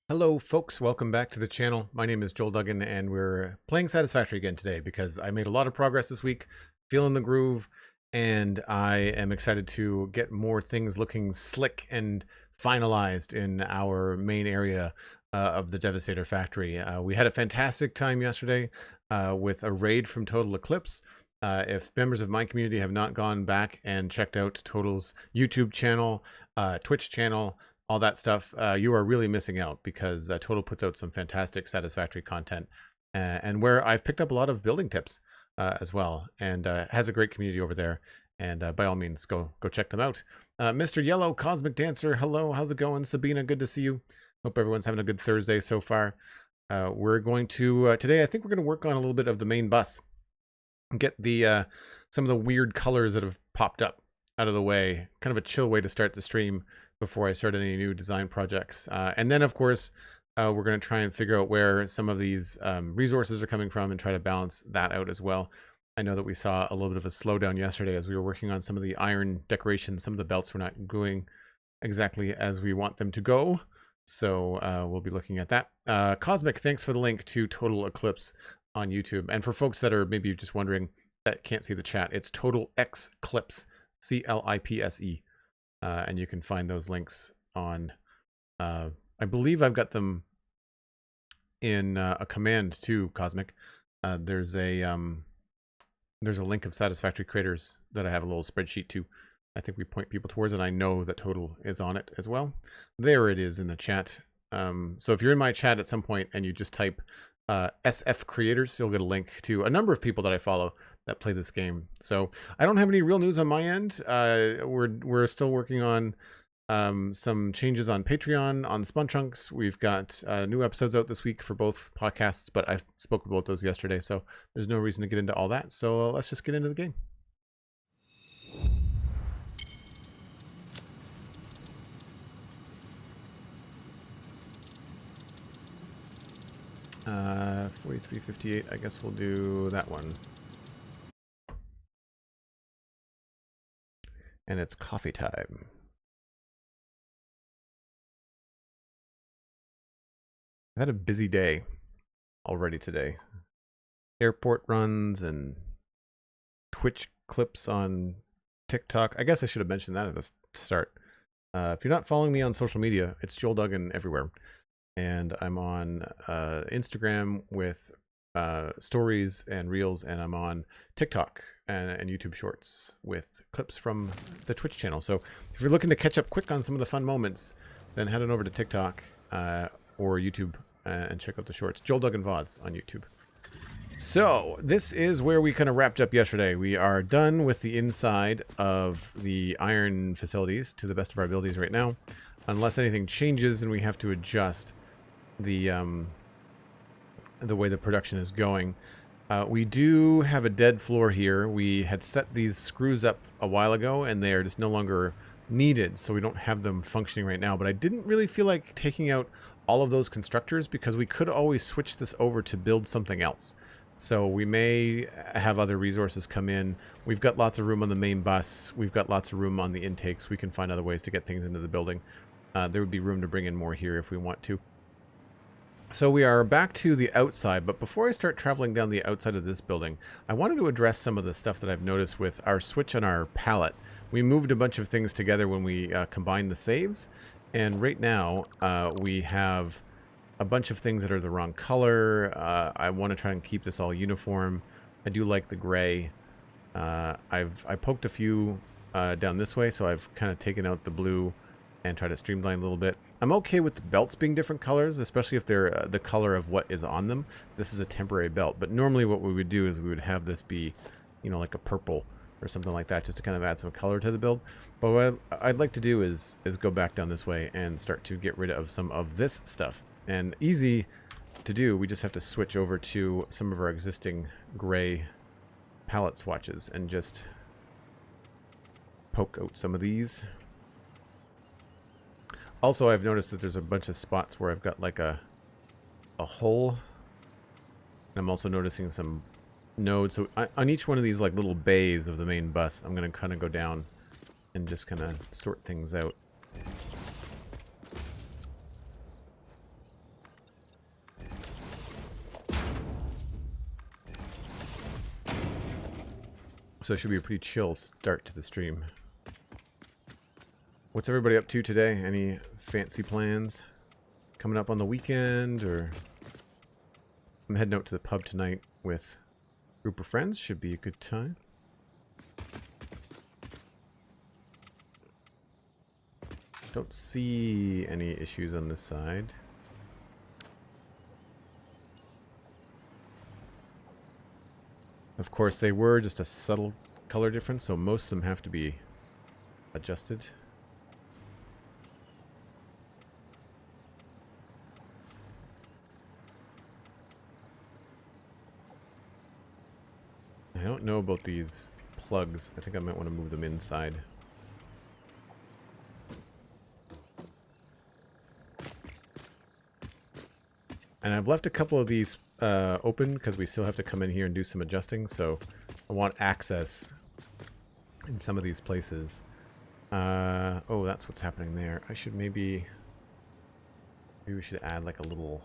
Hello folks, welcome back to the channel. My name is Joel Duggan and we're playing Satisfactory again today because I made a lot of progress this week, feeling the groove, and I am excited to get more things looking slick and finalized in our main area of the Devastator factory. We had a fantastic time yesterday with a raid from Total Eclipse. If members of my community have not gone back and checked out Total's YouTube channel, Twitch channel, all that stuff, you are really missing out because Total puts out some fantastic Satisfactory content and where I've picked up a lot of building tips as well, and has a great community over there. And by all means, go check them out. Mr. Yellow, Cosmic Dancer, hello, how's it going? Sabina, good to see you. Hope everyone's having a good Thursday so far. We're going to, today I think we're going to work on a little bit of the main bus. Get the some of the weird colors that have popped up out of the way. Kind of a chill way to start the stream before I start any new design projects. And then, of course, we're going to try and figure out where some of these resources are coming from and try to balance that out as well. I know that we saw a little bit of a slowdown yesterday as we were working on some of the iron decorations. Some of the belts were not going exactly as we want them to go. So we'll be looking at that. Cosmic, thanks for the link to Total Eclipse on YouTube. And for folks that are maybe just wondering that can't see the chat, it's Total X Clips, CLIPSE. And you can find those links on, I believe I've got them in a command too, Cosmic. There's a link of Satisfactory creators that I have a little spreadsheet to. I think we point people towards it. I know that Total is on it as well. There it is in the chat. So if you're in my chat at some point and you just type SF creators, you'll get a link to a number of people that I follow that play this game. So I don't have any real news on my end. We're still working on some changes on Patreon, on Spunchunks. We've got new episodes out this week for both podcasts, but I spoke about those yesterday, so there's no reason to get into all that. So let's just get into the game. Uh, 4358, I guess we'll do that one. And it's coffee time. I've had a busy day already today. Airport runs and Twitch clips on TikTok. I guess I should have mentioned that at the start. If you're not following me on social media, it's Joel Duggan everywhere. And I'm on Instagram with stories and reels, and I'm on TikTok and YouTube Shorts with clips from the Twitch channel. So if you're looking to catch up quick on some of the fun moments, then head on over to TikTok or YouTube and check out the shorts. Joel Duggan VODs on YouTube. So this is where we kind of wrapped up yesterday. We are done with the inside of the iron facilities to the best of our abilities right now, unless anything changes and we have to adjust the way the production is going. We do have a dead floor here. We had set these screws up a while ago and they are just no longer needed, so we don't have them functioning right now. But I didn't really feel like taking out all of those constructors because we could always switch this over to build something else. So we may have other resources come in. We've got lots of room on the main bus. We've got lots of room on the intakes. We can find other ways to get things into the building. There would be room to bring in more here if we want to. So we are back to the outside, but before I start traveling down the outside of this building, I wanted to address some of the stuff that I've noticed with our switch on our palette. We moved a bunch of things together when we combined the saves, and right now we have a bunch of things that are the wrong color. I want to try and keep this all uniform. I do like the gray. I poked a few down this way, so I've kind of taken out the blue and try to streamline a little bit. I'm okay with the belts being different colors, especially if they're the color of what is on them. This is a temporary belt, but normally what we would do is we would have this be, you know, like a purple or something like that, just to kind of add some color to the build. But what I'd like to do is go back down this way and start to get rid of some of this stuff. And easy to do, we just have to switch over to some of our existing gray palette swatches and just poke out some of these. Also, I've noticed that there's a bunch of spots where I've got like a hole. And I'm also noticing some nodes. So on each one of these like little bays of the main bus, I'm going to kind of go down and just kind of sort things out. So it should be a pretty chill start to the stream. What's everybody up to today? Any fancy plans coming up on the weekend? Or I'm heading out to the pub tonight with a group of friends. Should be a good time. Don't see any issues on this side. Of course, they were just a subtle color difference, so most of them have to be adjusted. I don't know about these plugs. I think I might want to move them inside. And I've left a couple of these open because we still have to come in here and do some adjusting, so I want access in some of these places. Oh, that's what's happening there. I should maybe we should add like a little...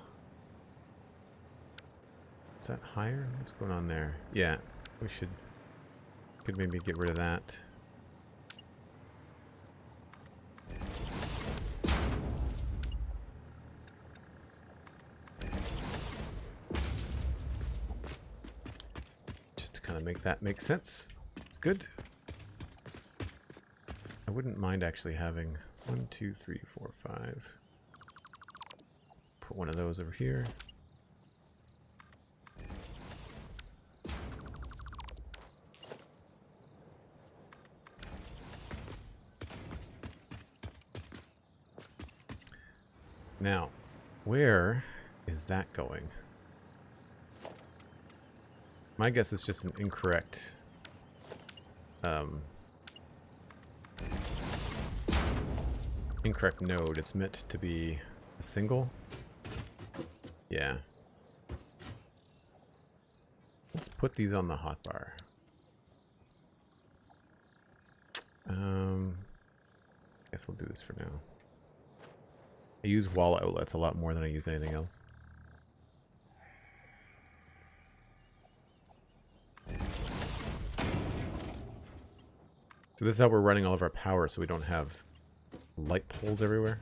Is that higher? What's going on there? Yeah, we could maybe get rid of that. Make that make sense. It's good. I wouldn't mind actually having 1, 2, 3, 4, 5. Put one of those over here. Now, where is that going? My guess is just an incorrect incorrect node. It's meant to be a single. Yeah. Let's put these on the hotbar. Guess we'll do this for now. I use wall outlets a lot more than I use anything else. So this is how we're running all of our power, so we don't have light poles everywhere.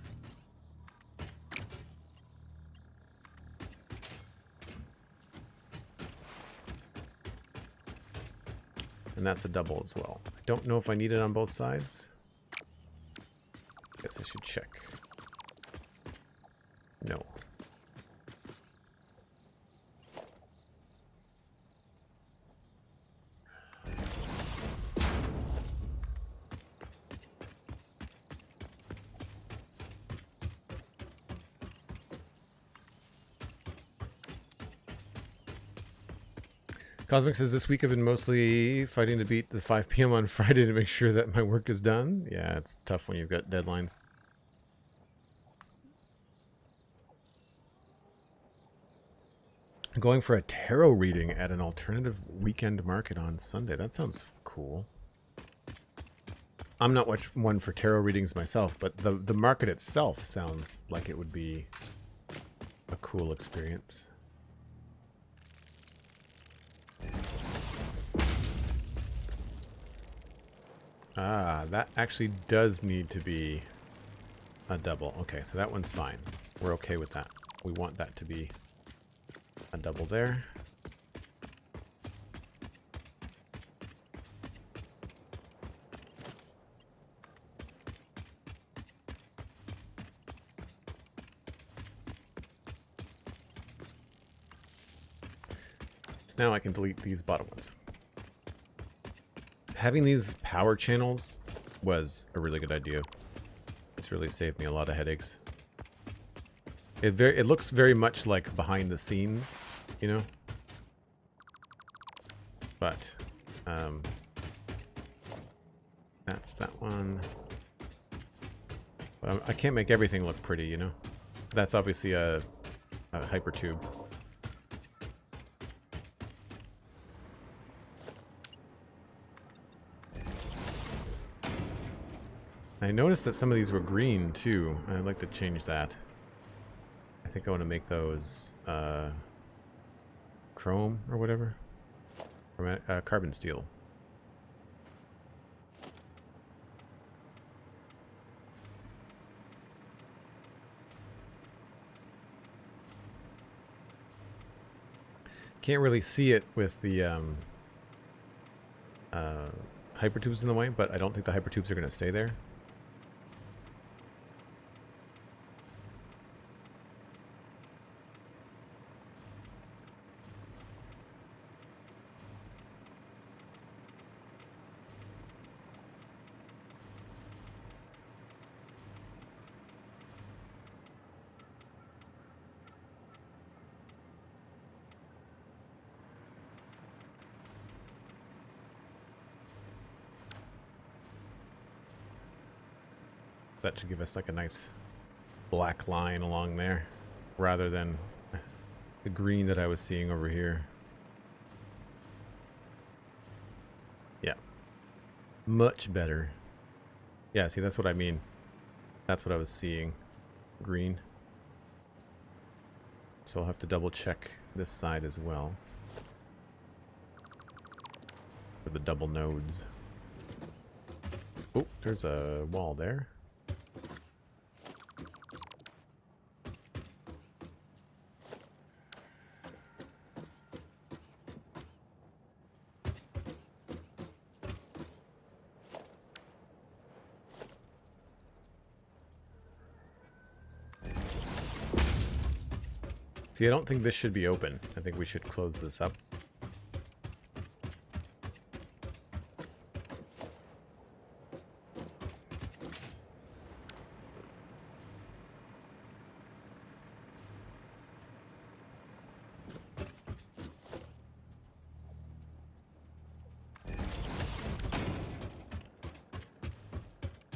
And that's a double as well. I don't know if I need it on both sides. Guess I should check. No. Cosmic says, this week I've been mostly fighting to beat the 5 p.m. on Friday to make sure that my work is done. Yeah, it's tough when you've got deadlines. Going for a tarot reading at an alternative weekend market on Sunday. That sounds cool. I'm not much one for tarot readings myself, but the market itself sounds like it would be a cool experience. Ah, that actually does need to be a double. Okay, so that one's fine. We're okay with that. We want that to be a double there. So now I can delete these bottom ones. Having these power channels was a really good idea. It's really saved me a lot of headaches. It looks very much like behind the scenes, you know? But, that's that one. But I can't make everything look pretty, you know? That's obviously a hypertube. I noticed that some of these were green too. I'd like to change that. I think I want to make those chrome or whatever. Or, carbon steel. Can't really see it with the hypertubes in the way, but I don't think the hypertubes are going to stay there. That should give us like a nice black line along there, rather than the green that I was seeing over here. Yeah. Much better. Yeah, see, that's what I mean. That's what I was seeing. Green. So I'll have to double check this side as well. For the double nodes. Oh, there's a wall there. See, I don't think this should be open. I think we should close this up.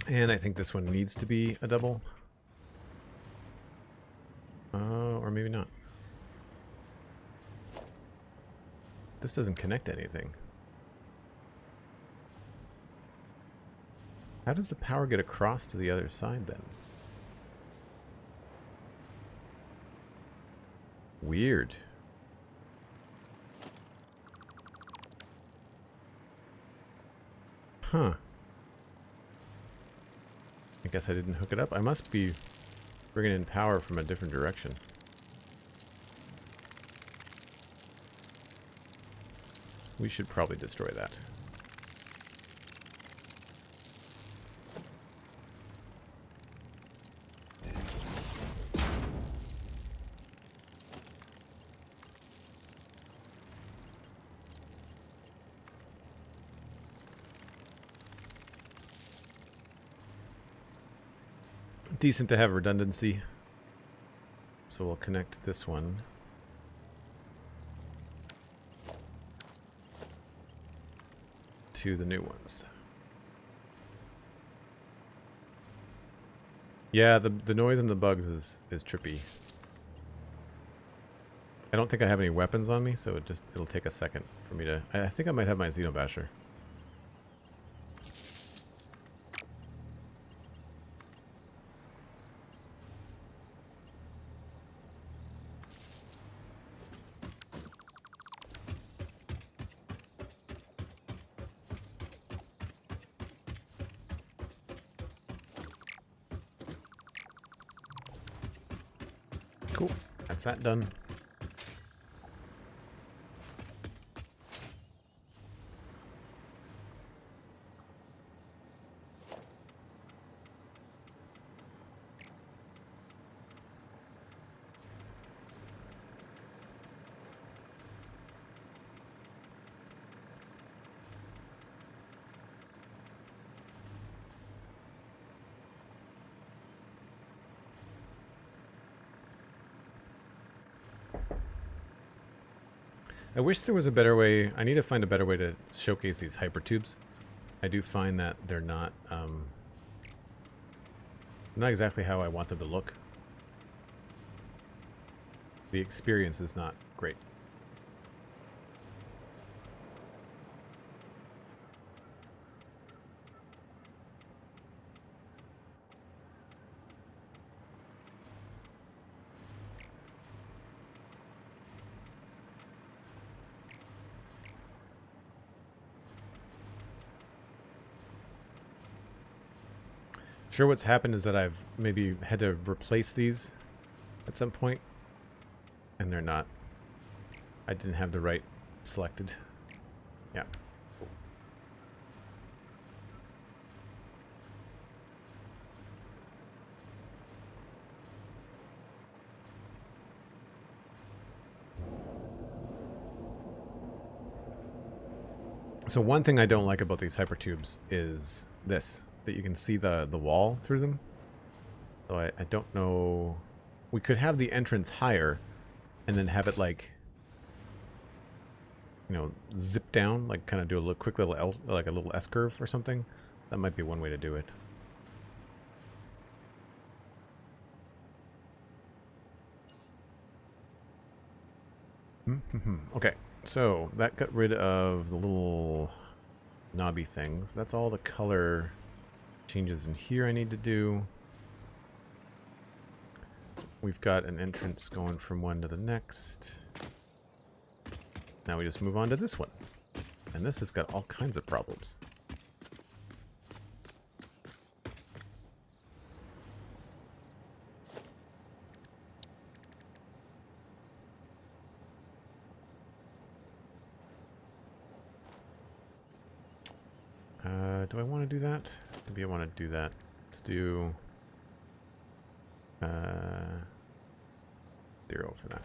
And I think this one needs to be a double. Or maybe not. This doesn't connect to anything. How does the power get across to the other side then? Weird. Huh. I guess I didn't hook it up. I must be bringing in power from a different direction. We should probably destroy that. Decent to have redundancy. So we'll connect this one. To the new ones. Yeah, the noise and the bugs is trippy. I don't think I have any weapons on me, so it'll take a second for me to... I think I might have my Xenobasher. Cool. That's that done. I wish there was a better way. I need to find a better way to showcase these hypertubes. I do find that they're not exactly how I want them to look. The experience is not great. Sure, what's happened is that I've maybe had to replace these at some point, and they're not I didn't have the right selected. Yeah. So one thing I don't like about these hypertubes is this, that you can see the wall through them. So I don't know. We could have the entrance higher and then have it like, you know, zip down, like kind of do a little quick little L, like a little S curve or something. That might be one way to do it. Okay, so that got rid of the little knobby things. That's all the color changes in here I need to do. We've got an entrance going from one to the next. Now we just move on to this one. And this has got all kinds of problems. Do I want to do that? Maybe I want to do that. Let's do 0 for that.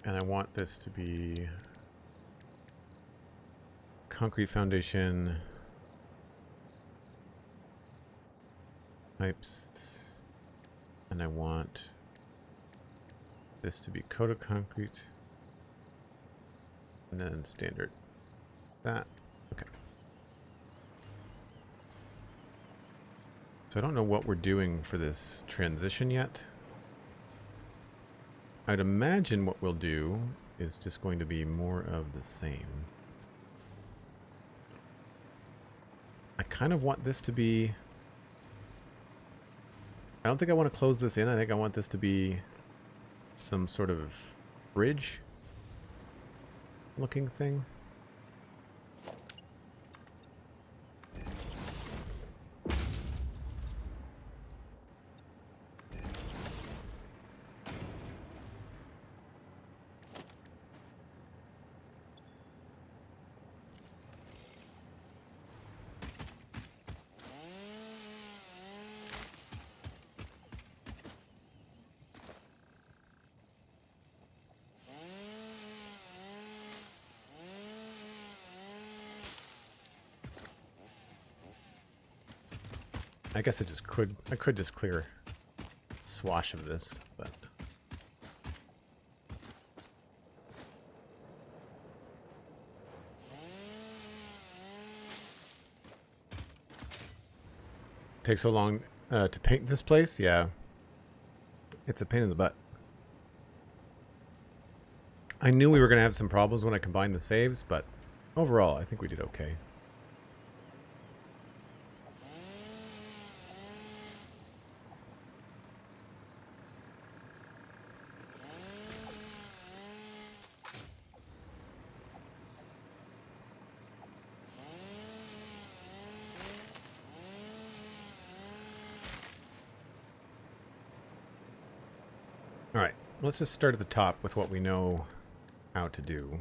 And I want this to be concrete foundation pipes, and I want this to be coated concrete, and then standard. That, okay. So I don't know what we're doing for this transition yet. I'd imagine what we'll do is just going to be more of the same. I kind of want this to be... I don't think I want to close this in. I think I want this to be some sort of bridge looking thing. I guess I could just clear a swash of this, but takes so long to paint this place. Yeah, it's a pain in the butt. I knew we were gonna have some problems when I combined the saves, but overall I think we did okay. Alright, let's just start at the top with what we know how to do.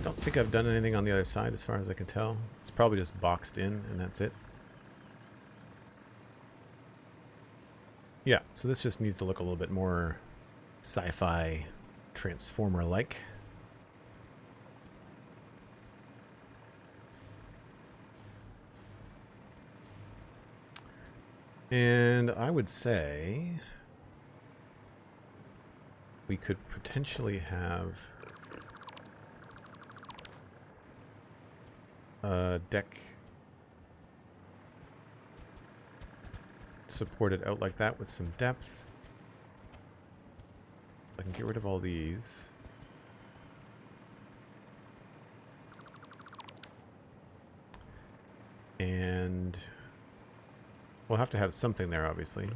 I don't think I've done anything on the other side as far as I can tell. It's probably just boxed in and that's it. Yeah, so this just needs to look a little bit more sci-fi transformer-like. And I would say we could potentially have a deck supported out like that with some depth. I can get rid of all these. And we'll have to have something there, obviously.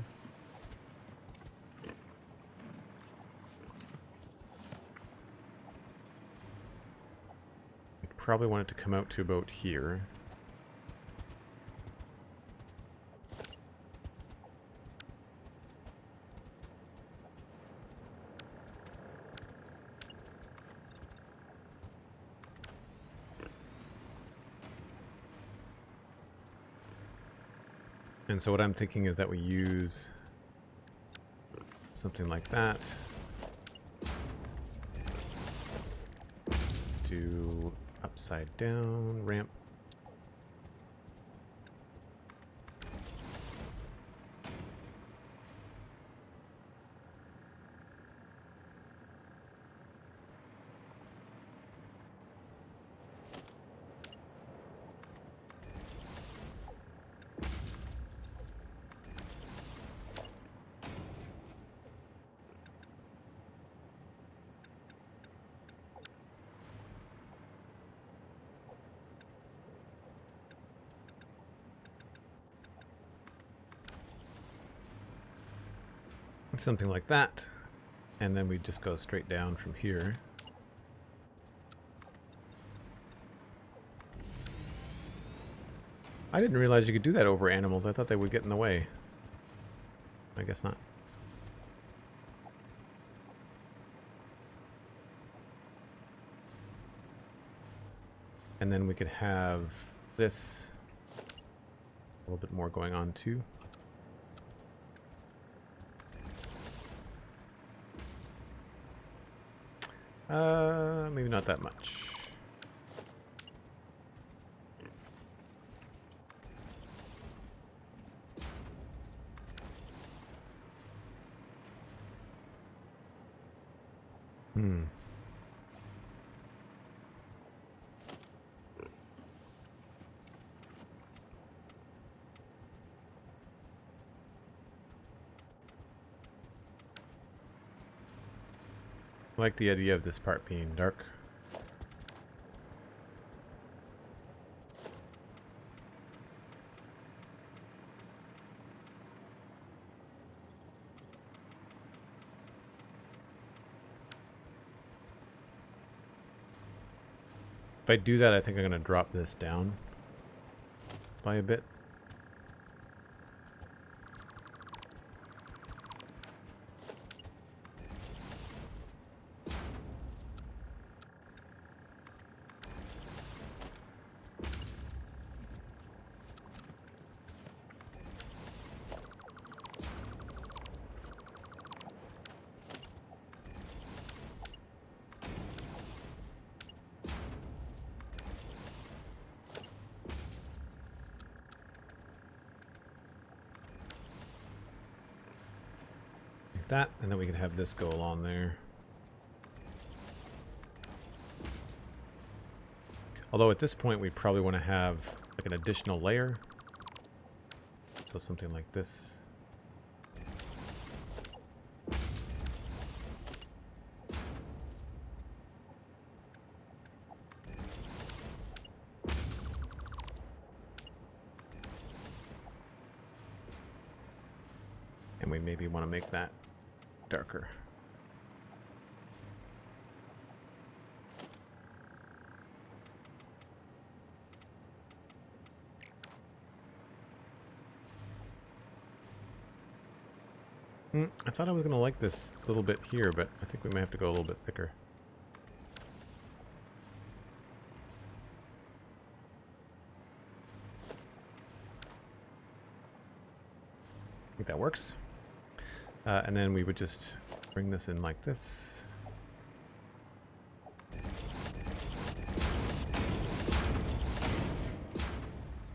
We'd probably want it to come out to about here. And so what I'm thinking is that we use something like that to upside down ramp. Something like that, and then we just go straight down from here. I didn't realize you could do that over animals. I thought they would get in the way. I guess not. And then we could have this, a little bit more going on too. Maybe not that much. I like the idea of this part being dark. If I do that, I think I'm going to drop this down by a bit. That, and then we can have this go along there. Although at this point we probably want to have like an additional layer. So something like this. And we maybe want to make that darker. I thought I was going to like this little bit here, but I think we may have to go a little bit thicker. I think that works. And then we would just bring this in like this.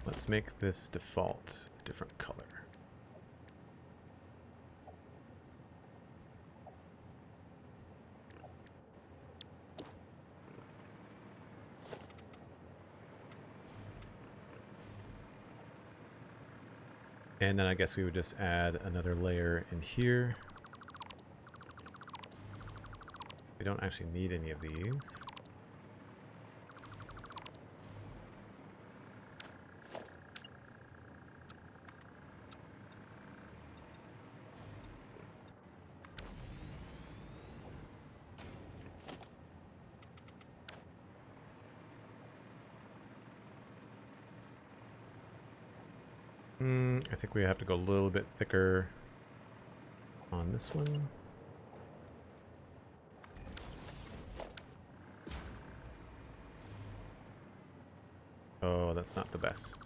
Let's make this default a different color. And then I guess we would just add another layer in here. We don't actually need any of these. I think we have to go a little bit thicker on this one. Oh, that's not the best.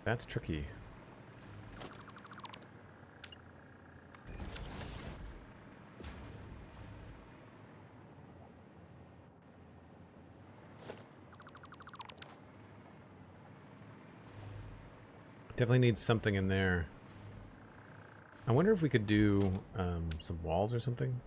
That's tricky. Definitely needs something in there. I wonder if we could do some walls or something.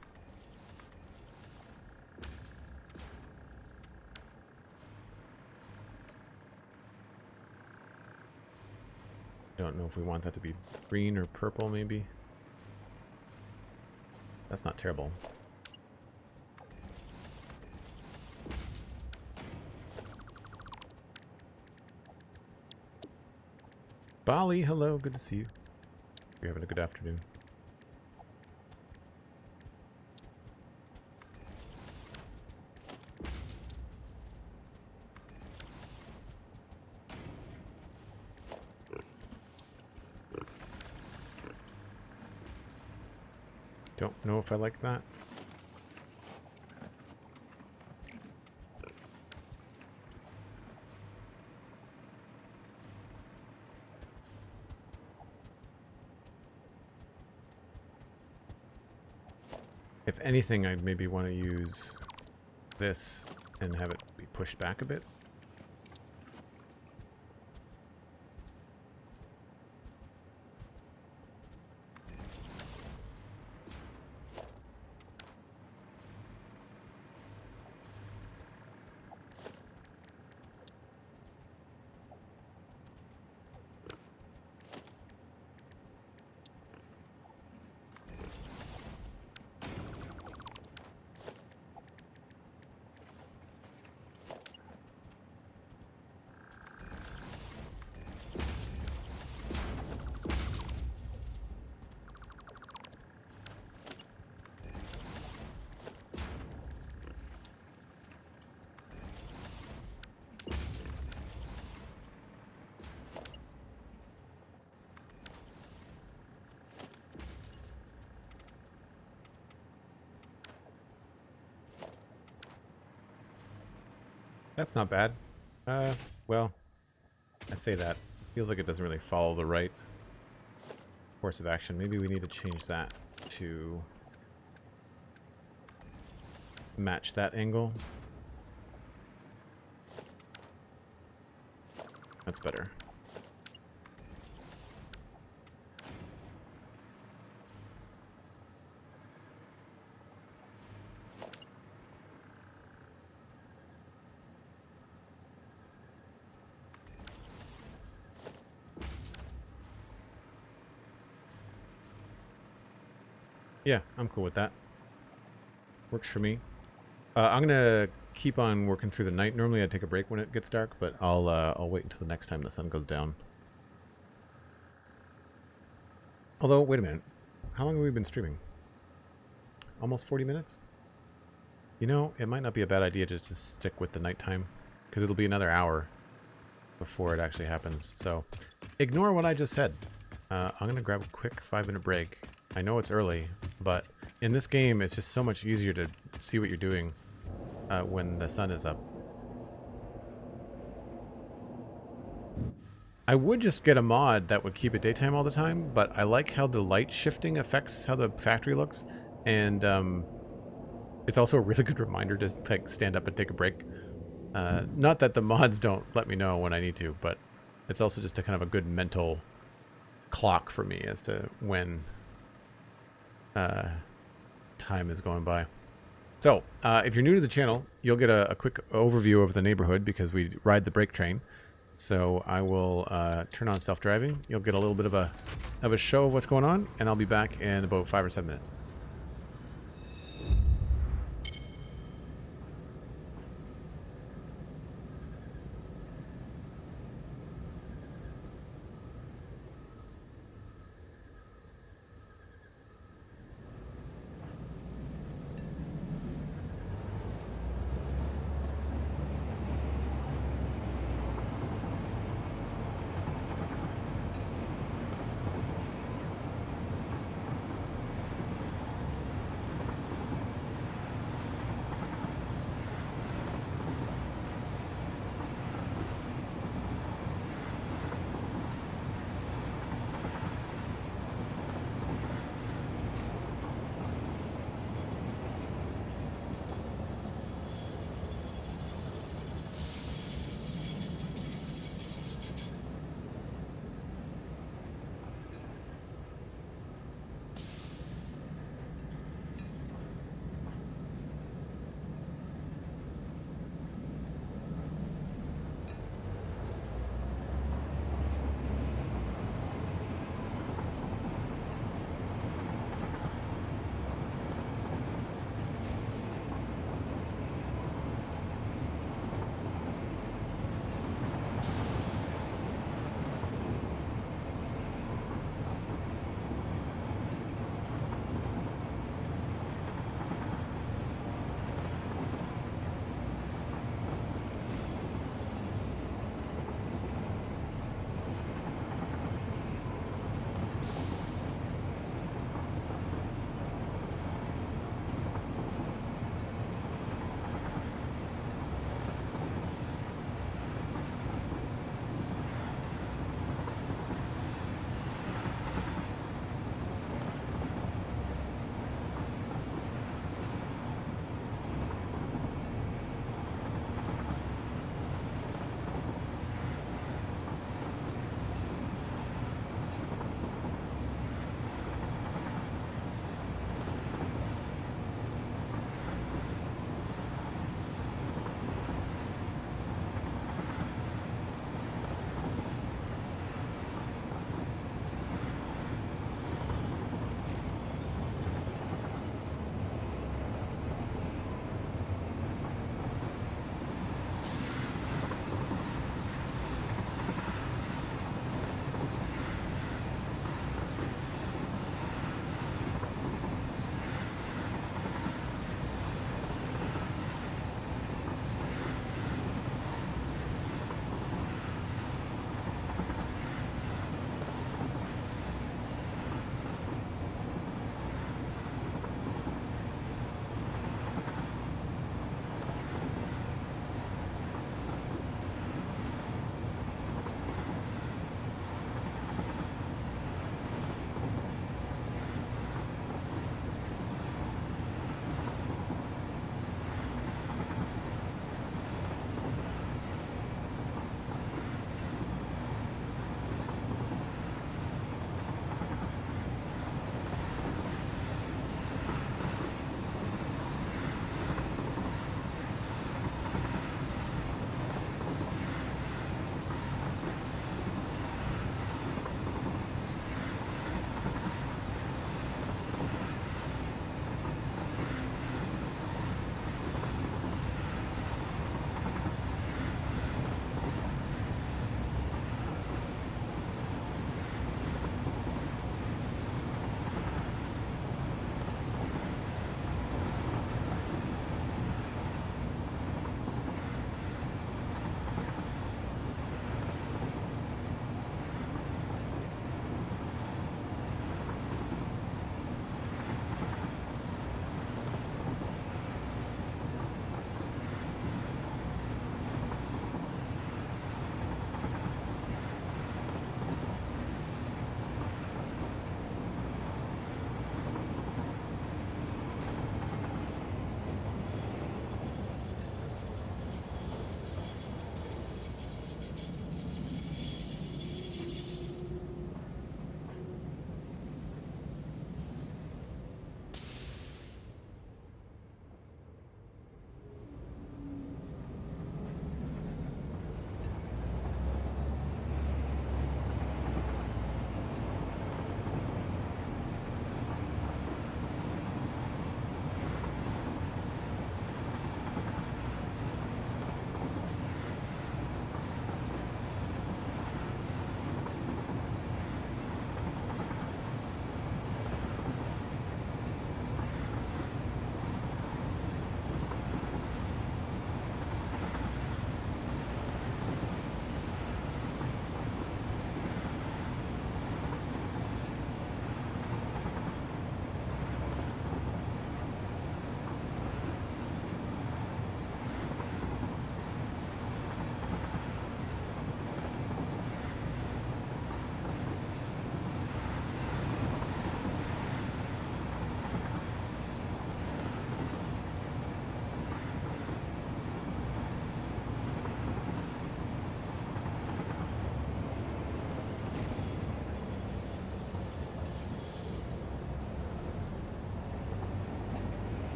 Don't know if we want that to be green or purple, maybe. That's not terrible. Bali, hello, good to see you. You're having a good afternoon. Don't know if I like that. If anything, I'd maybe want to use this and have it be pushed back a bit. That's not bad. Well, I say that. Feels like it doesn't really follow the right course of action. Maybe we need to change that to match that angle. That's better. Yeah, I'm cool with that. Works for me. I'm gonna keep on working through the night. Normally I take a break when it gets dark, but I'll wait until the next time the sun goes down. Although, wait a minute. How long have we been streaming? Almost 40 minutes? You know, it might not be a bad idea just to stick with the nighttime, because it'll be another hour before it actually happens. So, ignore what I just said. I'm gonna grab a quick 5-minute break. I know it's early, but in this game, it's just so much easier to see what you're doing when the sun is up. I would just get a mod that would keep it daytime all the time, but I like how the light shifting affects how the factory looks, and it's also a really good reminder to like stand up and take a break. Not that the mods don't let me know when I need to, but it's also just a kind of a good mental time is going by. So, if you're new to the channel, you'll get a quick overview of the neighborhood because we ride the brake train. So I will turn on self-driving. You'll get a little bit of a show of what's going on, and I'll be back in about 5 or 7 minutes.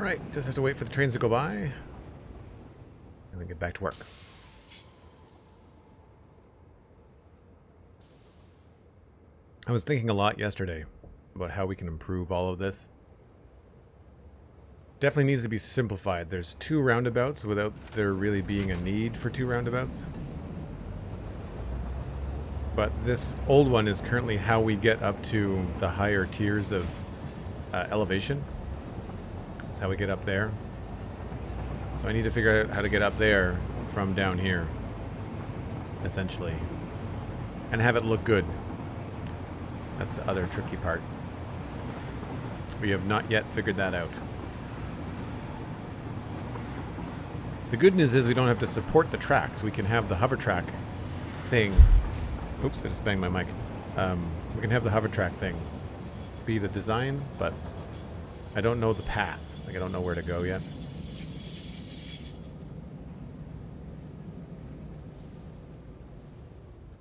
Alright, just have to wait for the trains to go by. And then get back to work. I was thinking a lot yesterday about how we can improve all of this. Definitely needs to be simplified. There's 2 roundabouts without there really being a need for 2 roundabouts. But this old one is currently how we get up to the higher tiers of elevation. That's how we get up there. So I need to figure out how to get up there from down here, essentially. And have it look good. That's the other tricky part. We have not yet figured that out. The good news is we don't have to support the tracks. We can have the hover track thing. Oops, I just banged my mic. We can have the hover track thing be the design, but I don't know the path. Like, I don't know where to go yet.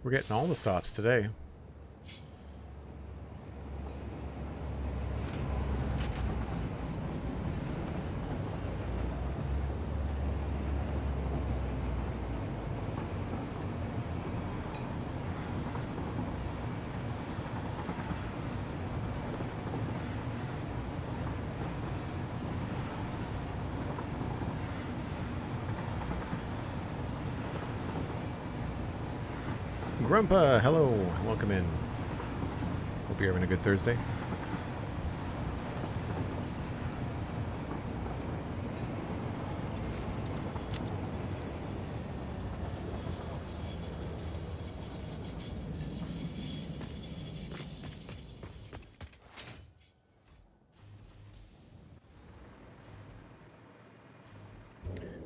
We're getting all the stops today. Grandpa, hello, welcome in. Hope you're having a good Thursday.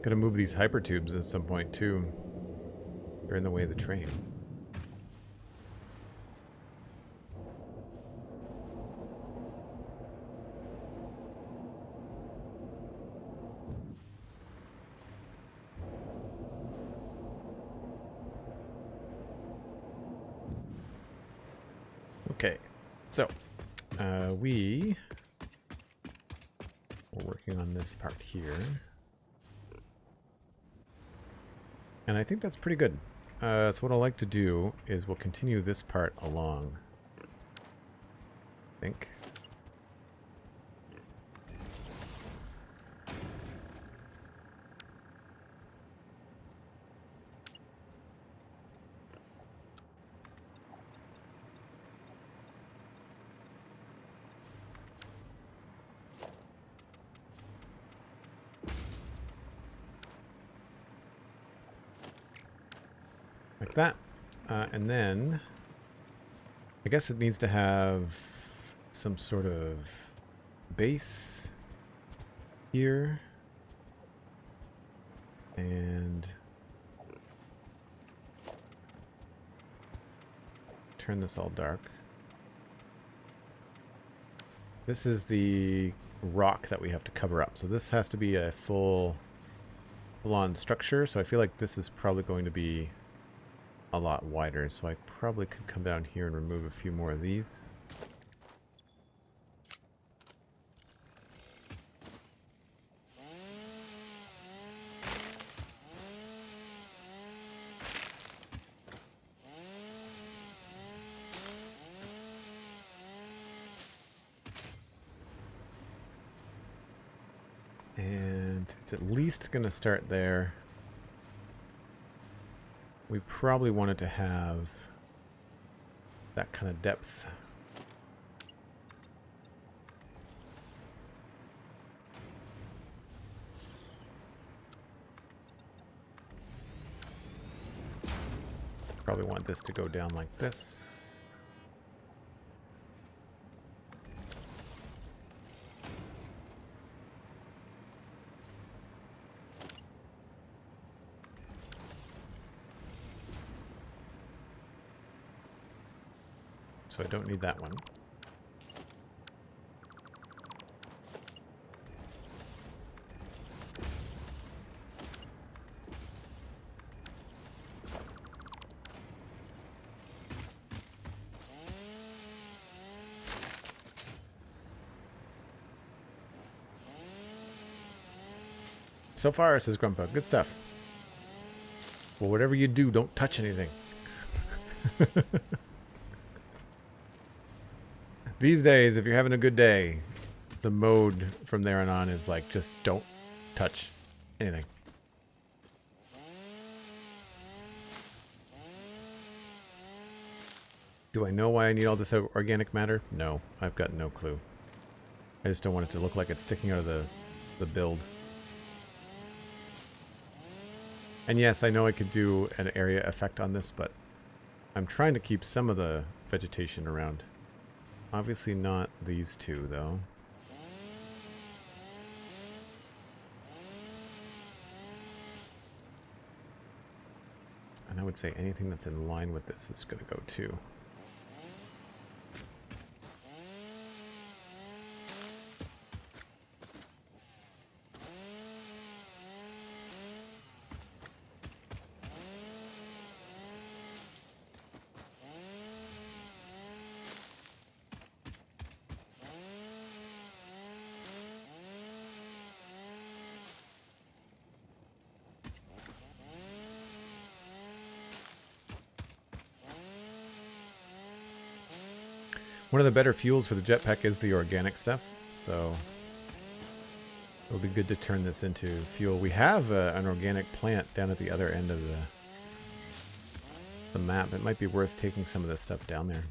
Gotta move these hypertubes at some point too. They're in the way of the train. Okay, so we're working on this part here, and I think that's pretty good. So what I'd like to do is we'll continue this part along, I think. Like that. And then I guess it needs to have some sort of base here. And turn this all dark. This is the rock that we have to cover up. So this has to be a full-on structure. So I feel like this is probably going to be a lot wider, so I probably could come down here and remove a few more of these. And it's at least going to start there. We probably wanted to have that kind of depth. Probably want this to go down like this. So I don't need that one. So far, says Grumpa. Good stuff. Well, whatever you do, don't touch anything. These days, if you're having a good day, the mode from there on is like, just don't touch anything. Do I know why I need all this organic matter? No, I've got no clue. I just don't want it to look like it's sticking out of the build. And yes, I know I could do an area effect on this, but I'm trying to keep some of the vegetation around. Obviously not these two, though. And I would say anything that's in line with this is going to go too. One of the better fuels for the jetpack is the organic stuff, so it'll be good to turn this into fuel. We have an organic plant down at the other end of the map. It might be worth taking some of this stuff down there.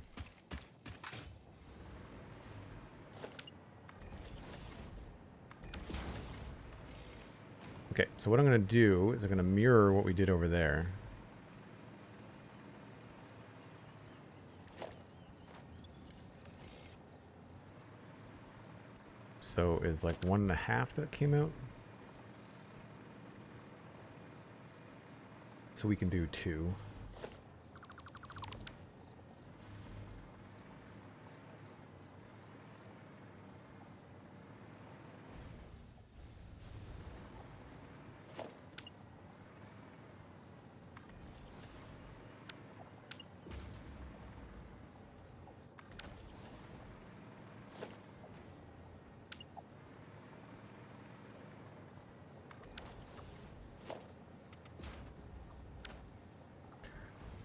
Okay, so what I'm going to do is I'm going to mirror what we did over there. So is like 1.5 that came out. So we can do 2.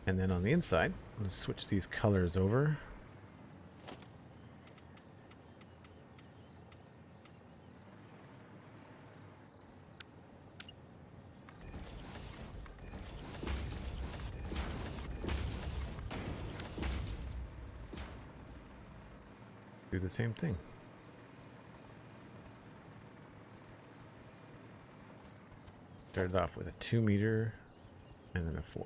And then on the inside, let's switch these colors over. Do the same thing. Started off with a 2 meter and then a 4.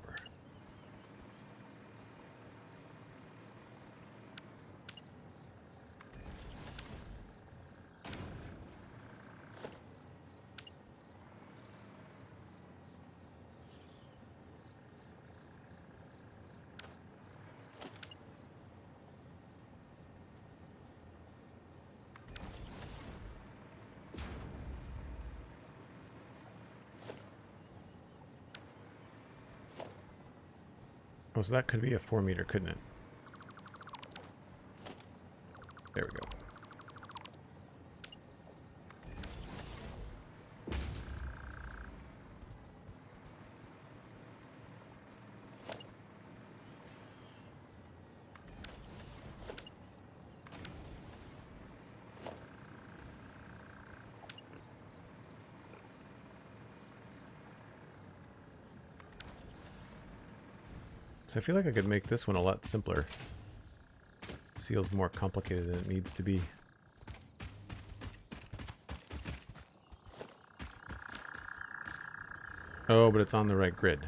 Oh, so that could be a 4 meter, couldn't it? There we go. So I feel like I could make this one a lot simpler. This feels more complicated than it needs to be. Oh, but it's on the right grid.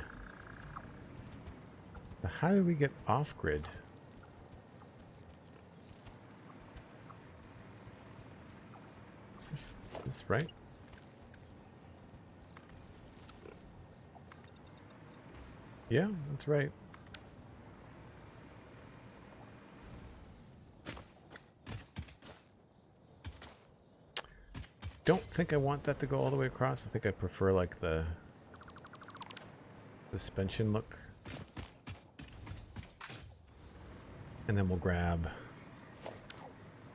So how do we get off grid? Is this right? Yeah, that's right. Don't think I want that to go all the way across. I think I prefer like the suspension look. And then we'll grab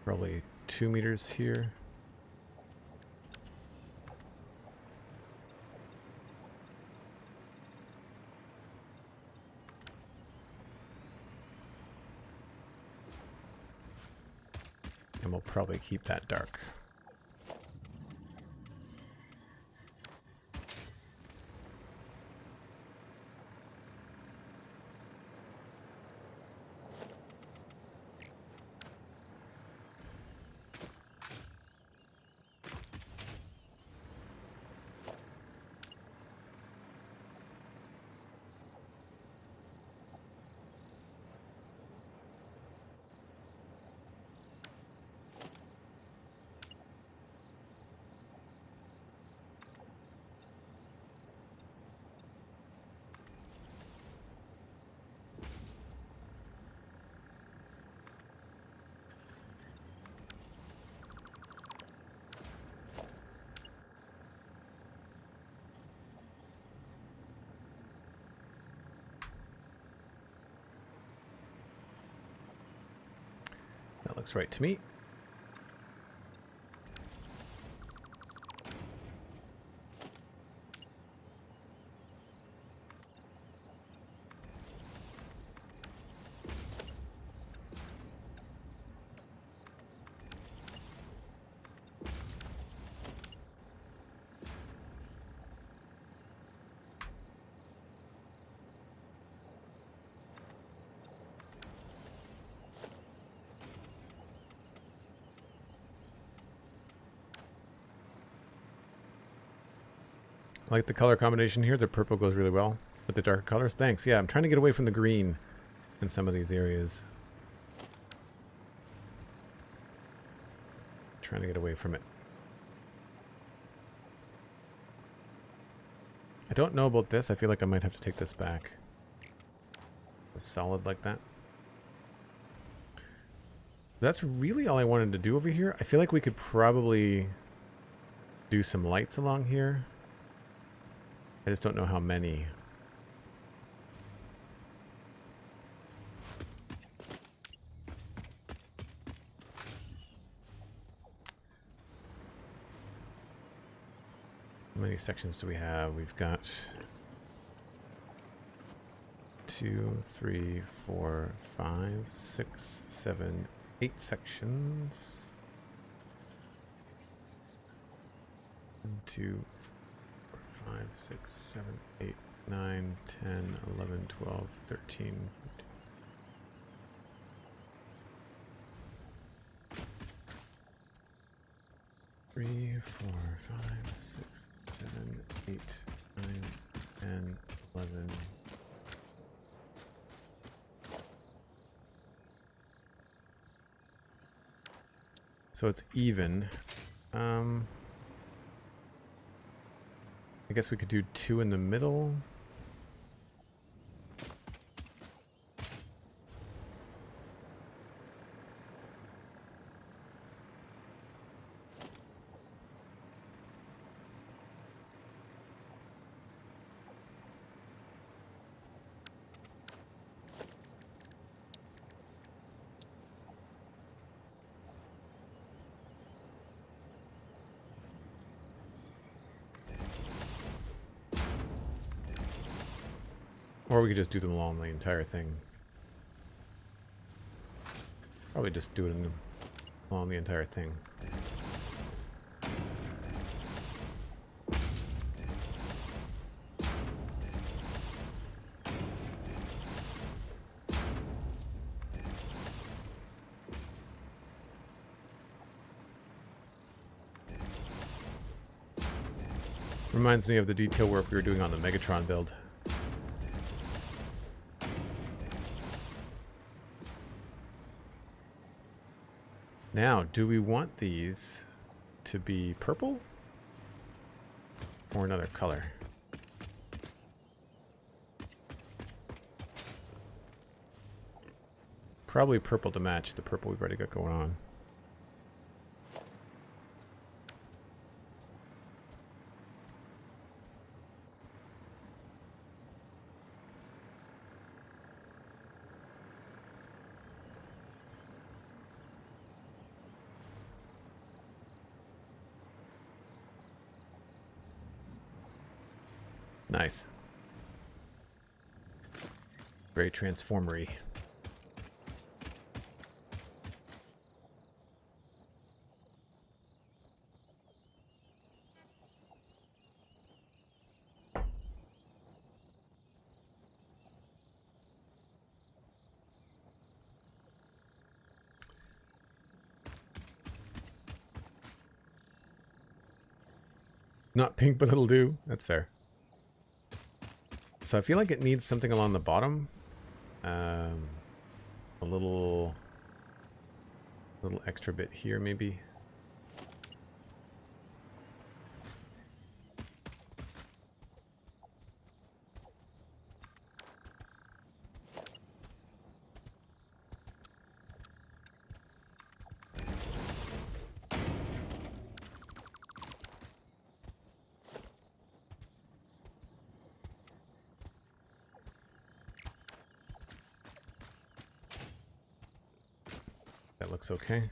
probably 2 meters here. we'll probably keep that dark. That looks right to me. I like the color combination here. The purple goes really well with the darker colors. Thanks. Yeah, I'm trying to get away from the green in some of these areas. Trying to get away from it. I don't know about this. I feel like I might have to take this back. It's solid like that. That's really all I wanted to do over here. I feel like we could probably do some lights along here. I just don't know how many. How many sections do we have? We've got 2, 3, 4, 5, 6, 7, 8 sections. 1, 2, 5, 6, 7, 8, 9, 10, 11, 12, 13. 3, 4, 5, 6, 7, 8, 9, 10, 11. So it's even. I guess we could do 2 in the middle. Or we could just do them along the entire thing. Probably just do it along the entire thing. Reminds me of the detail work we were doing on the Megatron build. Now, do we want these to be purple or another color? Probably purple to match the purple we've already got going on. Nice. Very transformery. Not pink, but it'll do. That's fair. So I feel like it needs something along the bottom. A little extra bit here, maybe. That looks okay.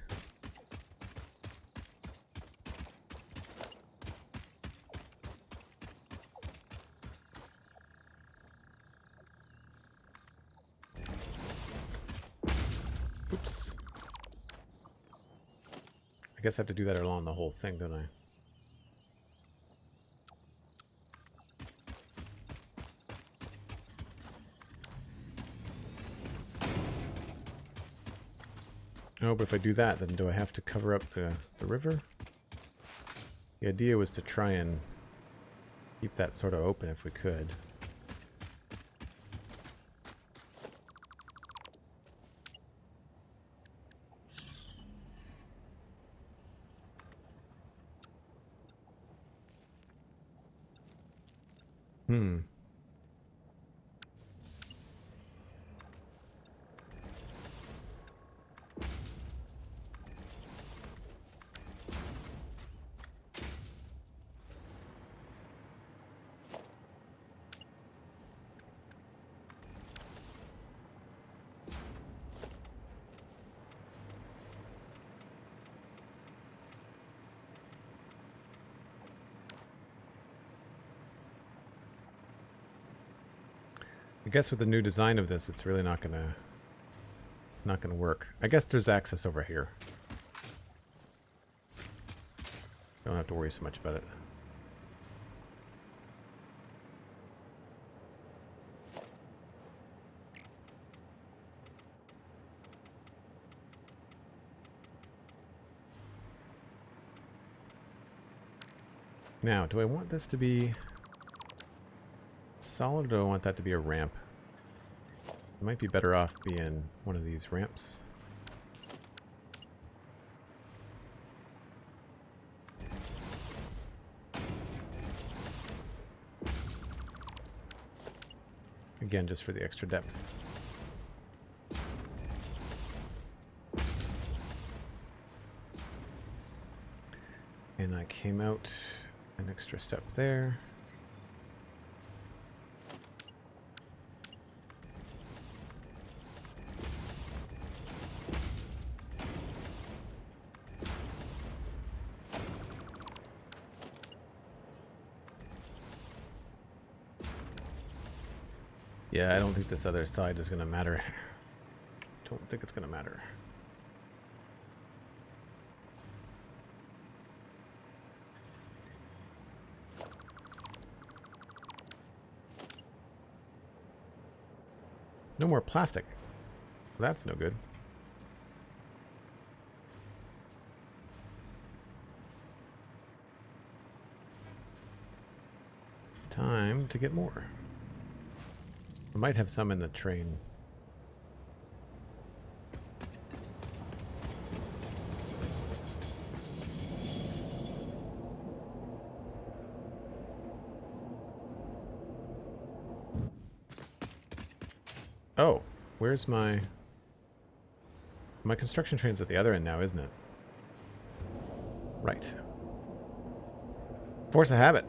Oops. I guess I have to do that along the whole thing, don't I? Oh, but if I do that, then do I have to cover up the river? The idea was to try and keep that sort of open if we could. I guess with the new design of this, it's really not gonna work. I guess there's access over here. Don't have to worry so much about it. Now, do I want this to be solid, or do I want that to be a ramp? It might be better off being one of these ramps. Again, just for the extra depth. And I came out an extra step there. Yeah, I don't think this other side is going to matter. Don't think it's going to matter. No more plastic. Well, that's no good. Time to get more. I might have some in the train. Oh, where's my construction train's at the other end now, isn't it? Right. Force of habit.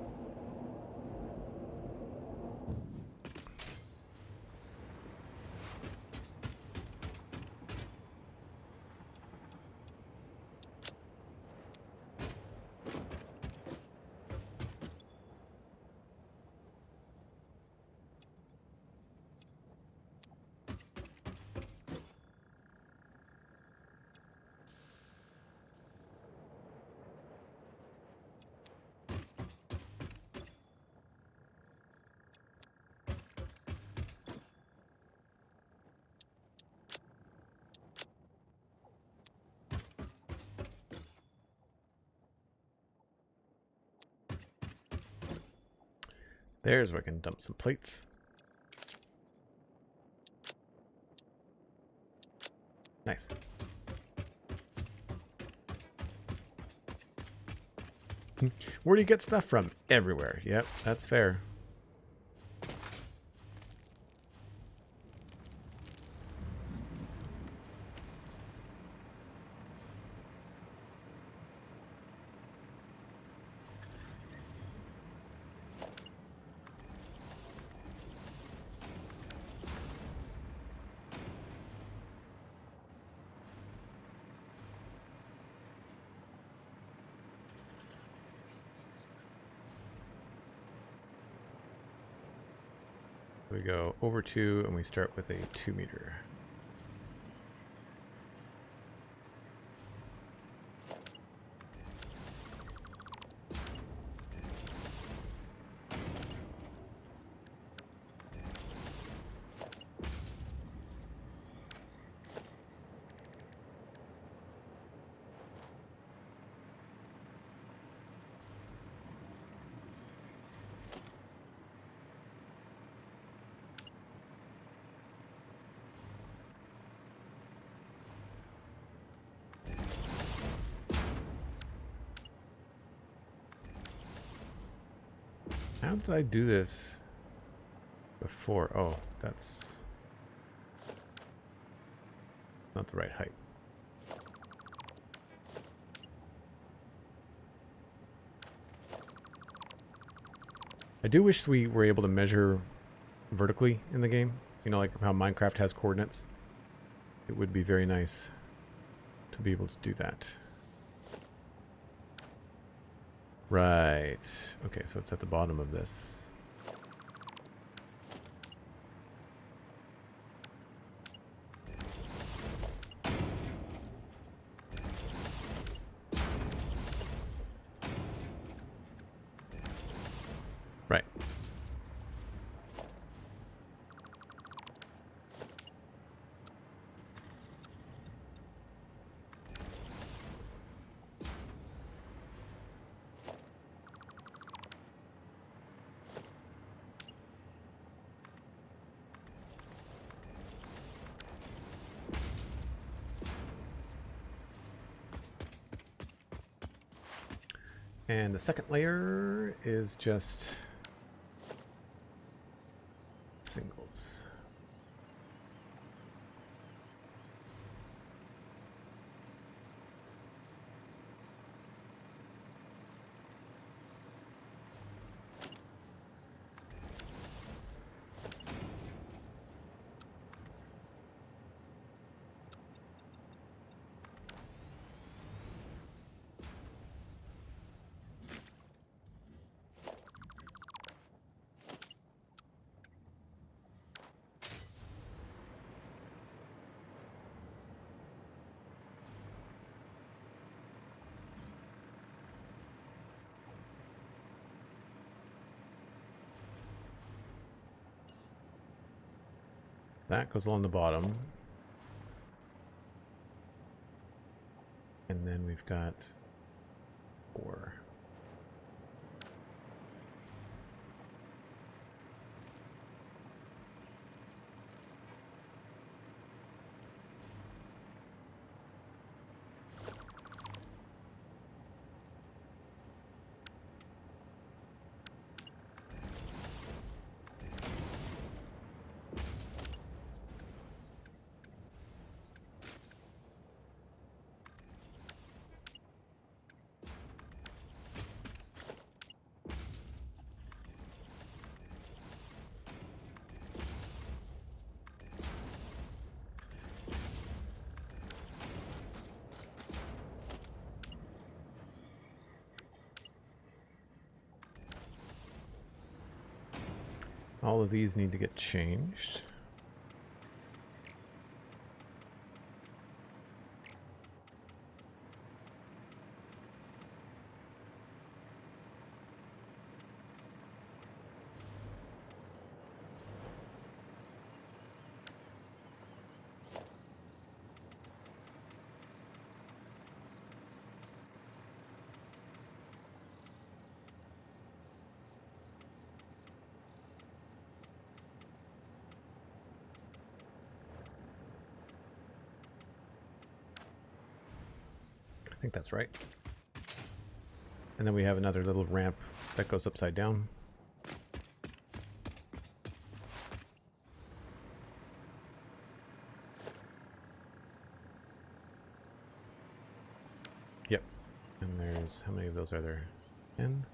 There's where I can dump some plates. Nice. Where do you get stuff from? Everywhere. Yep, that's fair. We go over 2 and we start with a 2 meter. How did I do this before? Oh, that's not the right height. I do wish we were able to measure vertically in the game. You know, like how Minecraft has coordinates. It would be very nice to be able to do that. Right. Okay, so it's at the bottom of this. Right. And the second layer is just singles. That goes along the bottom. And then we've got 4. All of these need to get changed. I think that's right. And then we have another little ramp that goes upside down. Yep. And there's, how many of those are there? 10?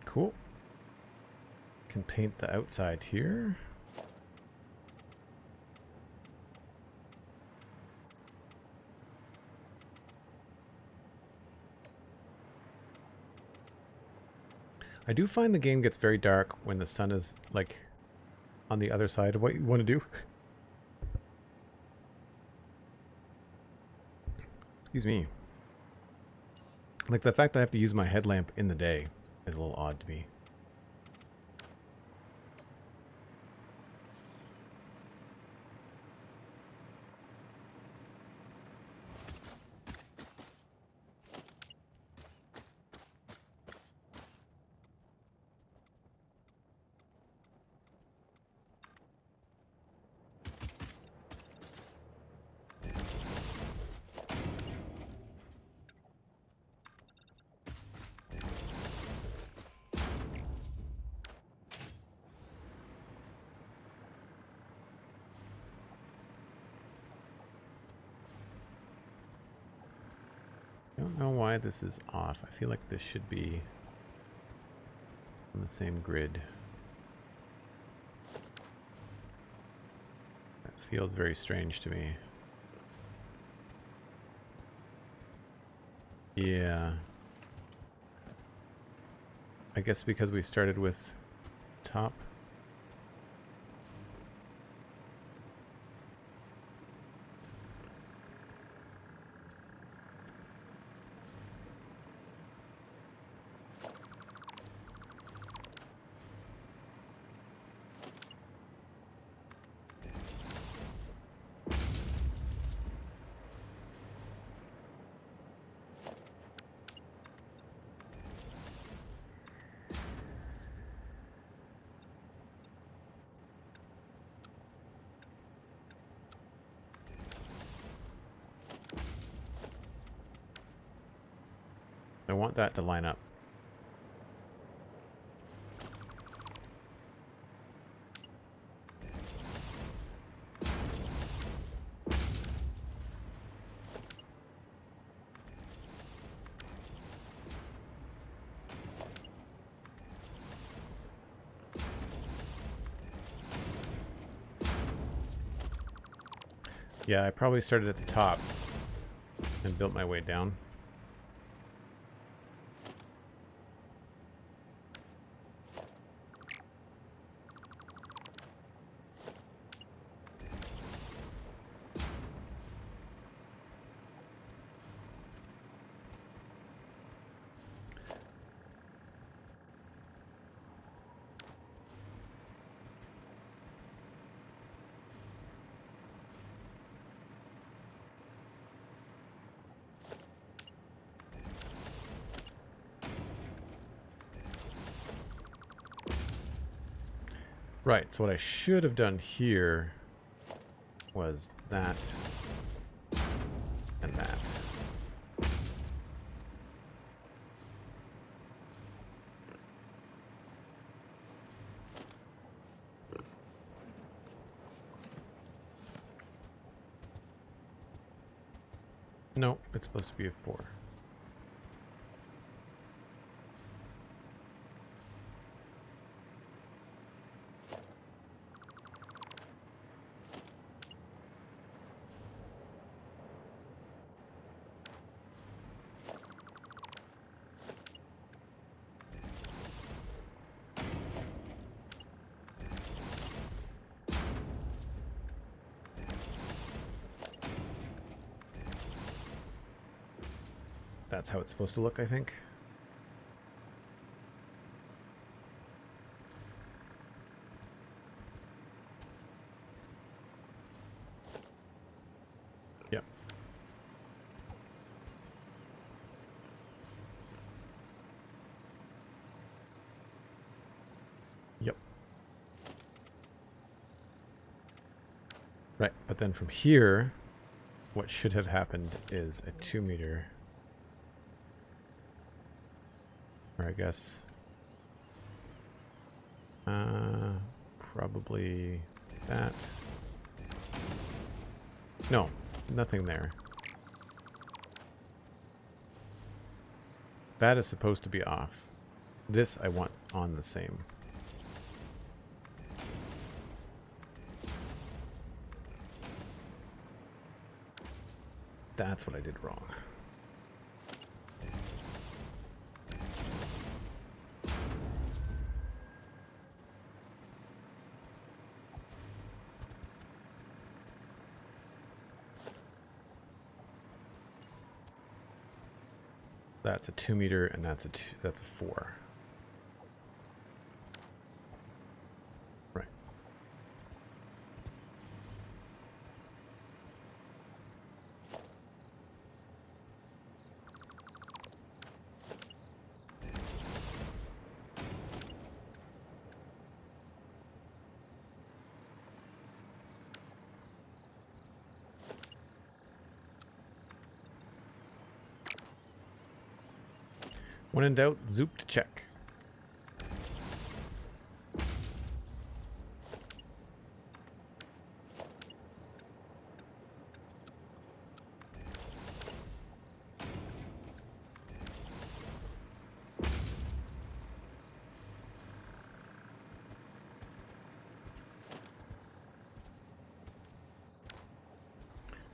Cool. Can paint the outside here. I do find the game gets very dark when the sun is like on the other side of what you want to do. Excuse me. Like the fact that I have to use my headlamp in the day is a little odd to me. I don't know why this is off. I feel like this should be on the same grid. That feels very strange to me. Yeah. I guess because we started with top. I want that to line up. Yeah, I probably started at the top and built my way down. Right, so what I should have done here was that and that. No, it's supposed to be a 4. That's how it's supposed to look, I think. Right, but then from here, what should have happened is a 2 meter. Or I guess probably that. No, nothing there. That is supposed to be off. This I want on the same. That's what I did wrong. That's a 2 meter, and that's a 4. Right. When in doubt, zoop to check.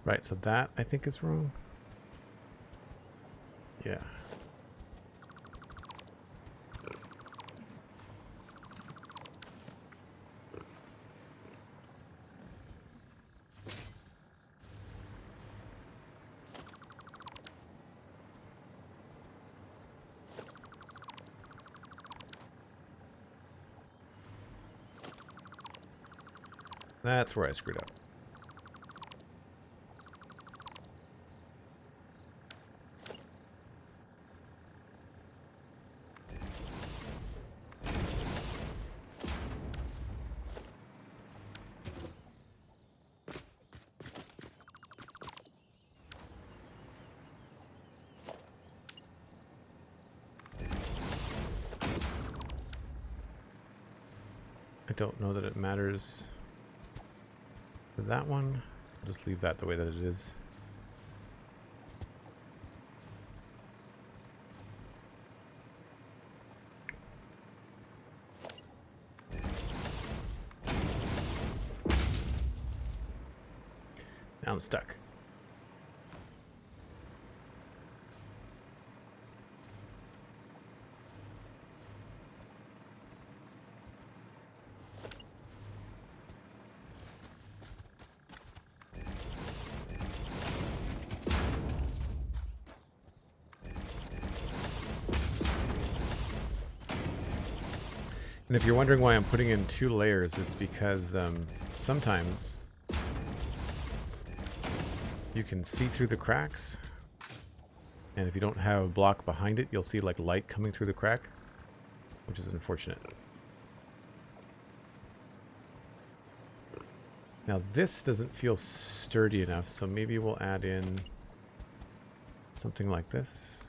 Right, so that I think is wrong. Yeah. That's where I screwed up. I don't know that it matters for that one. I'll just leave that the way that it is. Now I'm stuck. And if you're wondering why I'm putting in 2 layers, it's because sometimes you can see through the cracks, and if you don't have a block behind it, you'll see like light coming through the crack, which is unfortunate. Now this doesn't feel sturdy enough, so maybe we'll add in something like this.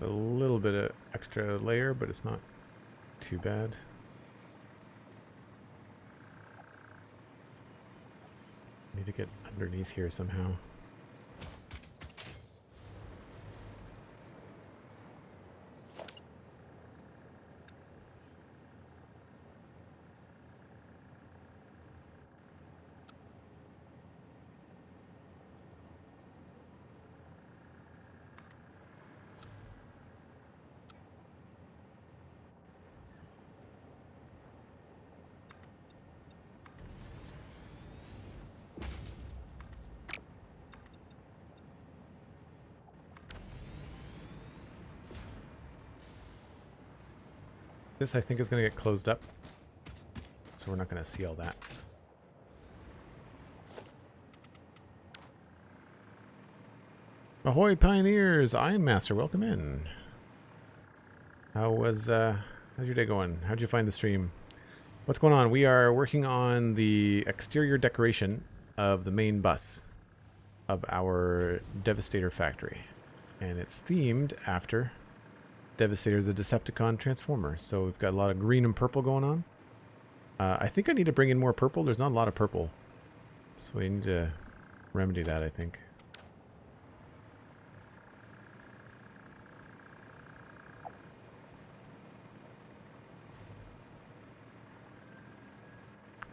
A little bit of extra layer, but it's not too bad. Need to get underneath here somehow. This, I think, is going to get closed up. So we're not going to see all that. Ahoy, Pioneers! Iron Master, welcome in. How's your day going? How'd you find the stream? What's going on? We are working on the exterior decoration of the main bus of our Devastator factory. And it's themed after Devastator the Decepticon Transformer. So we've got a lot of green and purple going on. I think I need to bring in more purple. There's not a lot of purple. So we need to remedy that, I think.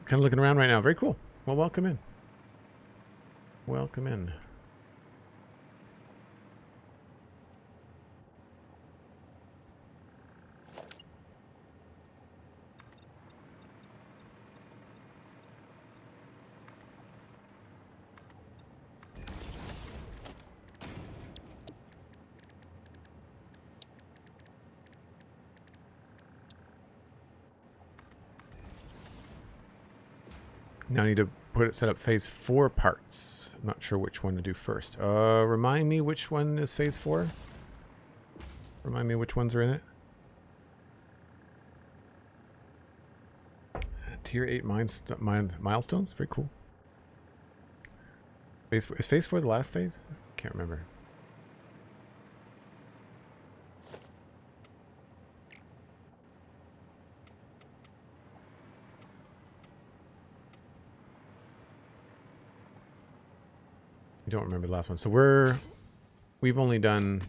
Kind of looking around right now. Very cool. Well, welcome in. Welcome in. Now I need to set up phase 4 parts. I'm not sure which one to do first. Remind me which one is phase 4? Remind me which ones are in it. Tier 8 milestones? Very cool. Is phase 4 the last phase? Can't remember. Don't remember the last one. So we've only done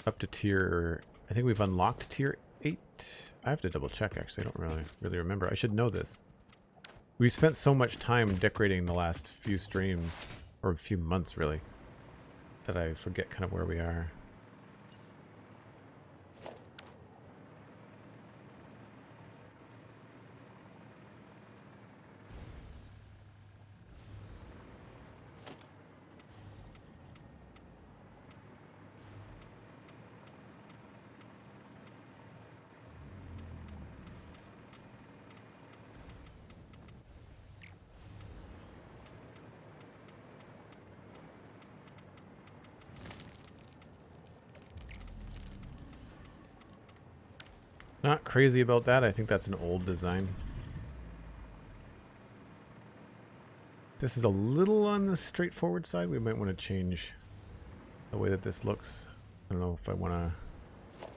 up to tier, I think we've unlocked tier 8. I have to double check actually. I don't really remember. I should know this. We spent so much time decorating the last few streams, or a few months really, that I forget kind of where we are. Not crazy about that. I think that's an old design. This is a little on the straightforward side. We might want to change the way that this looks. I don't know if I want to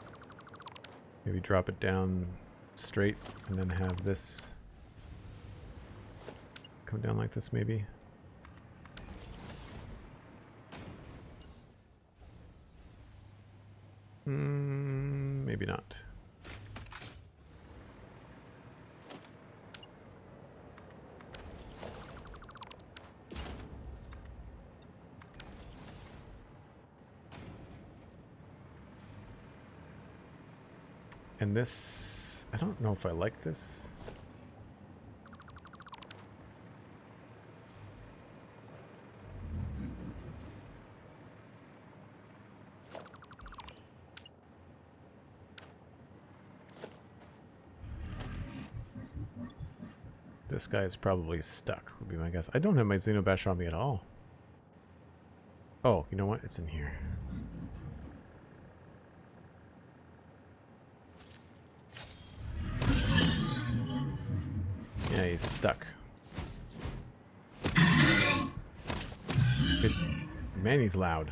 maybe drop it down straight and then have this come down like this maybe. Maybe not. And this, I don't know if I like this. This guy is probably stuck, would be my guess. I don't have my Xenobash on me at all. Oh, you know what? It's in here. Yeah, he's stuck. Good. Man, he's loud.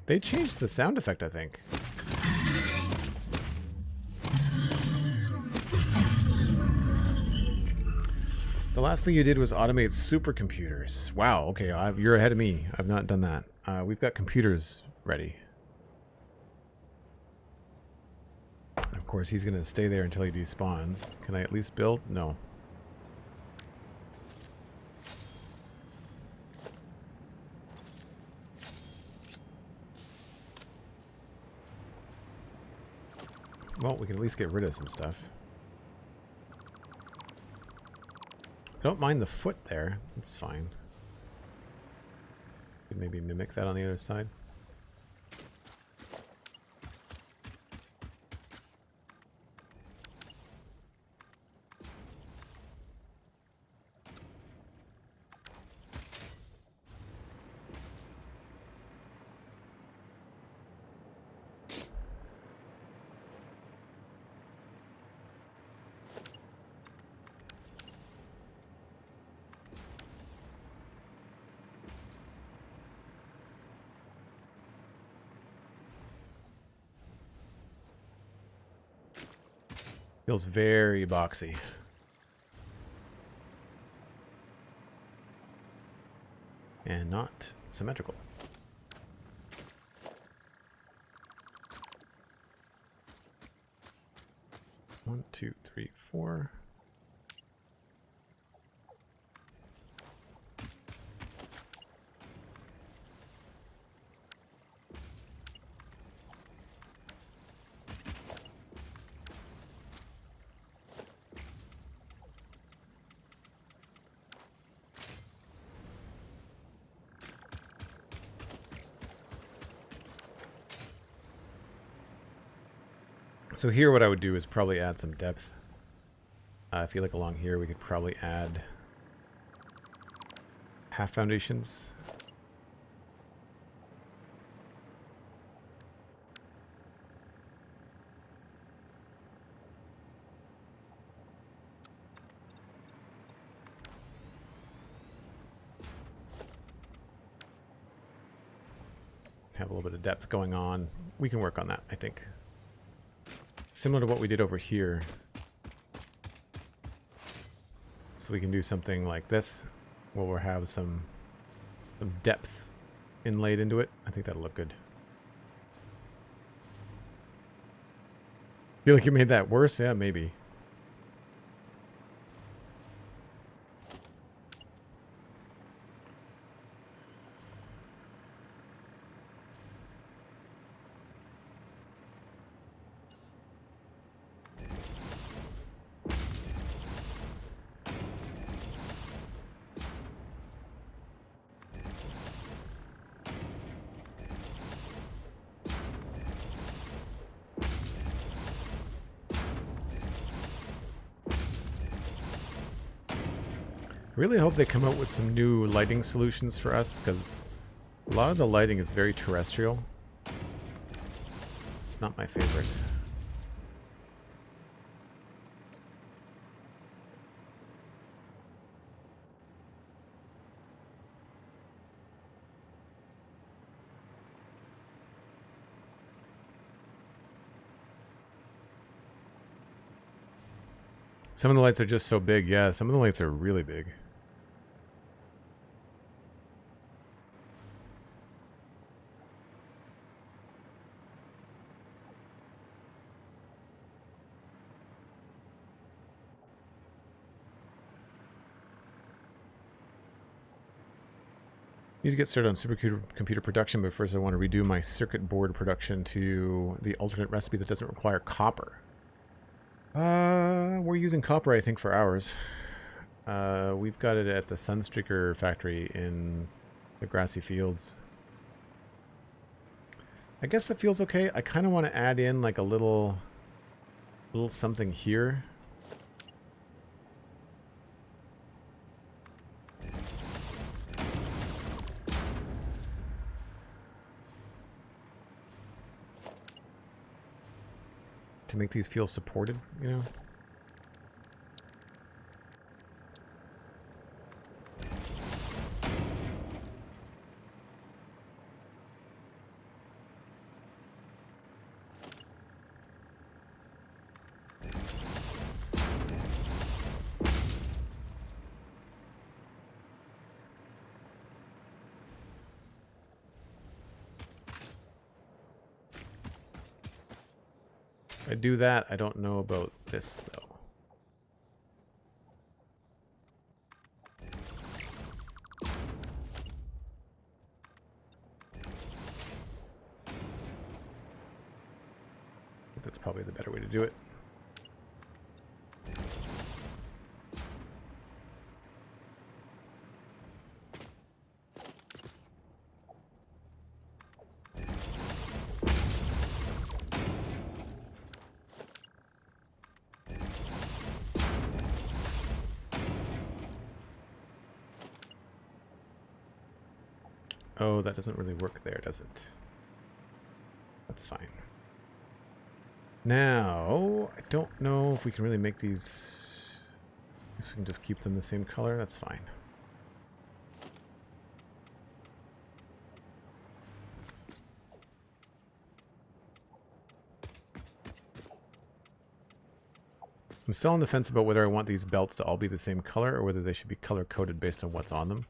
They changed the sound effect, I think. The last thing you did was automate supercomputers. Wow, okay, you're ahead of me. I've not done that. We've got computers ready. Of course, he's going to stay there until he despawns. Can I at least build? No. Well, we can at least get rid of some stuff. I don't mind the foot there. That's fine. Could maybe mimic that on the other side. Feels very boxy. And not symmetrical. One, two, three, four. So here what I would do is probably add some depth. I feel like along here we could probably add half foundations. Have a little bit of depth going on. We can work on that, I think. Similar to what we did over here. So we can do something like this, where we'll have some depth inlaid into it. I think that'll look good. Feel like you made that worse? Yeah, maybe. Really hope they come out with some new lighting solutions for us, because a lot of the lighting is very terrestrial. It's not my favorite. Some of the lights are just so big. Yeah, some of the lights are really big. Need to get started on supercomputer production, but first I want to redo my circuit board production to the alternate recipe that doesn't require copper. We're using copper, I think, for ours. We've got it at the Sunstreaker factory in the grassy fields. I guess that feels okay. I kind of want to add in like a little something here. To make these feel supported, you know? I do that. I don't know about this, though. I think that's probably the better way to do it. Oh, that doesn't really work there, does it? That's fine. Now, I don't know if we can really make these... I guess we can just keep them the same color. That's fine. I'm still on the fence about whether I want these belts to all be the same color or whether they should be color-coded based on what's on them.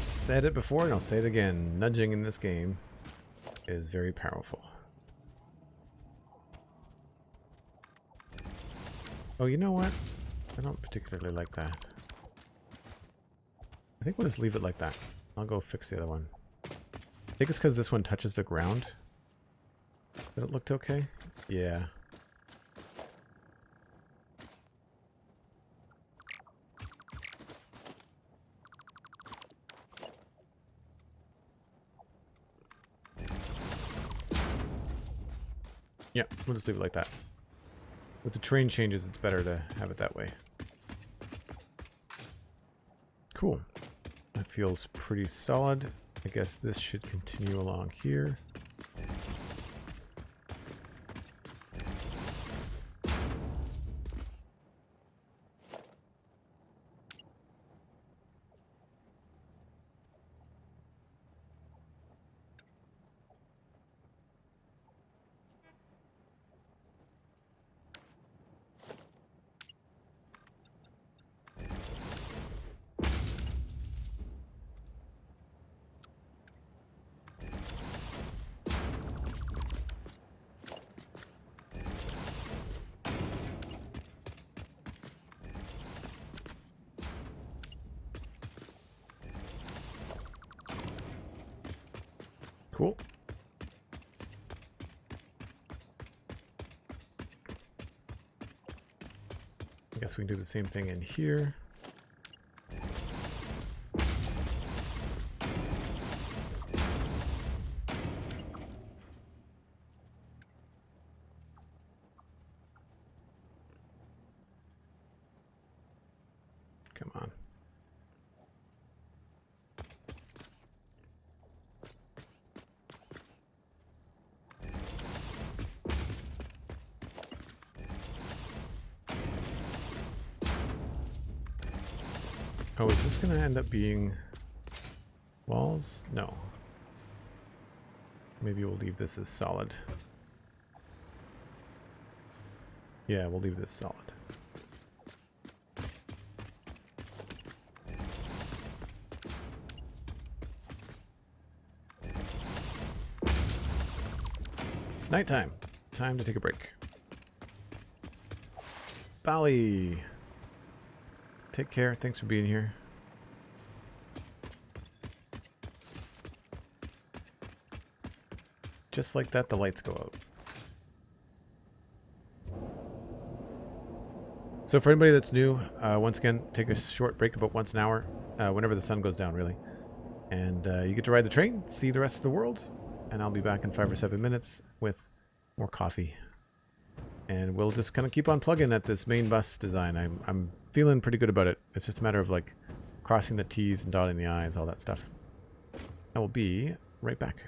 Said it before and I'll say it again. Nudging in this game is very powerful. Oh, you know what? I don't particularly like that. I think we'll just leave it like that. I'll go fix the other one. I think it's because this one touches the ground that it looked okay. Yeah. Yeah, we'll just leave it like that. With the terrain changes, it's better to have it that way. Cool. That feels pretty solid. I guess this should continue along here. Cool. I guess we can do the same thing in here. Come on. Oh, is this going to end up being walls? No. Maybe we'll leave this as solid. Yeah, we'll leave this solid. Nighttime. Time to take a break. Bali. Take care. Thanks for being here. Just like that, the lights go out. So for anybody that's new, once again, take a short break about once an hour, whenever the sun goes down, really. And you get to ride the train, see the rest of the world, and I'll be back in 5 or 7 minutes with more coffee. And we'll just kind of keep on plugging at this main bus design. I'm feeling pretty good about it. It's just a matter of like crossing the T's and dotting the I's, all that stuff. I will be right back.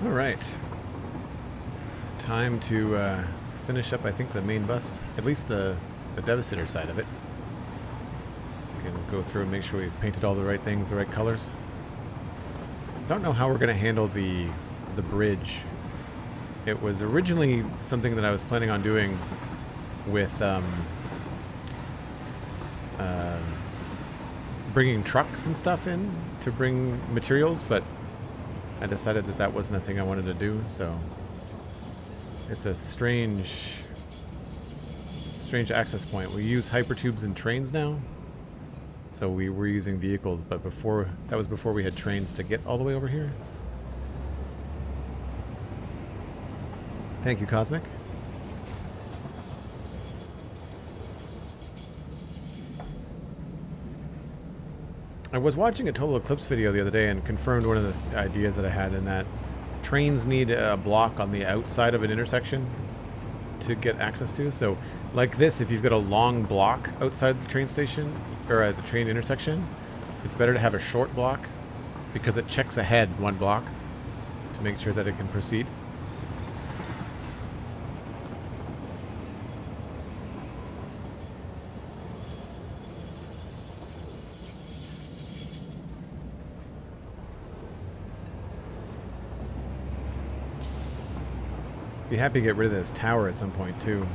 All right. Time to finish up, I think, the main bus. At least the Devastator side of it. We can go through and make sure we've painted all the right things, the right colors. I don't know how we're going to handle the bridge. It was originally something that I was planning on doing with bringing trucks and stuff in to bring materials, but I decided that that wasn't a thing I wanted to do, so it's a strange access point. We use hypertubes and trains now, so we were using vehicles, but before that was before we had trains to get all the way over here. Thank you, Cosmic. I was watching a Total Eclipse video the other day and confirmed one of the ideas that I had, in that trains need a block on the outside of an intersection to get access to. So like this, if you've got a long block outside the train station or at the train intersection, it's better to have a short block because it checks ahead one block to make sure that it can proceed. Be happy to get rid of this tower at some point too.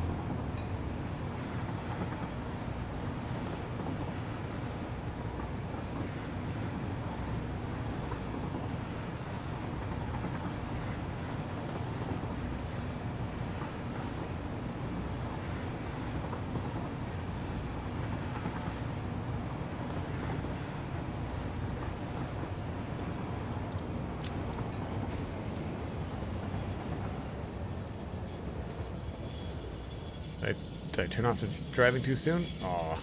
Did I turn off the driving too soon? Aw.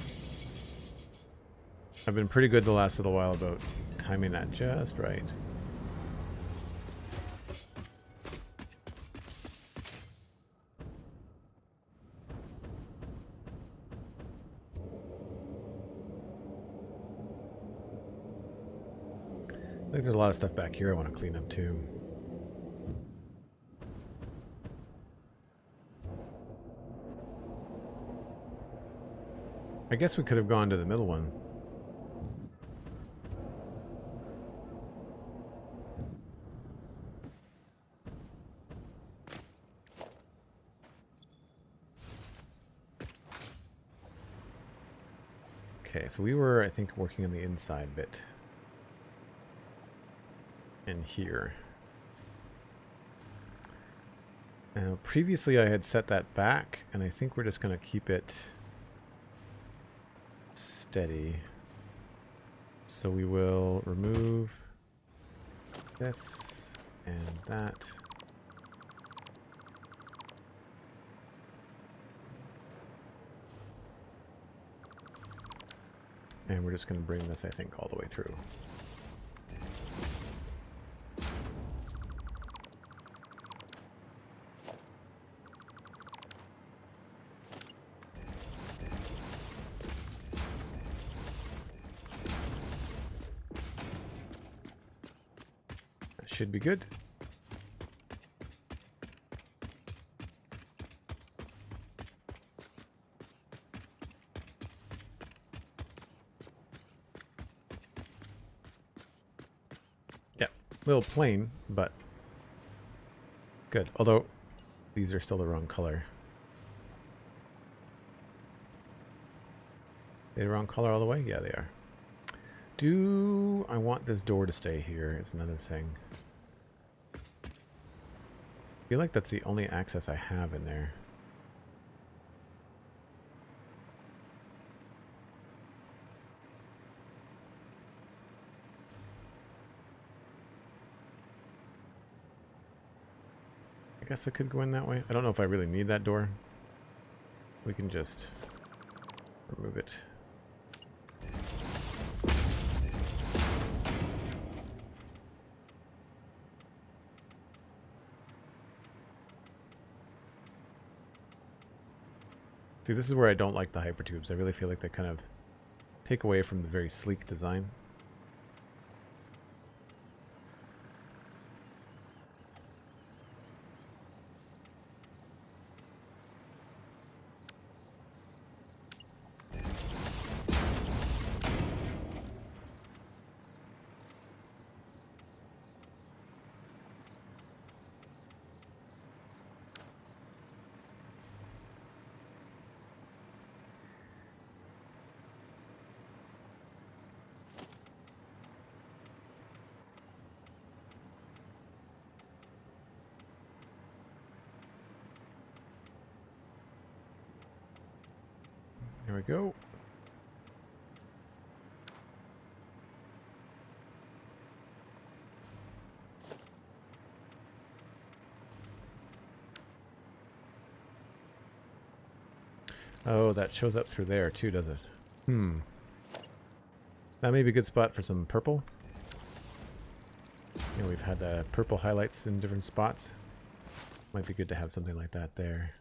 I've been pretty good the last little while about timing that just right. I think there's a lot of stuff back here I want to clean up too. I guess we could have gone to the middle one. Okay, so we were, I think, working on the inside bit. In here. Now, previously I had set that back, and I think we're just going to keep it steady. So we will remove this and that. And we're just going to bring this, I think, all the way through. Should be good. Yeah, a little plain, but good. Although these are still the wrong color. They the wrong color all the way? Yeah, they are. Do I want this door to stay here? Is another thing. I feel like that's the only access I have in there. I guess I could go in that way. I don't know if I really need that door. We can just remove it. See, this is where I don't like the hypertubes. I really feel like they kind of take away from the very sleek design. we go. Oh, that shows up through there too, does it? That may be a good spot for some purple. You know, we've had the purple highlights in different spots. Might be good to have something like that there.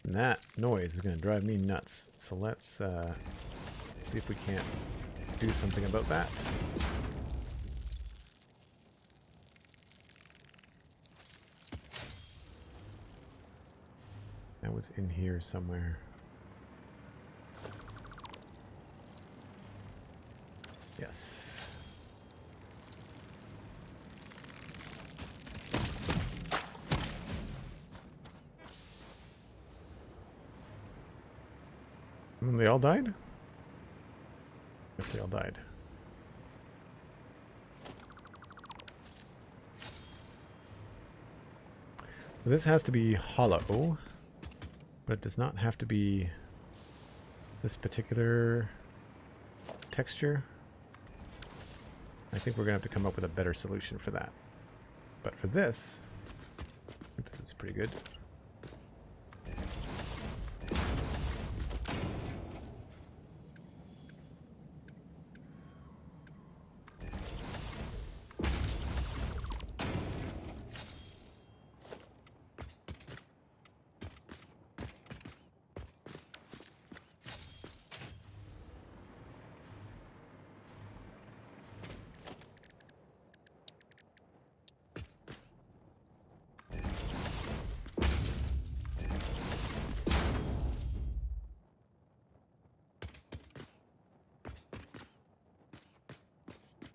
And that noise is going to drive me nuts. So let's see if we can't do something about that. That was in here somewhere. Yes. They all died? Yes, they all died. This has to be hollow, but it does not have to be this particular texture. I think we're going to have to come up with a better solution for that. But for this, this is pretty good.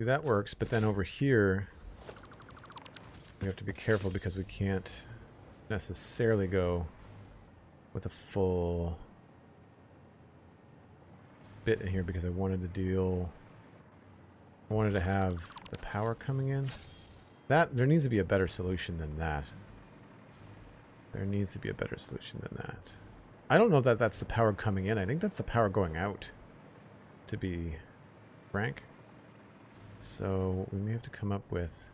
That works, but then over here we have to be careful because we can't necessarily go with a full bit in here because I wanted to have the power coming in. There needs to be a better solution than that. There needs to be a better solution than that. I don't know that that's the power coming in. I think that's the power going out, to be frank. So we may have to come up with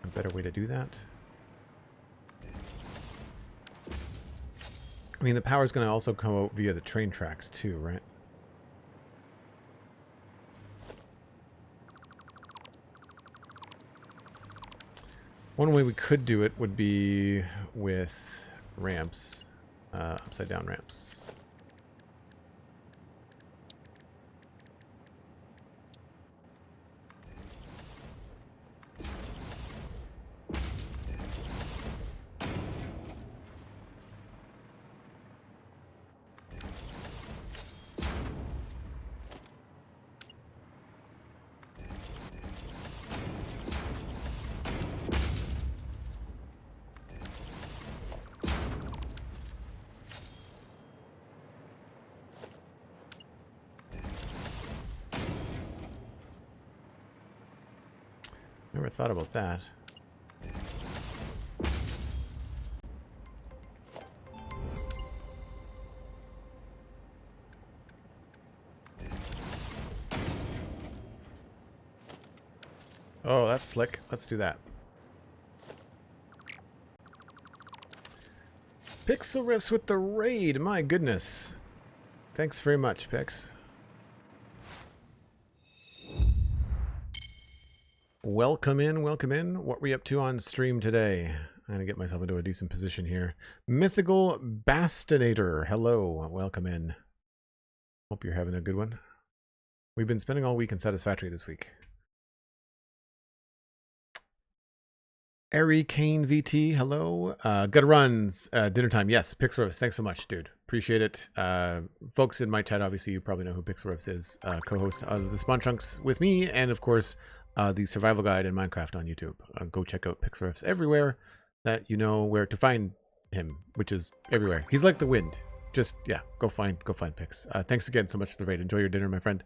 a better way to do that. I mean, the power is going to also come out via the train tracks too, right? One way we could do it would be with ramps, upside down ramps. Never thought about that. Oh, that's slick. Let's do that. Pixel Riffs with the raid. My goodness. Thanks very much, Pix. Welcome in, welcome in. What were you up to on stream today? I'm going to get myself into a decent position here. Mythical Devastator. Hello, welcome in. Hope you're having a good one. We've been spending all week in Satisfactory this week. Ari Kane VT, hello. Gotta run. Dinner time. Yes, Pixelriffs. Thanks so much, dude. Appreciate it. Folks in my chat, obviously, you probably know who Pixelriffs is. Co-host of the Spawn Chunks with me, and of course, the survival guide in Minecraft on YouTube. Go check out Pixelriffs everywhere. that you know where to find him, which is everywhere. He's like the wind. Just, yeah, go find pics. Thanks again so much for the raid. Enjoy your dinner, my friend.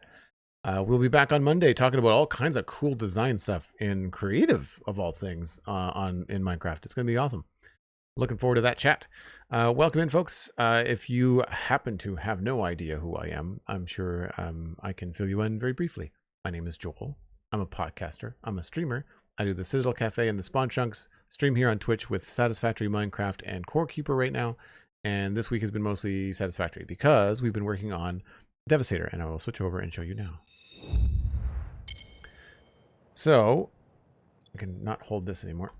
We'll be back on Monday talking about all kinds of cool design stuff in creative, of all things, in Minecraft. It's going to be awesome. Looking forward to that chat. Welcome in, folks. If you happen to have no idea who I am, I'm sure I can fill you in very briefly. My name is Joel. I'm a podcaster. I'm a streamer. I do the Citadel Cafe and the Spawn Chunks. Stream here on Twitch with Satisfactory, Minecraft, and Core Keeper right now. And this week has been mostly Satisfactory because we've been working on Devastator, and I will switch over and show you now. So, I can not hold this anymore.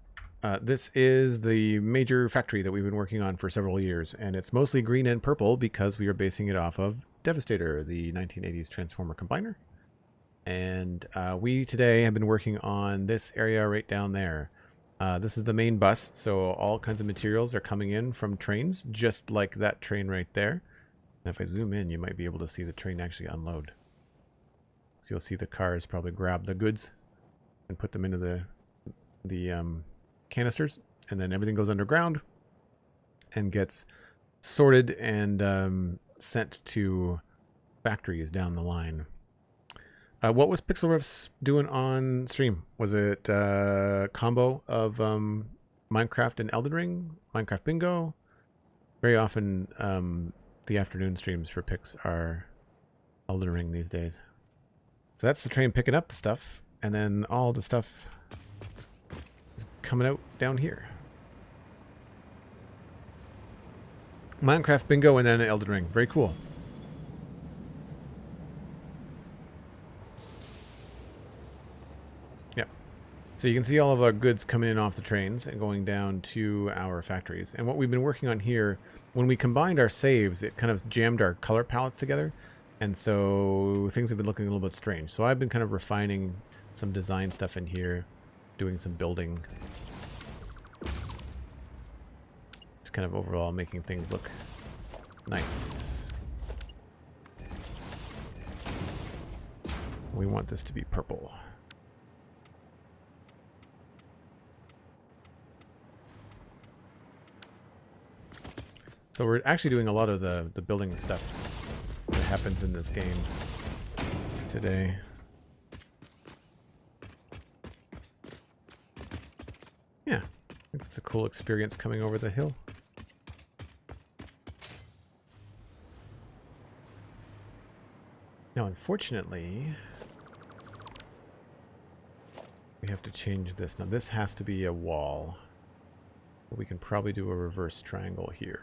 This is the major factory that we've been working on for several years, and it's mostly green and purple because we are basing it off of Devastator, the 1980s Transformer combiner. And we today have been working on this area right down there. This is the main bus, so all kinds of materials are coming in from trains, just like that train right there. And if I zoom in, you might be able to see the train actually unload. So you'll see the cars probably grab the goods and put them into the canisters, and then everything goes underground and gets sorted and sent to factories down the line. What was Pixel Riffs doing on stream? Was it a combo of Minecraft and Elden Ring? Minecraft Bingo? Very often the afternoon streams for Pix are Elden Ring these days. So that's the train picking up the stuff, and then all the stuff is coming out down here. Minecraft Bingo and then Elden Ring. Very cool. So you can see all of our goods coming in off the trains and going down to our factories. And what we've been working on here, when we combined our saves, it kind of jammed our color palettes together. And so things have been looking a little bit strange. So I've been kind of refining some design stuff in here, doing some building. Just kind of overall making things look nice. We want this to be purple. So we're actually doing a lot of the building stuff that happens in this game today. Yeah, I think it's a cool experience coming over the hill. Now, unfortunately, we have to change this. Now, this has to be a wall. We can probably do a reverse triangle here.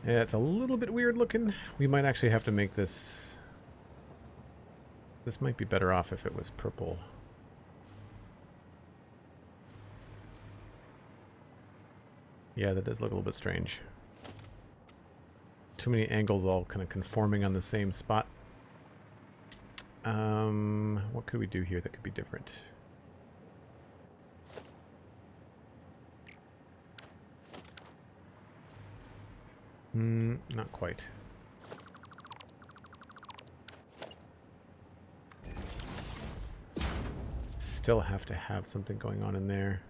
Yeah, it's a little bit weird looking. We might actually have to make this... This might be better off if it was purple. Yeah, that does look a little bit strange. Too many angles all kind of conforming on the same spot. What could we do here that could be different? Not quite. Still have to have something going on in there.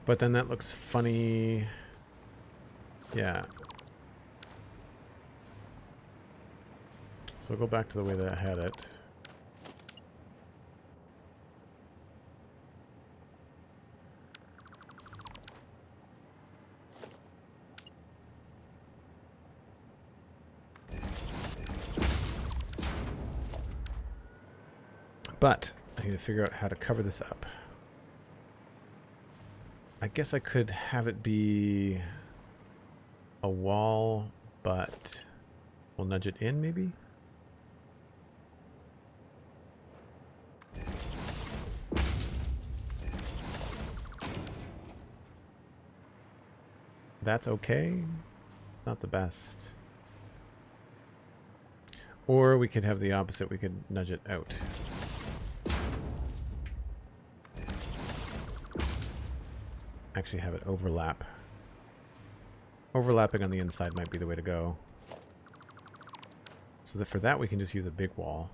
But then that looks funny. Yeah. So we'll go back to the way that I had it. But I need to figure out how to cover this up. I guess I could have it be a wall, but we'll nudge it in maybe? That's okay. Not the best. Or we could have the opposite. We could nudge it out. Actually have it overlap. Overlapping on the inside might be the way to go. So that for that we can just use a big wall.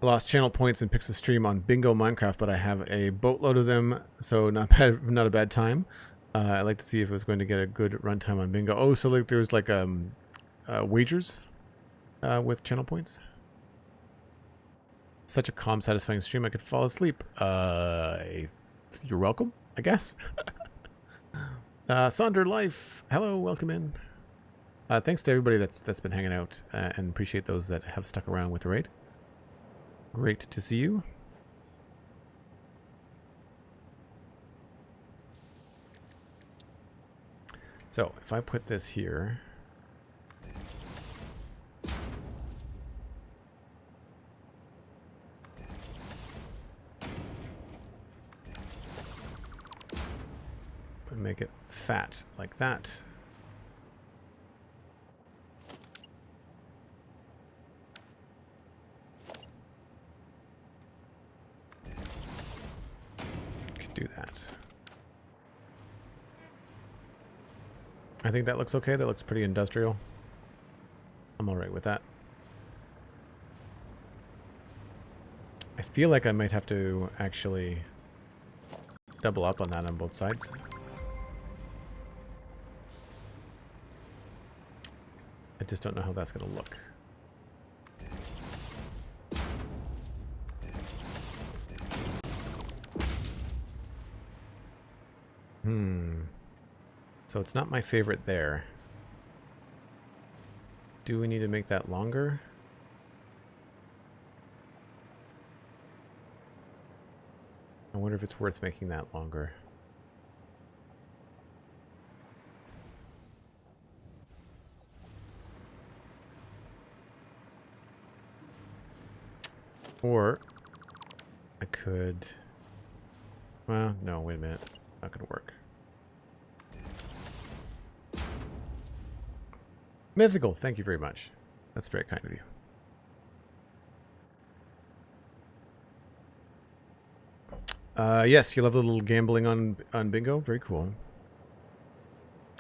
I lost channel points and Pixel stream on Bingo Minecraft, but I have a boatload of them, so not a bad time. I'd like to see if it was going to get a good runtime on Bingo. Oh, so like there's like wagers with channel points. Such a calm, satisfying stream. I could fall asleep. You're welcome, I guess. Sonder Life, hello, welcome in. Thanks to everybody that's been hanging out, and appreciate those that have stuck around with the raid. Great to see you. So, if I put this here... make it fat like that. Could do that. I think that looks okay. That looks pretty industrial. I'm alright with that. I feel like I might have to actually double up on that on both sides. I just don't know how that's going to look. So it's not my favorite there. Do we need to make that longer? I wonder if it's worth making that longer. Or I could... Well, no, wait a minute. Not gonna work. Mythical, thank you very much. That's very kind of you. Yes, you love the little gambling on Bingo. Very cool.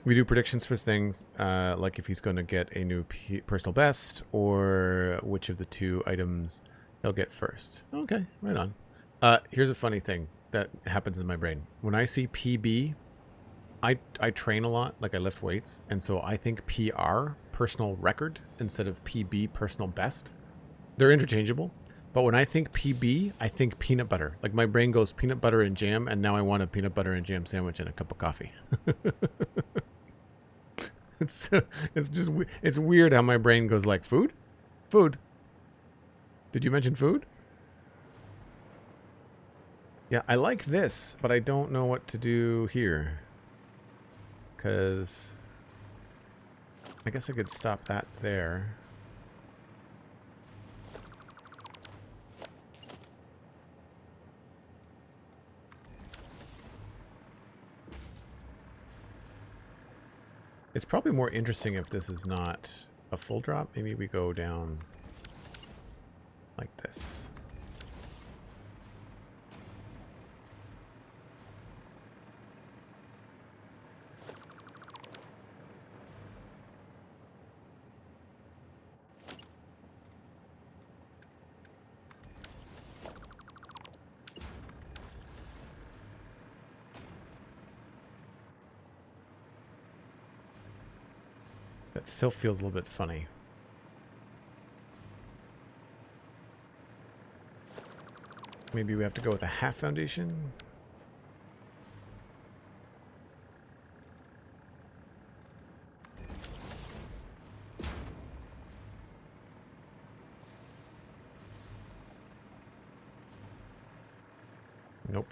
We do predictions for things, like if he's going to get a new personal best, or which of the two items he'll get first. Okay, right on. Here's a funny thing that happens in my brain. When I see PB, I train a lot, like I lift weights, and so I think PR, personal record, instead of PB, personal best. They're interchangeable. But when I think PB, I think peanut butter. Like my brain goes peanut butter and jam, and now I want a peanut butter and jam sandwich and a cup of coffee. It's just, it's weird how my brain goes like, food? Food. Did you mention food? Yeah, I like this, but I don't know what to do here. Because I guess I could stop that there. It's probably more interesting if this is not a full drop. Maybe we go down like this. That still feels a little bit funny. Maybe we have to go with a half foundation. Nope.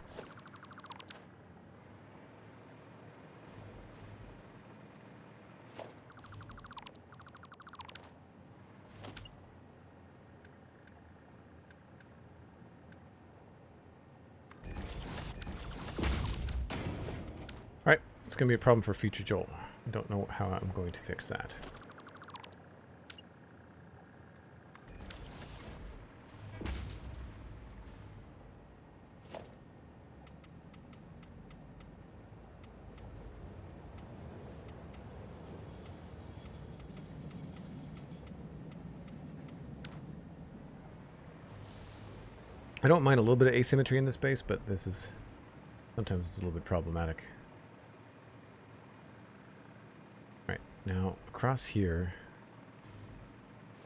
It's going to be a problem for future Joel. I don't know how I'm going to fix that. I don't mind a little bit of asymmetry in this base, but this is sometimes it's a little bit problematic. Right, now across here,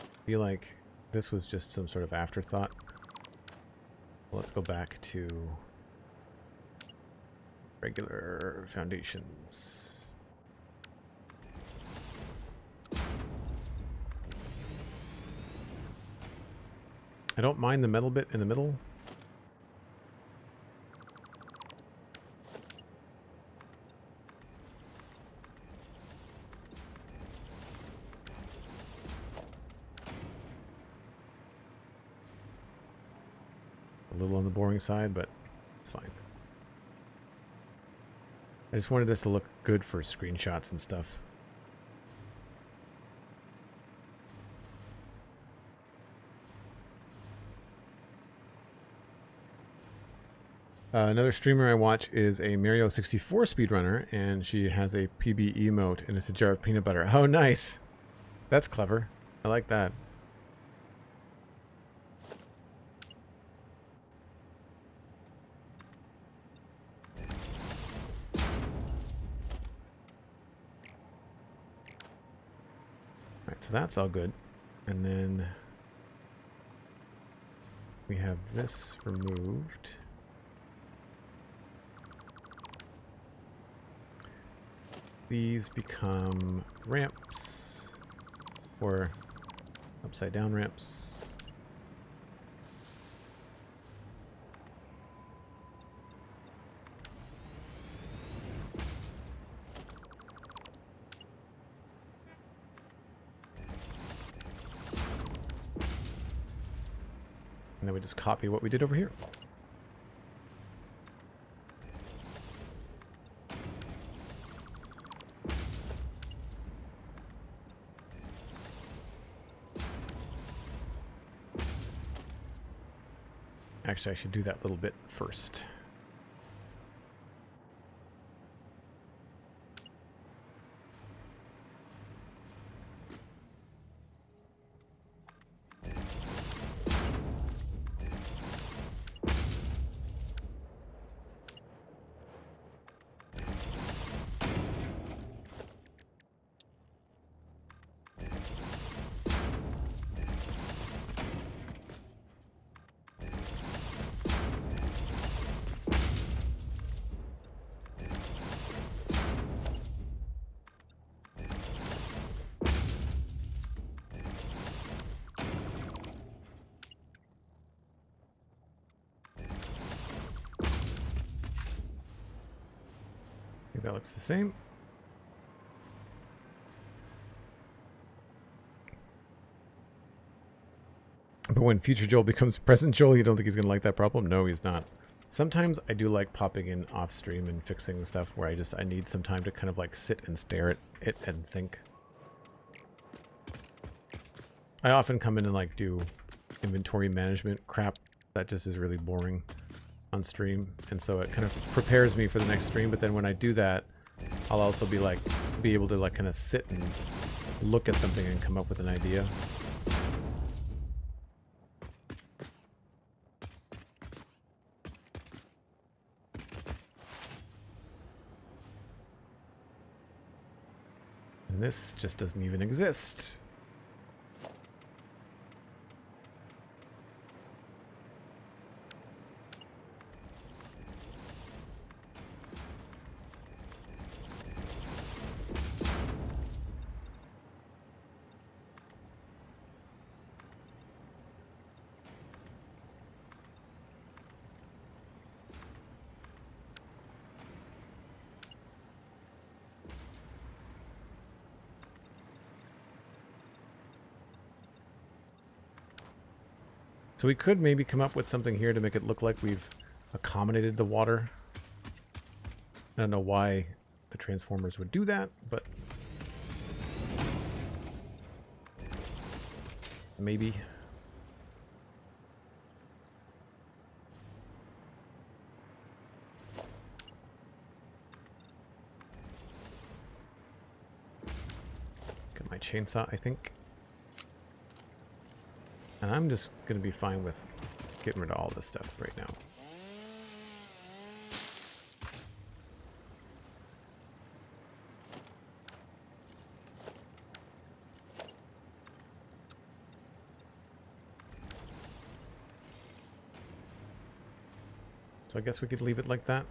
I feel like this was just some sort of afterthought. Let's go back to regular foundations. I don't mind the metal bit in the middle. A little on the boring side, but it's fine. I just wanted this to look good for screenshots and stuff. Another streamer I watch is a Mario 64 speedrunner, and she has a PB emote, and it's a jar of peanut butter. Oh, nice! That's clever. I like that. Alright, so that's all good. And then we have this removed. These become ramps, or upside down ramps. And then we just copy what we did over here. Actually, I should do that little bit first. I think that looks the same. But when future Joel becomes present Joel, you don't think he's going to like that problem? No, he's not. Sometimes I do like popping in off stream and fixing stuff where I need some time to kind of like sit and stare at it and think. I often come in and like do inventory management crap that just is really boring on stream, and so it kind of prepares me for the next stream. But then when I do that, I'll also be able to like kind of sit and look at something and come up with an idea. And this just doesn't even exist. So we could maybe come up with something here to make it look like we've accommodated the water. I don't know why the transformers would do that, but maybe. Got my chainsaw, I think. And I'm just going to be fine with getting rid of all this stuff right now. So I guess we could leave it like that.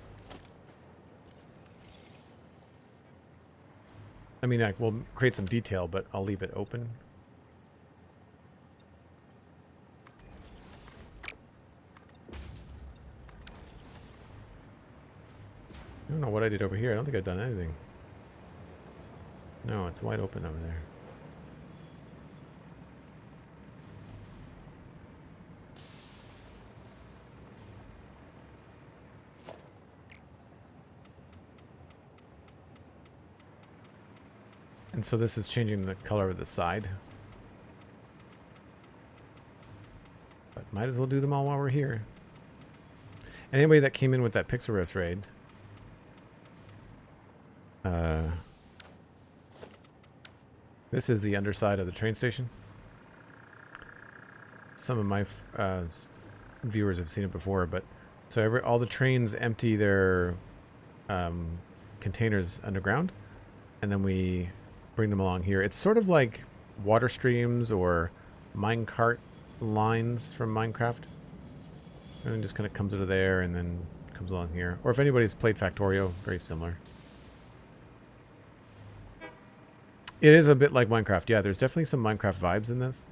I mean, we'll create some detail, but I'll leave it open. I don't know what I did over here. I don't think I've done anything. No, it's wide open over there. And so this is changing the color of the side. But might as well do them all while we're here. And anybody that came in with that Pixel Rift raid, this is the underside of the train station. Some of my viewers have seen it before, but so all the trains empty their containers underground, and then we bring them along here. It's sort of like water streams or minecart lines from Minecraft. And it just kind of comes out of there and then comes along here. Or if anybody's played Factorio, very similar. It is a bit like Minecraft. Yeah, there's definitely some Minecraft vibes in this.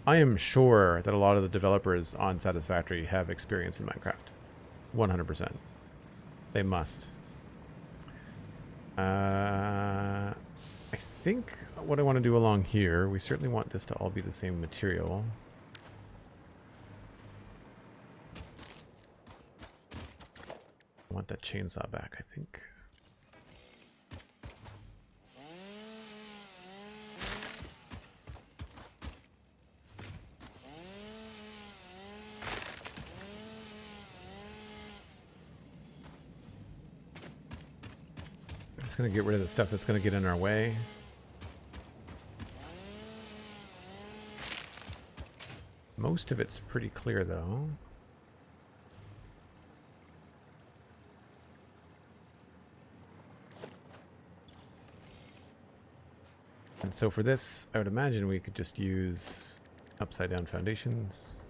I am sure that a lot of the developers on Satisfactory have experience in Minecraft. 100%. They must. I think what I want to do along here, we certainly want this to all be the same material. I want that chainsaw back, I think. Just going to get rid of the stuff that's going to get in our way. Most of it's pretty clear, though. And so for this, I would imagine we could just use upside down foundations.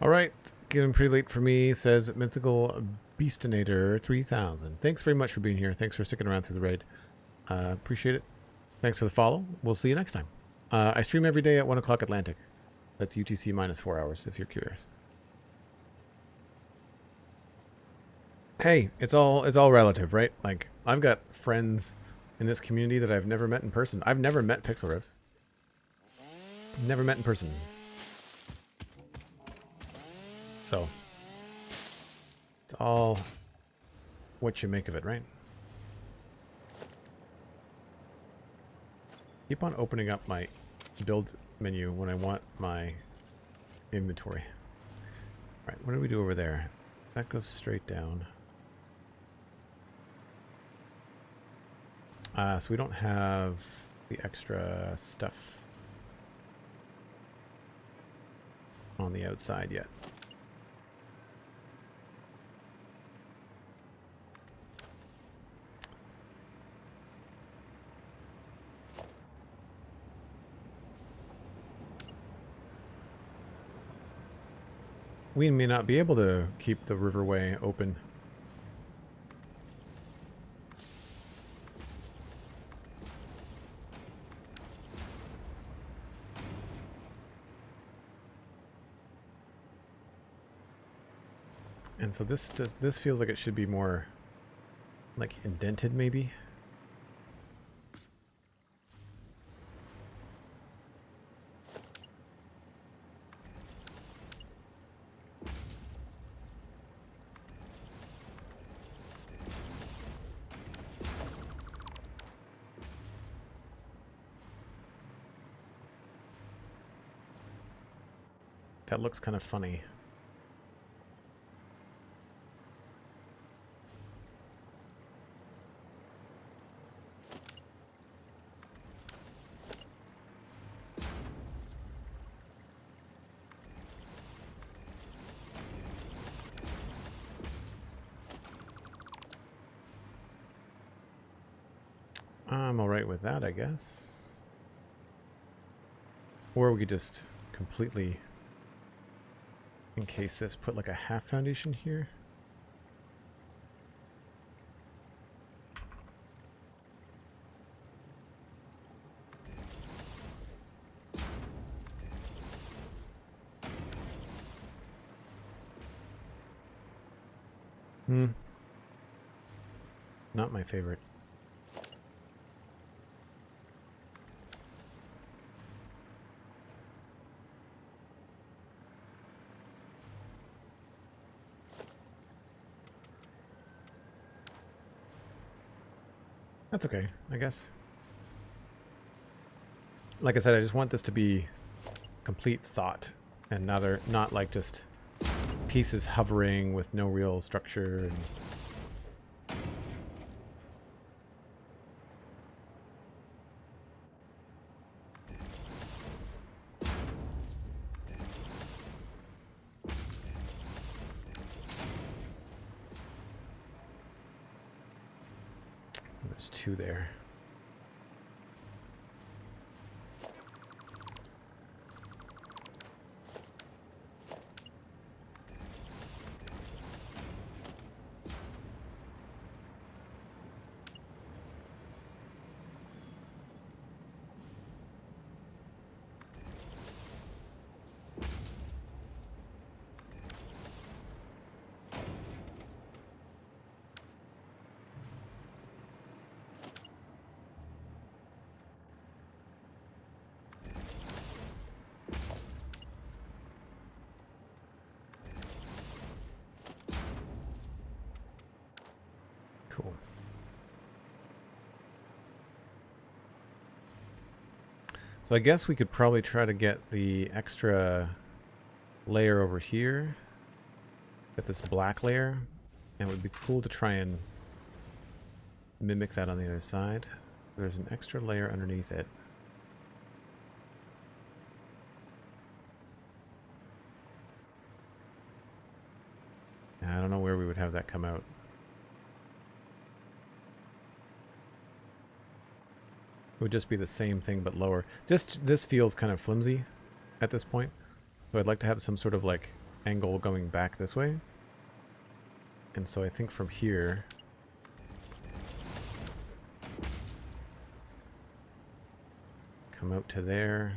All right, getting pretty late for me, says Mythical Beastinator 3000. Thanks very much for being here. Thanks for sticking around through the raid. Appreciate it. Thanks for the follow. We'll see you next time. I stream every day at 1 o'clock Atlantic. That's UTC minus 4 hours, if you're curious. Hey, it's all relative, right? Like, I've got friends in this community that I've never met in person. I've never met Pixel Rifts. Never met in person. So, it's all what you make of it, right? Keep on opening up my build menu when I want my inventory. All right, what do we do over there? That goes straight down. So we don't have the extra stuff on the outside yet. We may not be able to keep the riverway open. And so this feels like it should be more like indented maybe. That looks kind of funny. I'm alright with that, I guess. Or we could just completely encase this, put like a half foundation here. Not my favorite. That's okay, I guess. Like I said, I just want this to be complete thought and not like just pieces hovering with no real structure. And there's two there. Cool. So I guess we could probably try to get the extra layer over here. Get this black layer. And it would be cool to try and mimic that on the other side. There's an extra layer underneath it. I don't know where we would have that come out. It would just be the same thing but lower. This feels kind of flimsy at this point. So I'd like to have some sort of like angle going back this way. And so I think from here come out to there.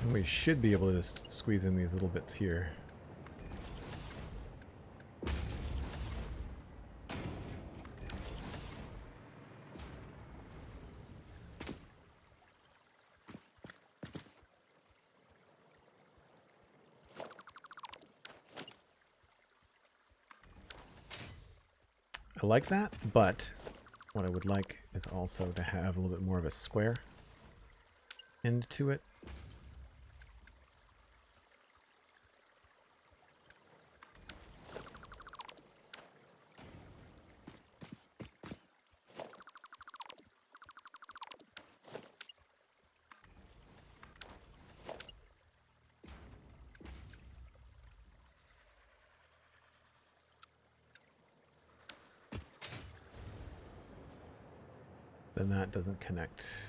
And we should be able to just squeeze in these little bits here. I like that, but what I would like is also to have a little bit more of a square end to it. then that doesn't connect.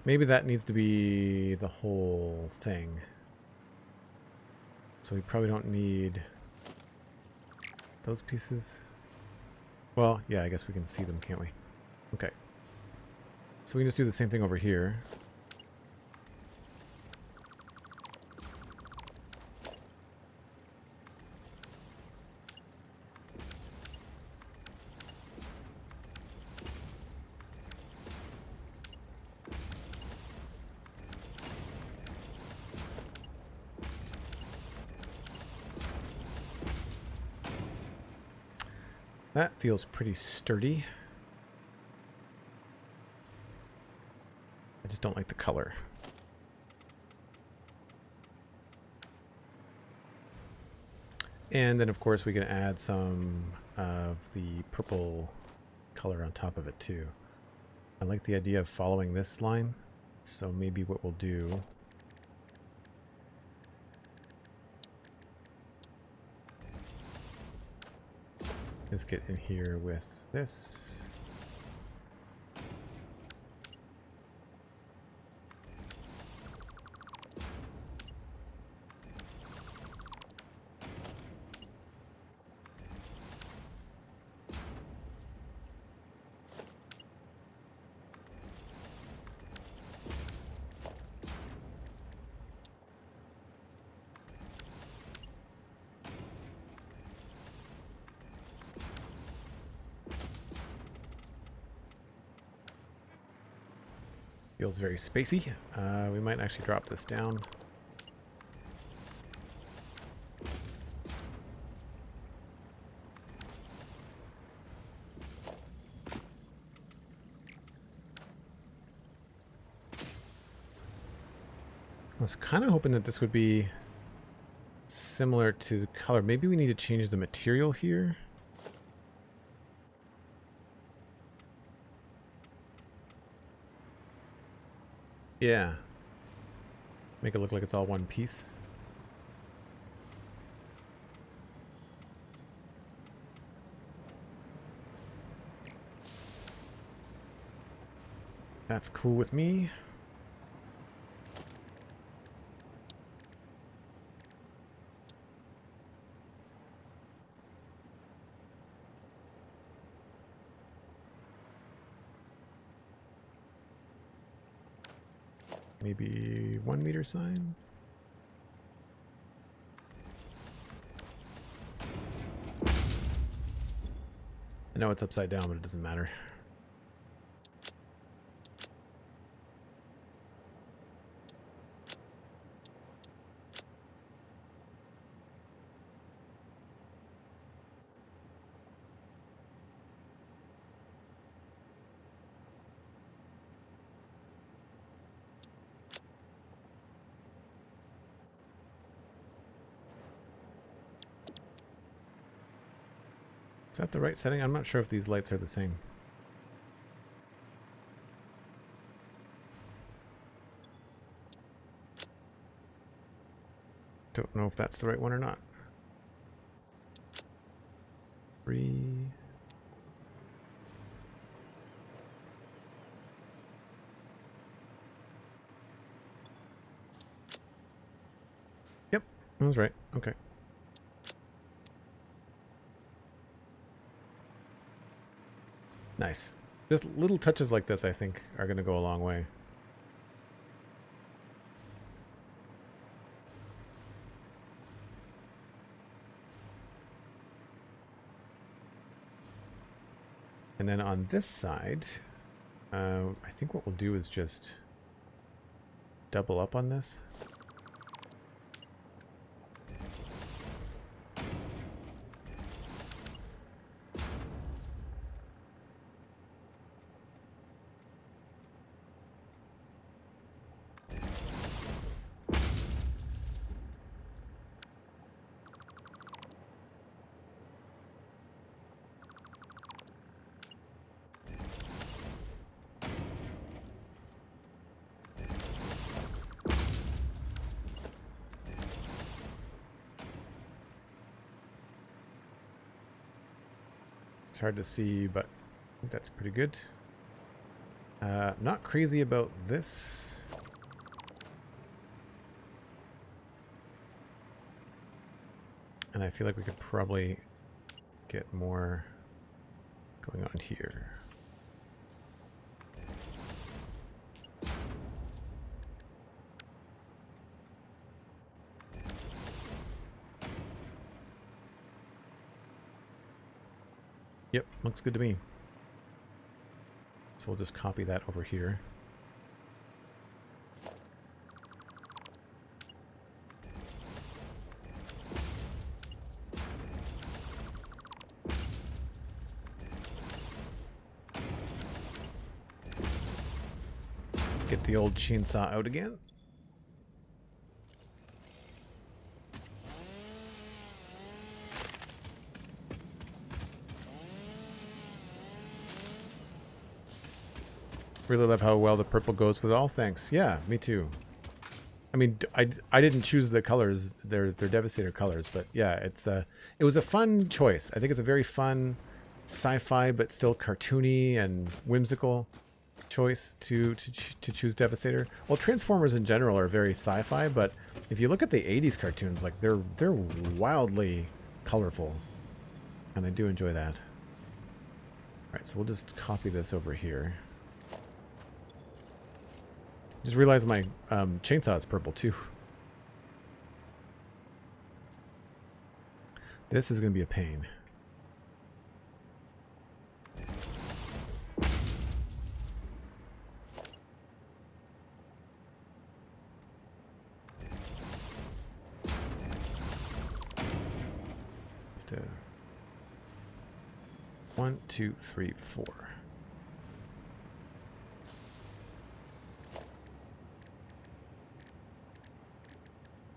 Maybe that needs to be the whole thing. So we probably don't need those pieces. Well, yeah, I guess we can see them, can't we? Okay. So we can just do the same thing over here. That feels pretty sturdy. I just don't like the color. And then of course we can add some of the purple color on top of it too. I like the idea of following this line, so maybe what we'll do is get in here with this. Feels very spacey. We might actually drop this down. I was kind of hoping that this would be similar to the color. Maybe we need to change the material here. Yeah. Make it look like it's all one piece. That's cool with me. Maybe 1 meter sign. I know it's upside down, but it doesn't matter. Is that the right setting? I'm not sure if these lights are the same. Don't know if that's the right one or not. 3. Yep, that was right. Okay. Nice. Just little touches like this, I think, are going to go a long way. And then on this side, I think what we'll do is just double up on this. It's hard to see, but I think that's pretty good. Not crazy about this. And I feel like we could probably get more going on here. Yep, looks good to me. So we'll just copy that over here. Get the old chainsaw out again. Really love how well the purple goes with all. Thanks. Yeah, me too. I mean, I didn't choose the colors. They're Devastator colors, but yeah, it was a fun choice. I think it's a very fun sci-fi but still cartoony and whimsical choice to choose Devastator. Well, Transformers in general are very sci-fi, but if you look at the 80s cartoons, like they're wildly colorful, and I do enjoy that. All right, so we'll just copy this over here. Just realized my chainsaw is purple too. This is going to be a pain. Have to 1, 2, 3, 4.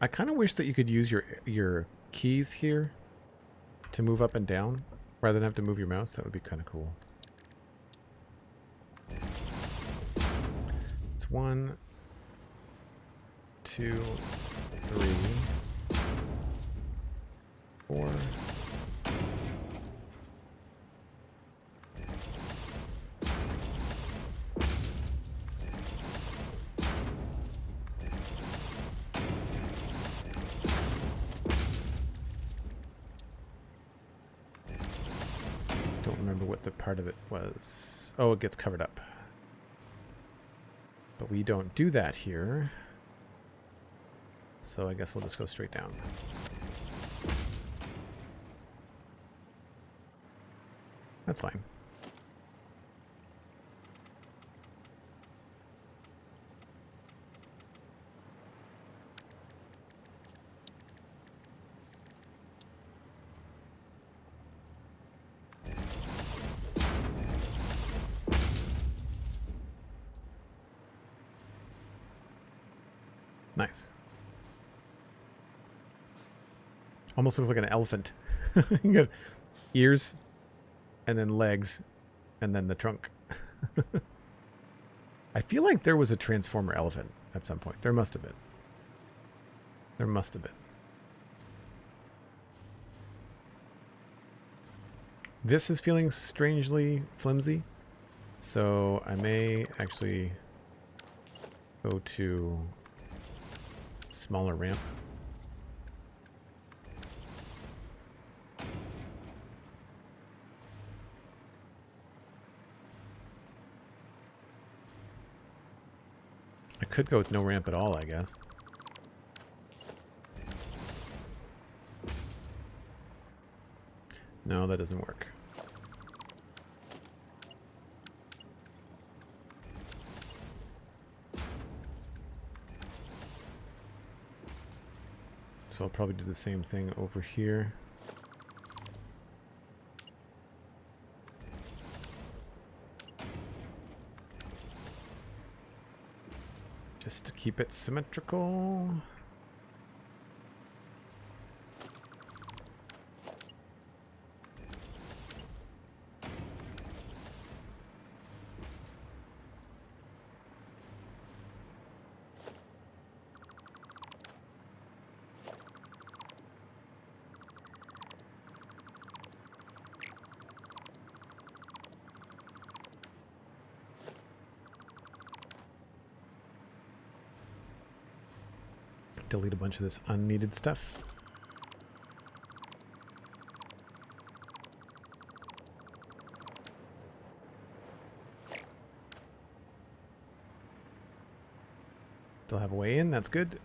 I kind of wish that you could use your keys here to move up and down rather than have to move your mouse. That would be kind of cool. It's 1, 2, 3, 4. What the part of it was. Oh, it gets covered up. But we don't do that here. So I guess we'll just go straight down. That's fine. Nice. Almost looks like an elephant. You got ears, and then legs, and then the trunk. I feel like there was a Transformer elephant at some point. There must have been. There must have been. This is feeling strangely flimsy, so I may actually go to smaller ramp. I could go with no ramp at all, I guess. No, that doesn't work. So I'll probably do the same thing over here. Just to keep it symmetrical. delete a bunch of this unneeded stuff. Still have a way in, that's good.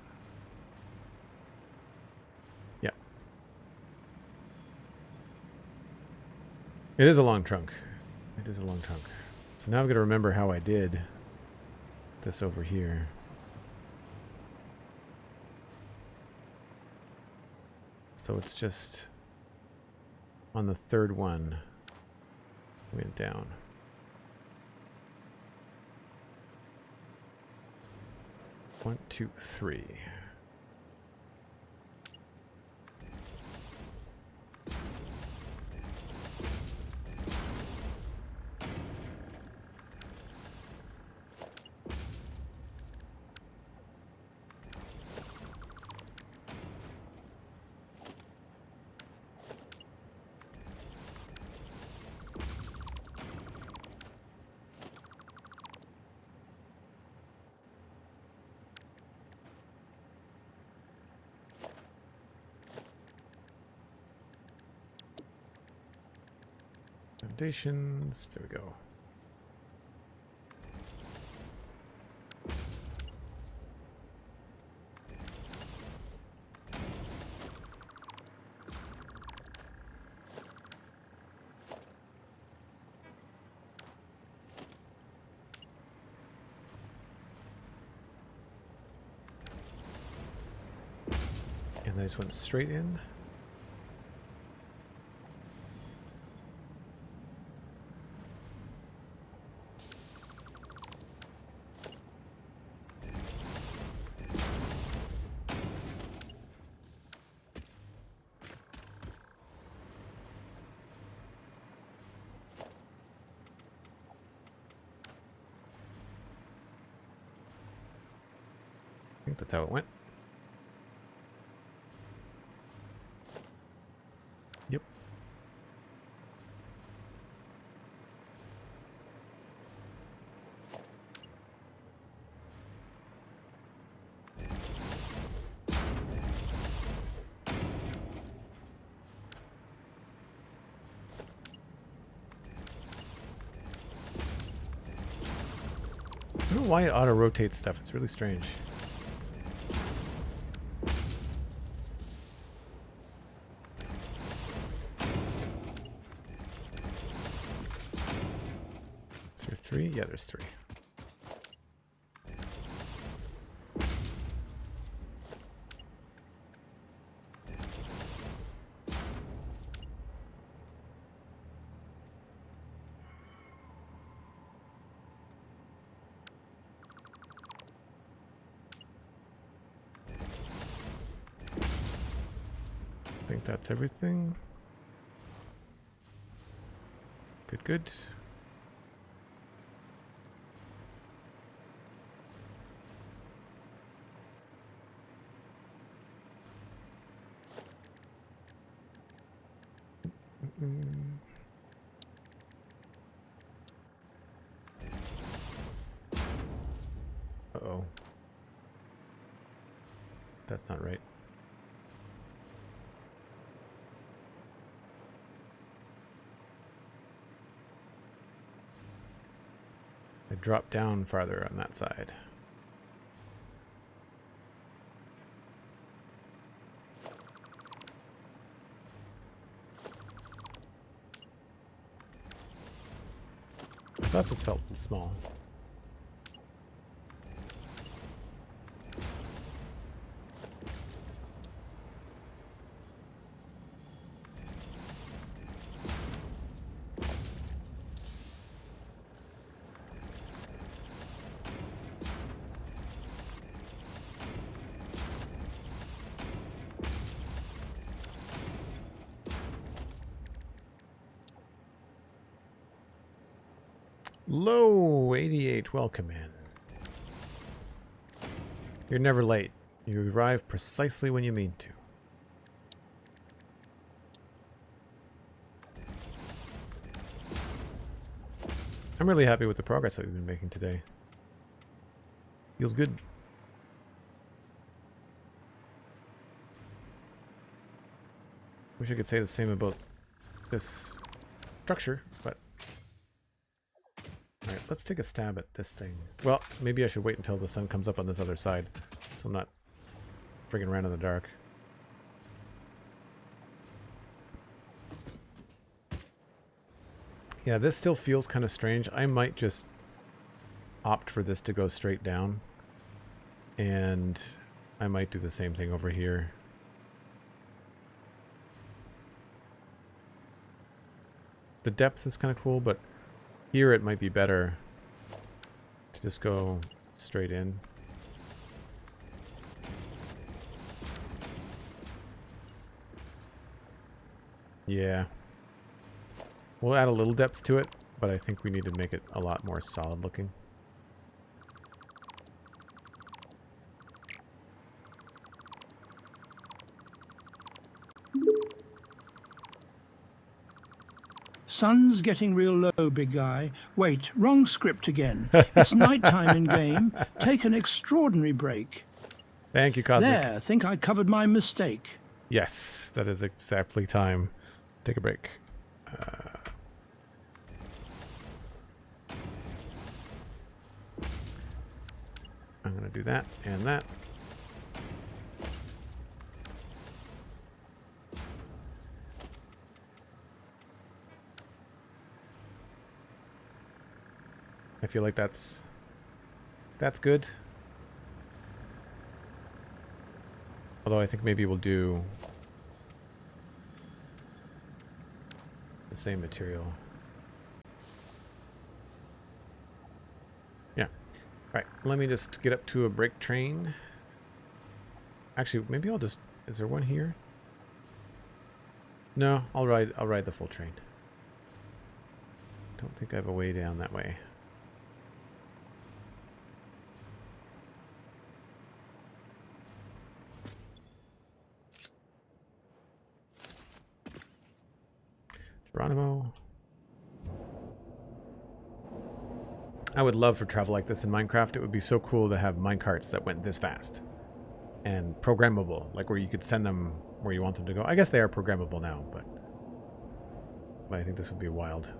Yeah. It is a long trunk. It is a long trunk. So now I've got to remember how I did this over here. So it's just on the third one. Went down. One, two, three. Foundations, there we go. And I just went straight in. I think that's how it went. Yep. I don't know why it auto-rotates stuff. It's really strange. Is there three? Yeah, there's three. I think that's everything. Good, good. Uh-oh. That's not right. I dropped down farther on that side. I thought this felt small. Low 88, welcome in. You're never late. You arrive precisely when you mean to. I'm really happy with the progress that we've been making today. Feels good. Wish I could say the same about this structure, but... Alright, let's take a stab at this thing. Well, maybe I should wait until the sun comes up on this other side, so I'm not friggin' around in the dark. Yeah, this still feels kind of strange. I might just opt for this to go straight down. And I might do the same thing over here. The depth is kind of cool, but here it might be better to just go straight in. Yeah. We'll add a little depth to it, but I think we need to make it a lot more solid looking. Sun's getting real low, big guy. Wait, wrong script again. It's nighttime in game. Take an extraordinary break. Thank you, Cosmic. There, think I covered my mistake. Yes, that is exactly time. Take a break. I'm going to do that and that. I feel like that's good. Although I think maybe we'll do the same material. Yeah. Alright, let me just get up to a break train. Actually, maybe I'll just... Is there one here? No, I'll ride the full train. Don't think I have a way down that way. Geronimo. I would love for travel like this in Minecraft. It would be so cool to have minecarts that went this fast. And programmable, like where you could send them where you want them to go. I guess they are programmable now, but I think this would be wild.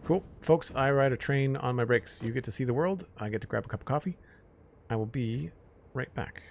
Cool. Folks, I ride a train on my breaks. You get to see the world. I get to grab a cup of coffee. I will be right back.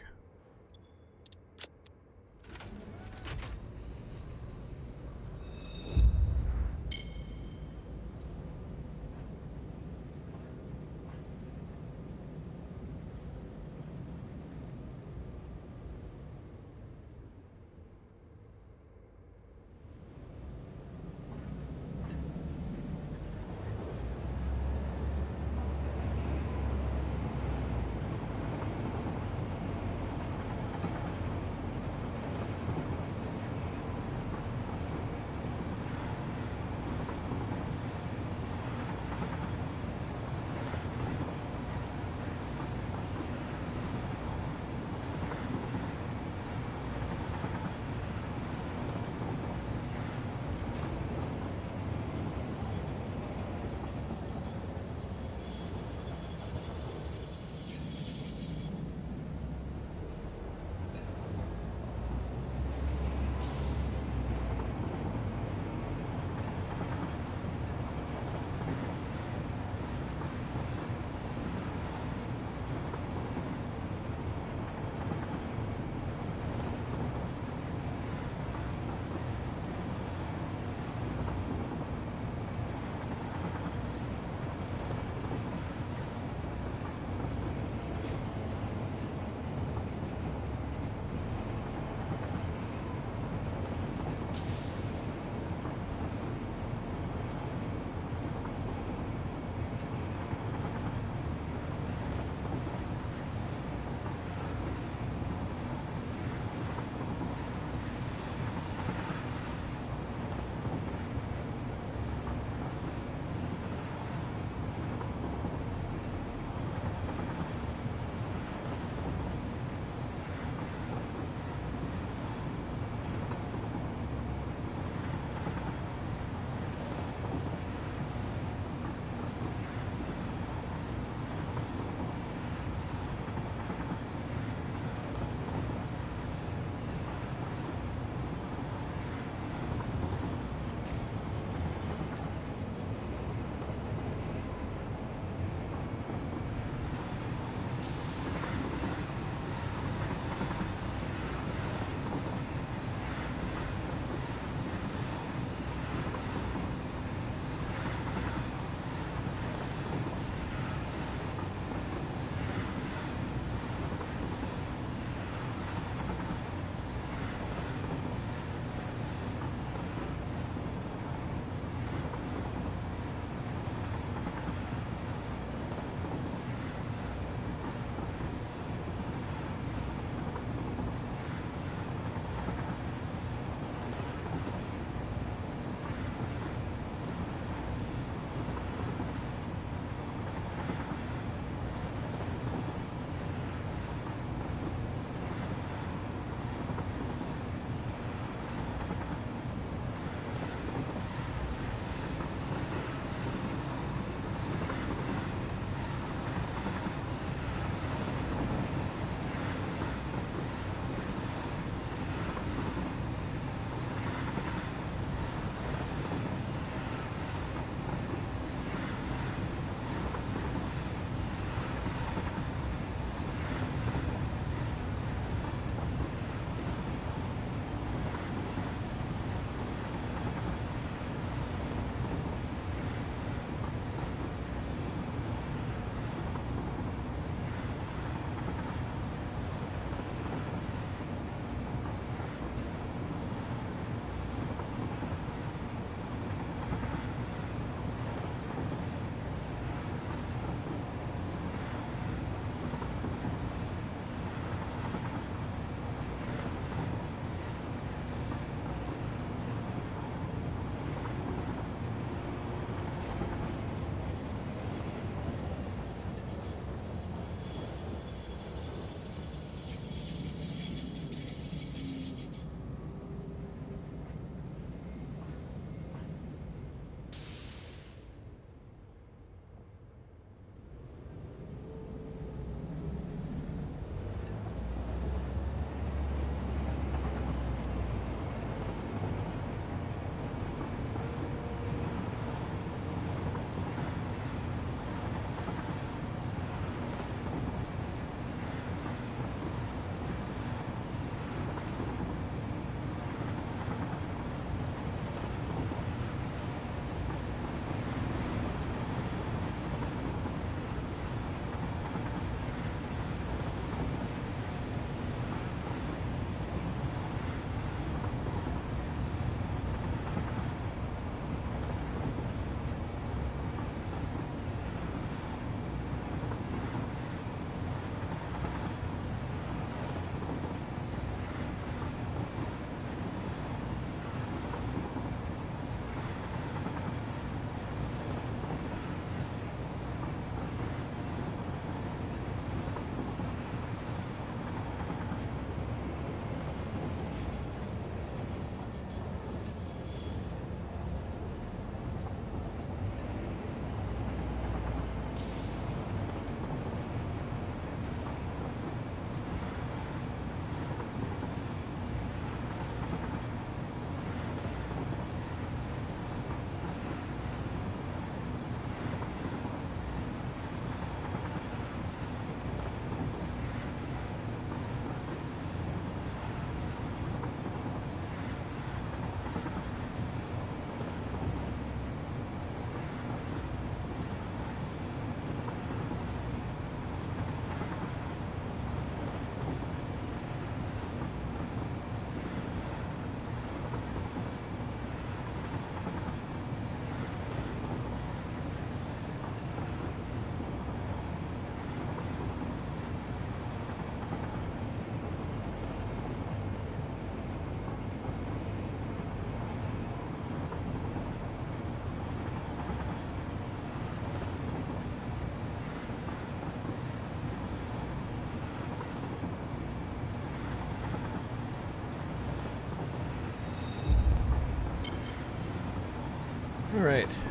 Alright.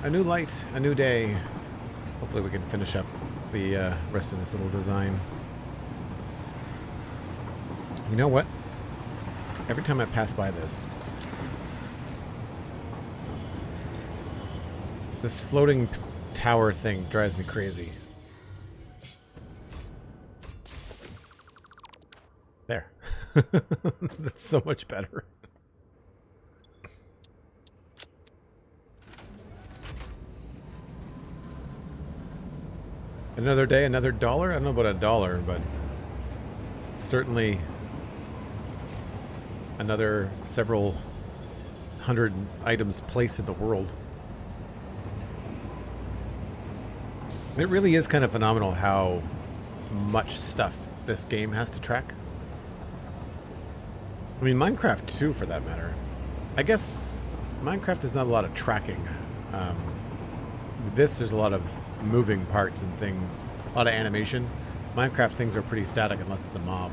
A new light, a new day. Hopefully we can finish up the rest of this little design. You know what? Every time I pass by this floating tower thing drives me crazy. There. That's so much better. Another day, another dollar? I don't know about $1, but certainly another several hundred items placed in the world. It really is kind of phenomenal how much stuff this game has to track. I mean, Minecraft too, for that matter. I guess Minecraft is not a lot of tracking. With this, there's a lot of moving parts and things. A lot of animation. Minecraft things are pretty static unless it's a mob.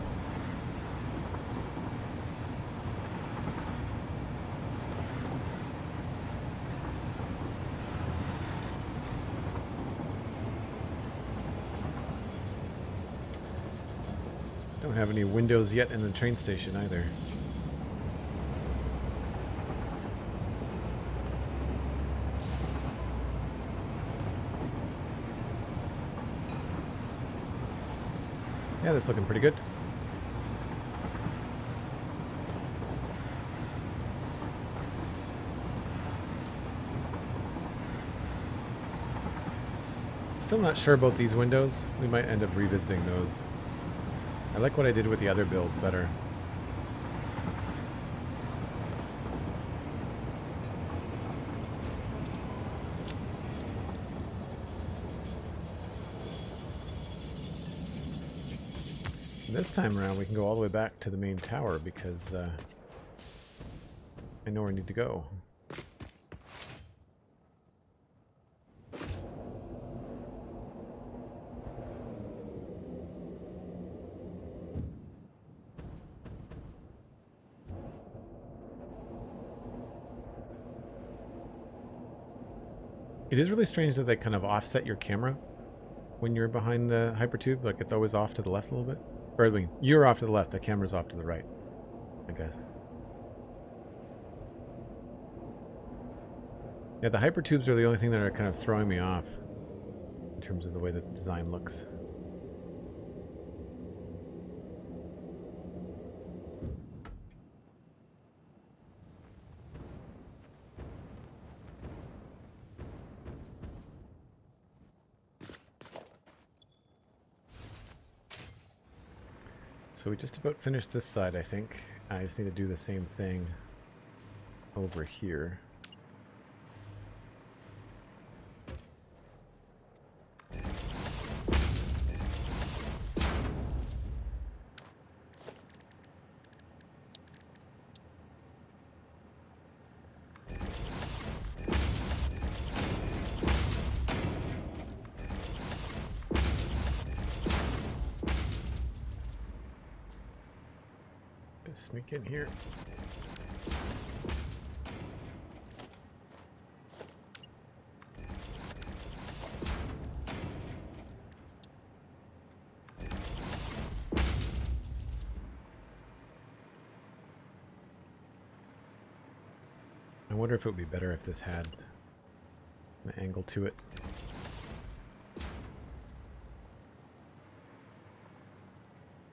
Don't have any windows yet in the train station either. Yeah, that's looking pretty good. Still not sure about these windows. We might end up revisiting those. I like what I did with the other builds better. This time around we can go all the way back to the main tower because I know where I need to go. It is really strange that they kind of offset your camera when you're behind the hypertube. Like, it's always off to the left a little bit. Or, I mean, you're off to the left, the camera's off to the right, I guess. Yeah, the hypertubes are the only thing that are kind of throwing me off in terms of the way that the design looks. So we just about finished this side, I think. I just need to do the same thing over here. Sneak in here. I wonder if it would be better if this had an angle to it.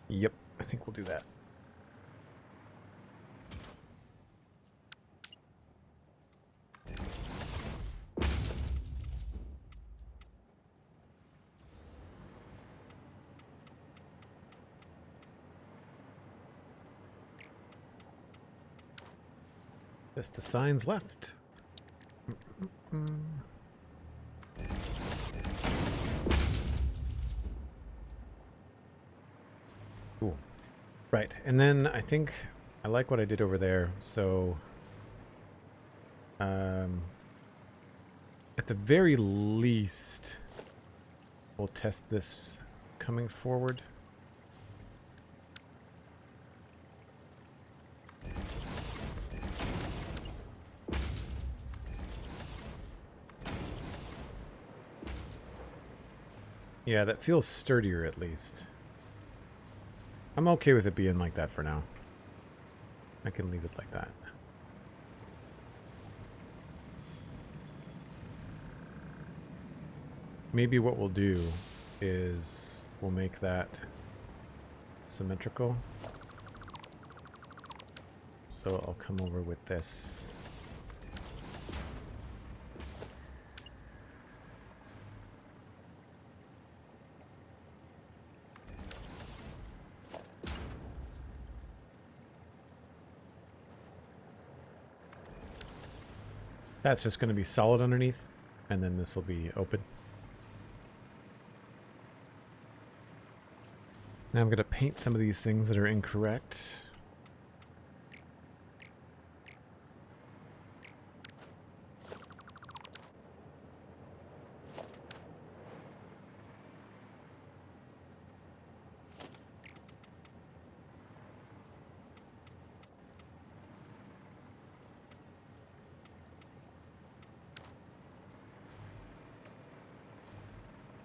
Yep, I think we'll do that. Just the signs left. Cool. Right, and then I think I like what I did over there, so at the very least we'll test this coming forward. Yeah, that feels sturdier at least. I'm okay with it being like that for now. I can leave it like that. Maybe what we'll do is we'll make that symmetrical. So I'll come over with this. That's just going to be solid underneath, and then this will be open. Now I'm going to paint some of these things that are incorrect.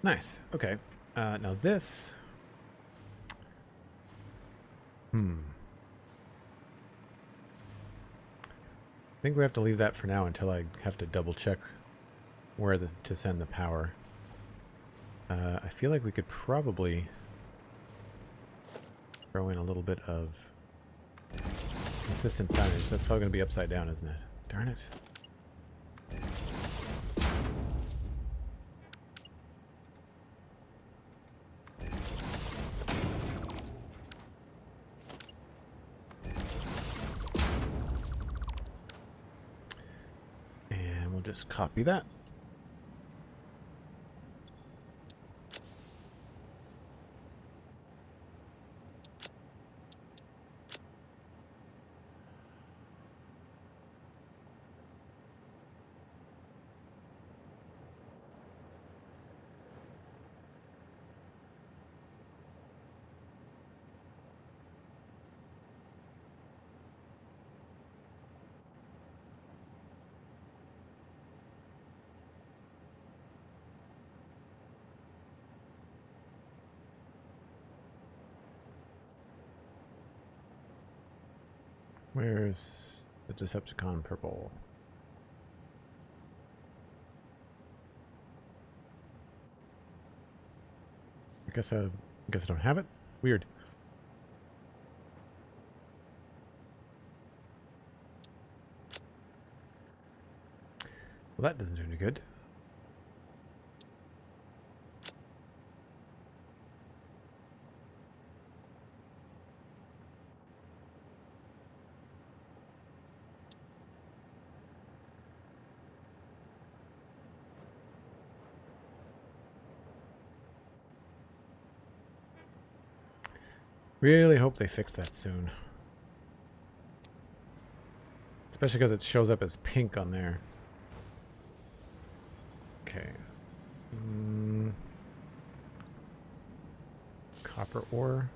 Nice. Okay. Now this... I think we have to leave that for now until I have to double check where to send the power. I feel like we could probably throw in a little bit of consistent signage. That's probably going to be upside down, isn't it? Darn it. Just copy that. Where's the Decepticon purple? I guess I don't have it. Weird. Well, that doesn't do any good. Really hope they fix that soon. Especially because it shows up as pink on there. Okay. Copper ore.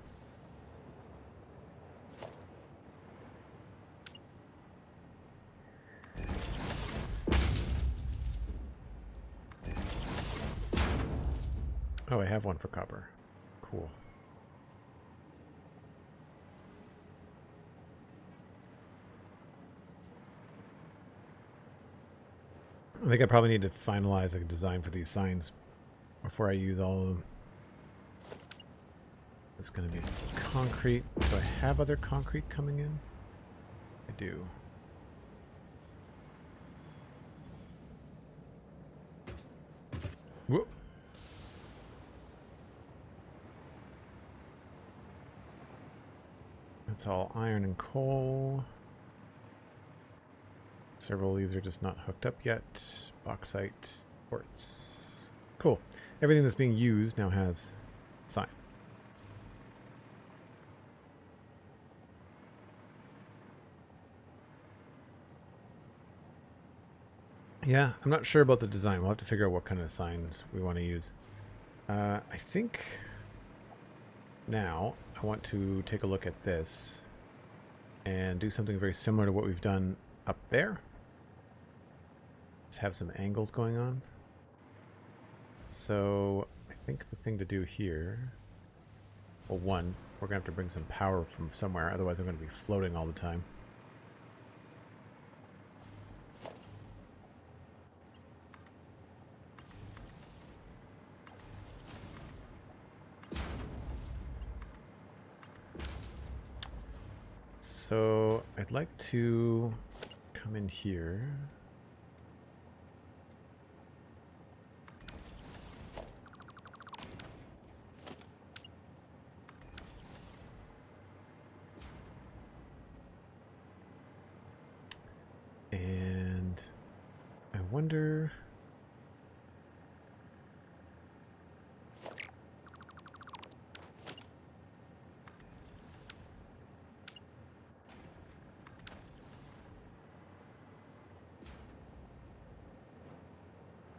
Oh, I have one for copper. Cool. I think I probably need to finalize a design for these signs before I use all of them. It's going to be concrete. Do I have other concrete coming in? I do. Whoop. That's all iron and coal. Several of these are just not hooked up yet. Bauxite, quartz. Cool. Everything that's being used now has sign. Yeah, I'm not sure about the design. We'll have to figure out what kind of signs we want to use. I think now I want to take a look at this and do something very similar to what we've done up there. Just have some angles going on. So I think the thing to do here, well, one, we're going to have to bring some power from somewhere, otherwise I'm going to be floating all the time. So I'd like to come in here. And I wonder...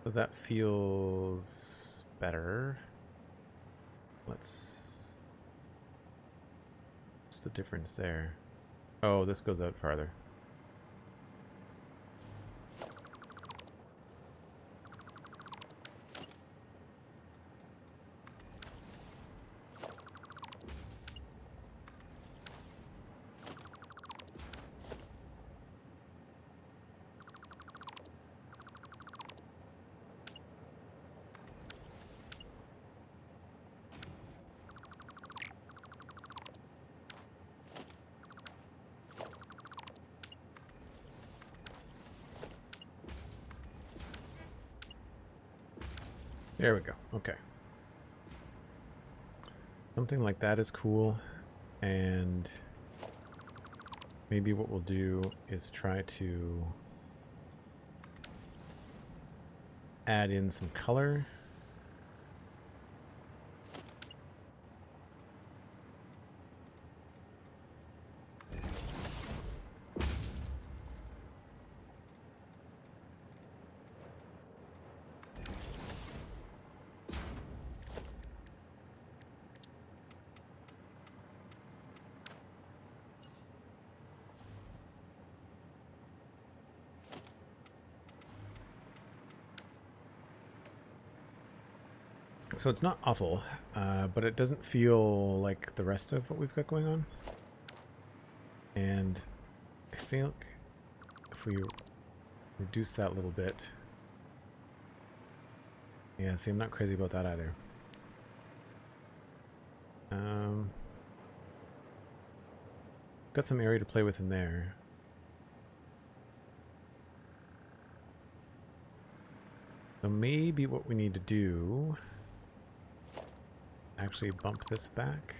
So that feels better. What's the difference there? Oh, this goes out farther. There we go. Okay. Something like that is cool. And maybe what we'll do is try to add in some color. So it's not awful, but it doesn't feel like the rest of what we've got going on. And I think if we reduce that a little bit... Yeah, see, I'm not crazy about that either. Got some area to play with in there. So maybe what we need to do... actually bump this back.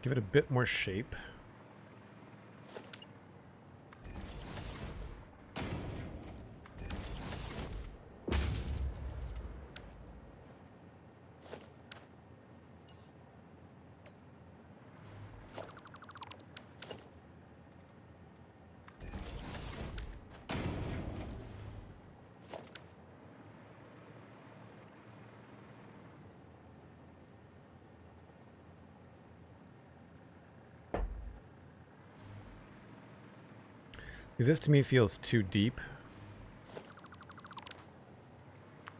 Give it a bit more shape. See, this to me feels too deep.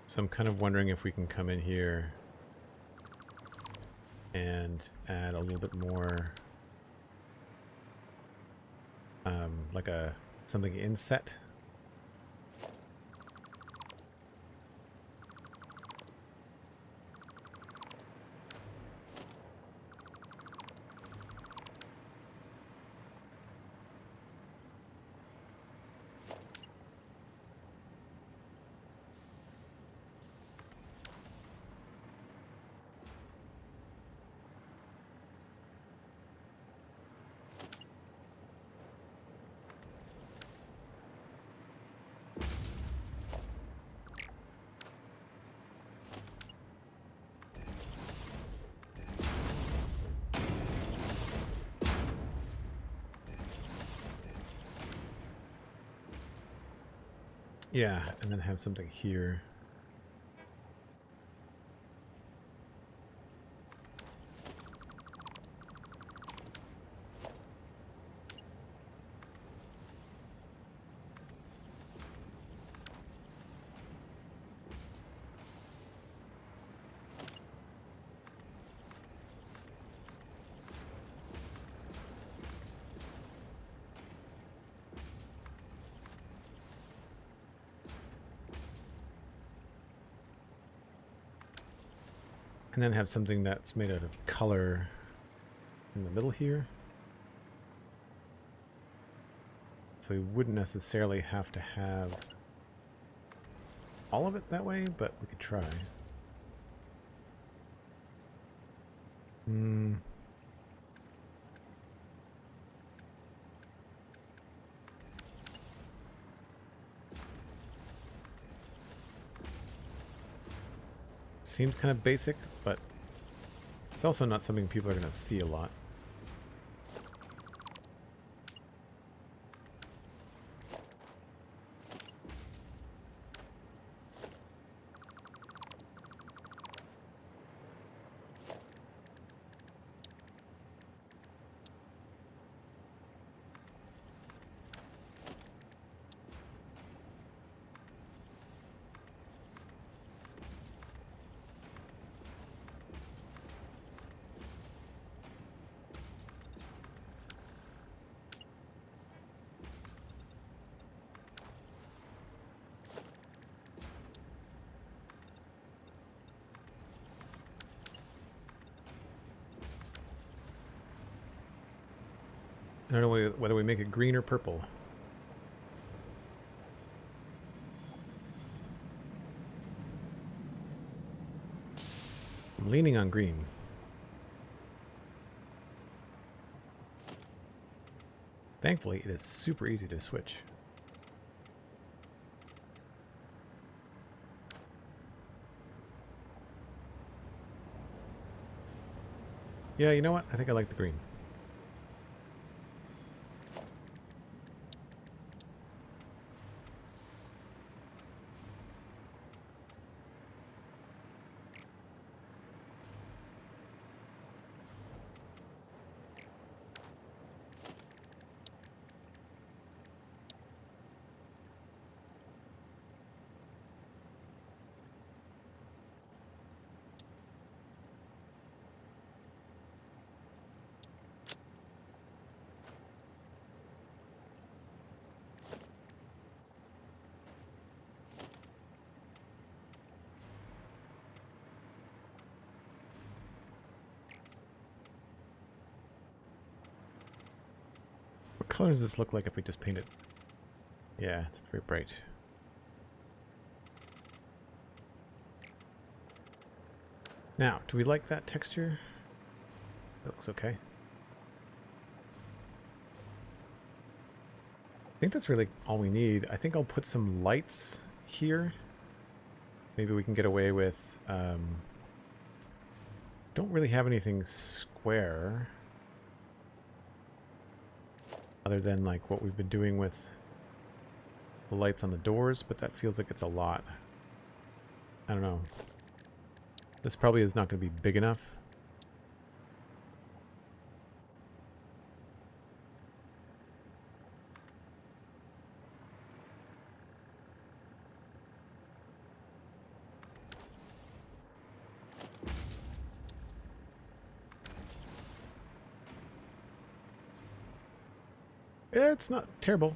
So I'm kind of wondering if we can come in here and add a little bit more, like something inset. Yeah, and then have something here. And then have something that's made out of color in the middle here. So we wouldn't necessarily have to have all of it that way, but we could try. Seems kind of basic, but it's also not something people are going to see a lot. I don't know whether we make it green or purple. I'm leaning on green. Thankfully, it is super easy to switch. Yeah, you know what? I think I like the green. What color does this look like if we just paint it? Yeah, it's very bright. Now, do we like that texture? It looks okay. I think that's really all we need. I think I'll put some lights here. Maybe we can get away with... don't really have anything square. Other than like what we've been doing with the lights on the doors, but that feels like it's a lot. I don't know. This probably is not going to be big enough. It's not terrible.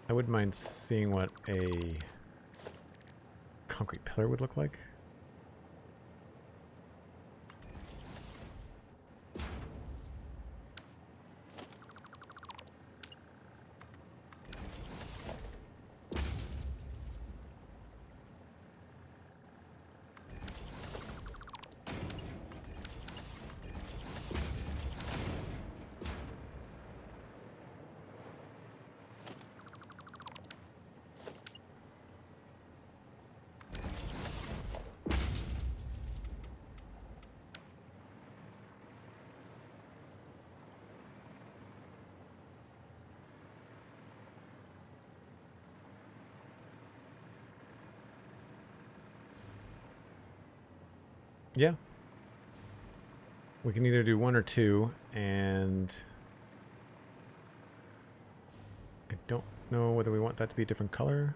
I wouldn't mind seeing what a concrete pillar would look like. Yeah. We can either do 1 or 2, and I don't know whether we want that to be a different color.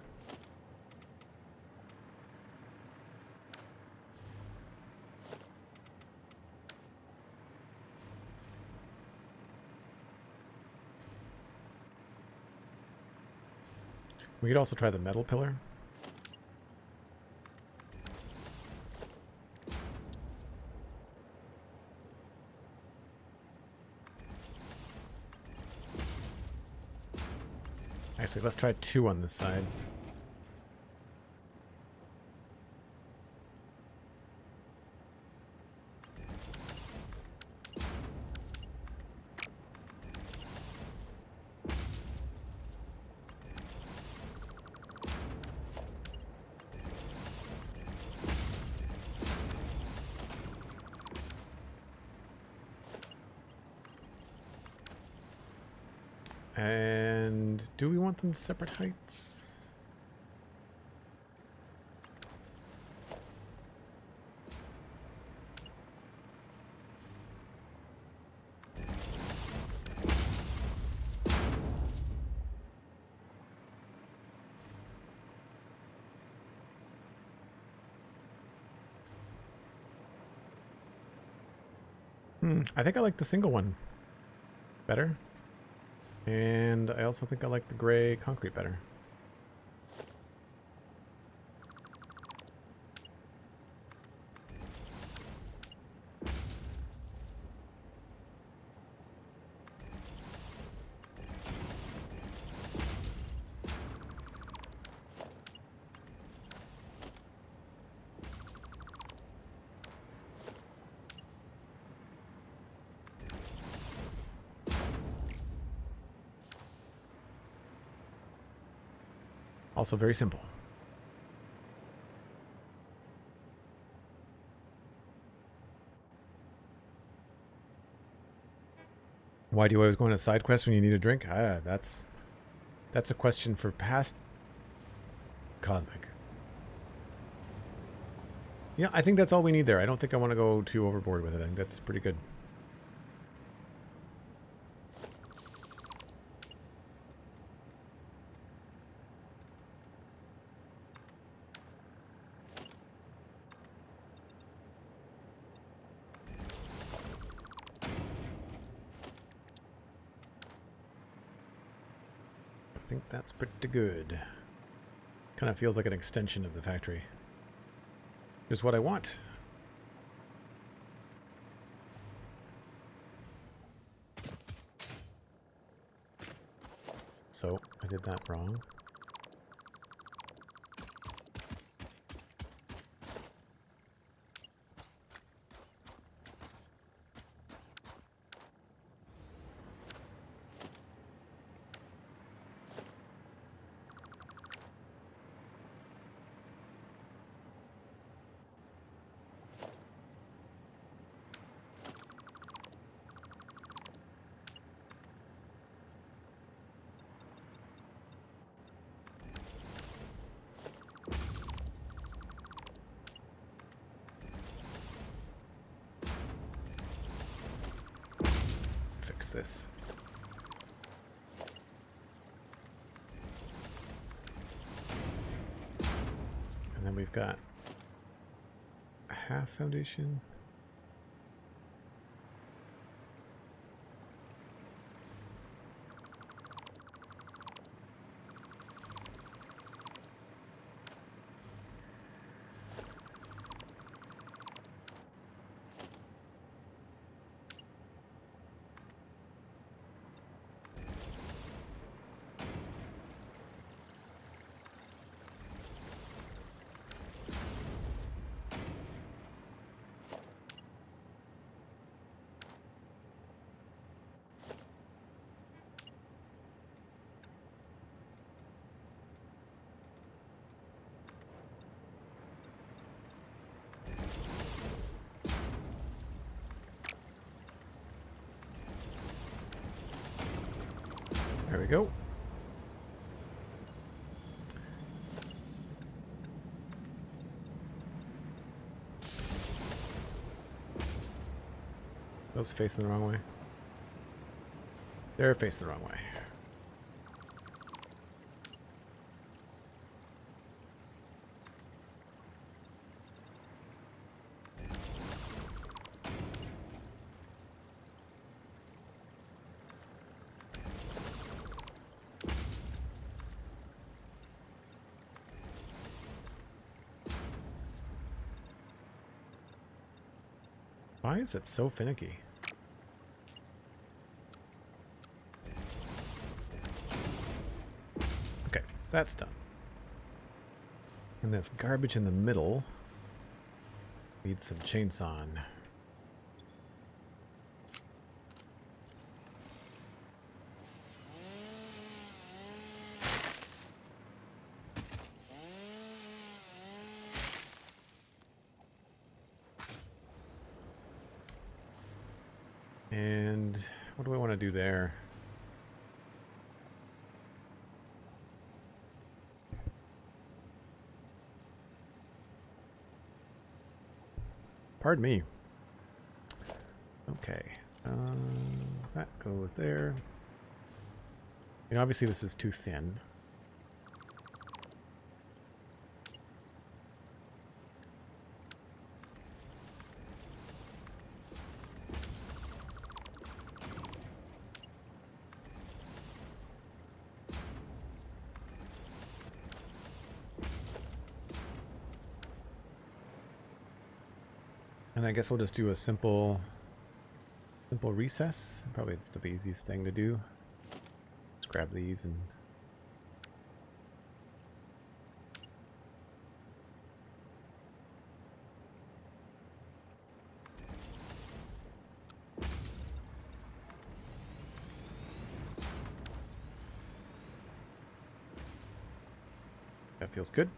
We could also try the metal pillar. Actually, let's try 2 on this side. And do we want them separate heights? I think I like the single one better. And I also think I like the gray concrete better. Also very simple. Why do you always go on a side quest when you need a drink? That's a question for past Cosmic. Yeah, I think that's all we need there. I don't think I want to go too overboard with it. I think that's pretty good. I think that's pretty good. Kind of feels like an extension of the factory. Just what I want. So, I did that wrong. Fix this. And then we've got a half foundation. There we go. Those facing the wrong way. They're facing the wrong way. Why is it so finicky? Okay, that's done. And this garbage in the middle needs some chainsawing. And what do I want to do there? Pardon me. Okay. That goes there. And obviously this is too thin. And I guess we'll just do a simple recess. Probably the easiest thing to do. Let's grab these and that feels good.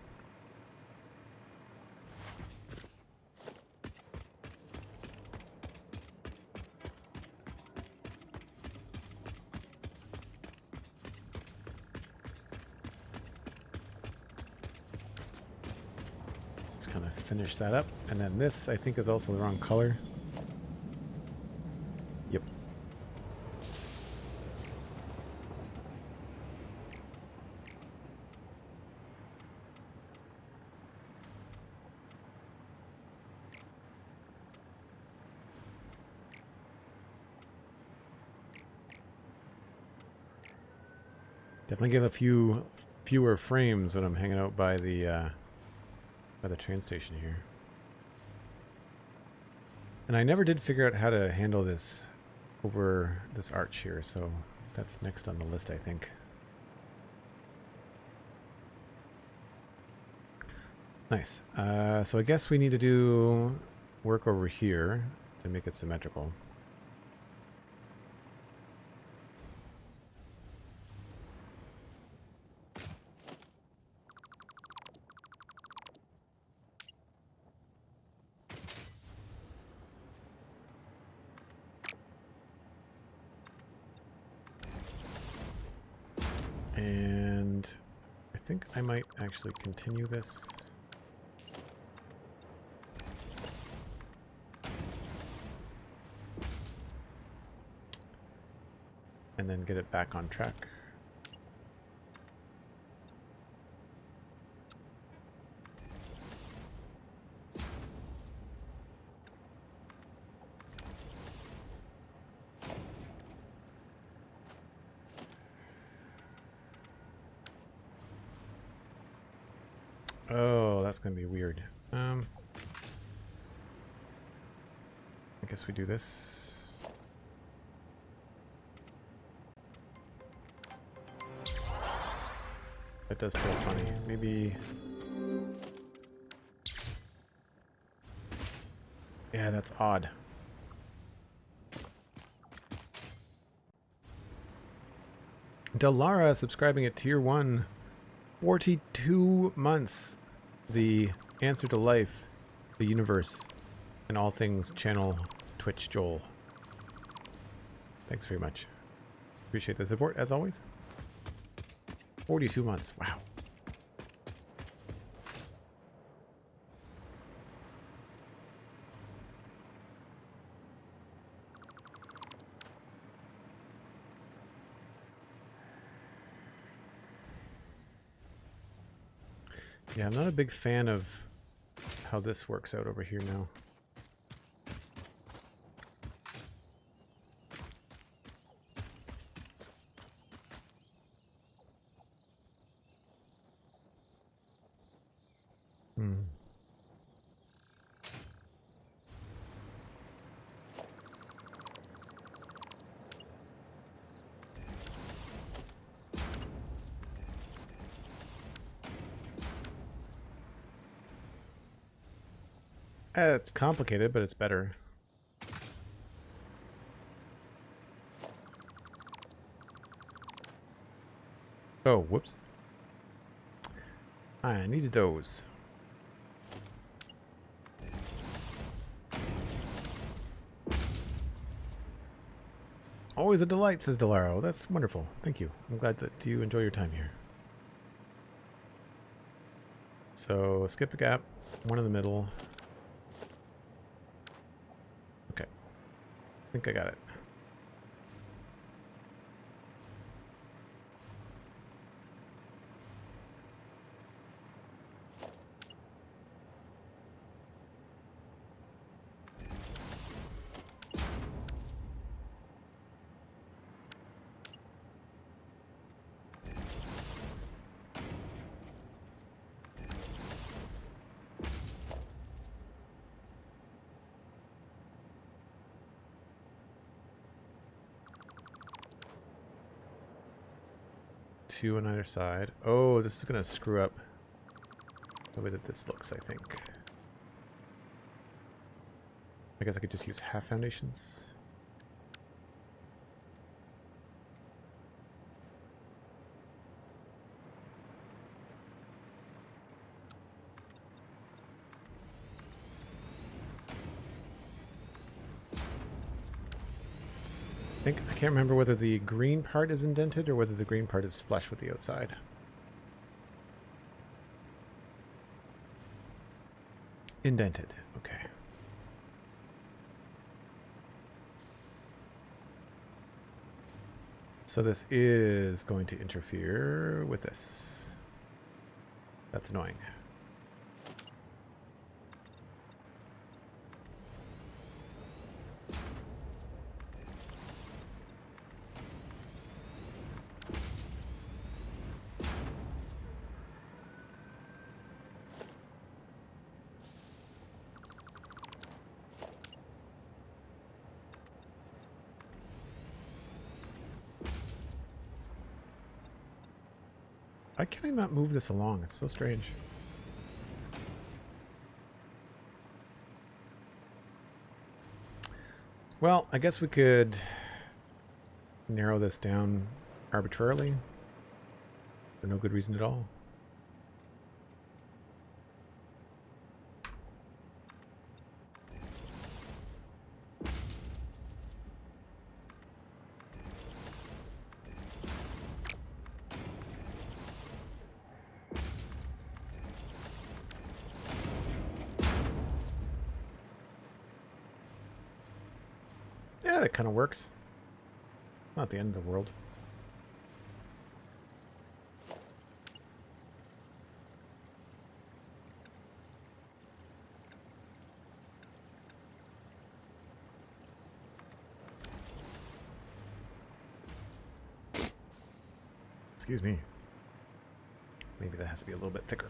Kind of finish that up, and then this I think is also the wrong color. Yep. Definitely get a fewer frames when I'm hanging out by the train station here. And I never did figure out how to handle this over this arch here, so that's next on the list, I think. Nice. So I guess we need to do work over here to make it symmetrical. And I think I might actually continue this. And then get it back on track. Oh, that's going to be weird. I guess we do this. That does feel funny. Maybe... Yeah, that's odd. Delara subscribing at tier 1. 42 months. The answer to life, the universe, and all things channel Twitch Joel. Thanks very much. Appreciate the support as always. 42 months. Wow. Yeah, I'm not a big fan of how this works out over here now. It's complicated, but it's better. Oh, whoops. I needed those. Always a delight, says Delaro. That's wonderful. Thank you. I'm glad that you enjoy your time here. So, skip a gap. One in the middle. Okay. I think I got it. Two on either side. Oh, this is going to screw up the way that this looks, I think. I guess I could just use half foundations. I can't remember whether the green part is indented or whether the green part is flush with the outside. Indented. Okay. So this is going to interfere with this. That's annoying. Why can I not move this along? It's so strange. Well, I guess we could narrow this down arbitrarily for no good reason at all. Yeah, that kind of works. Not the end of the world. Excuse me. Maybe that has to be a little bit thicker.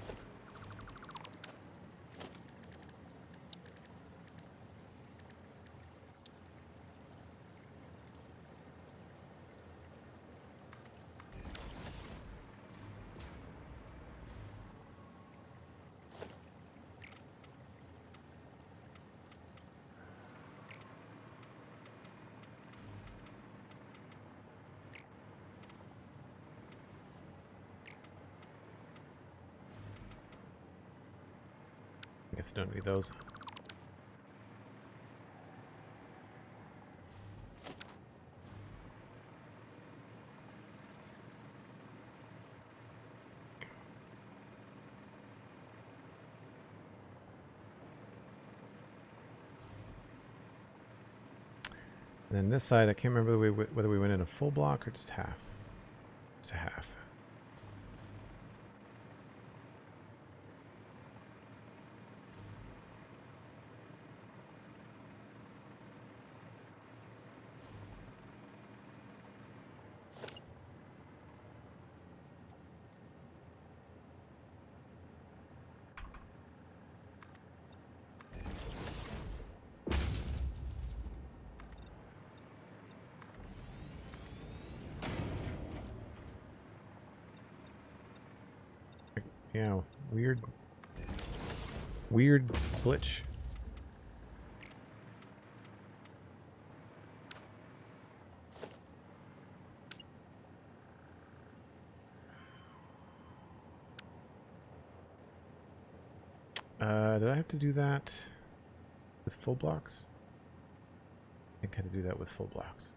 I guess I don't need those. And then this side, I can't remember whether we went in a full block or just half. Just a half. Yeah, weird glitch. Did I have to do that with full blocks? I think I had to do that with full blocks.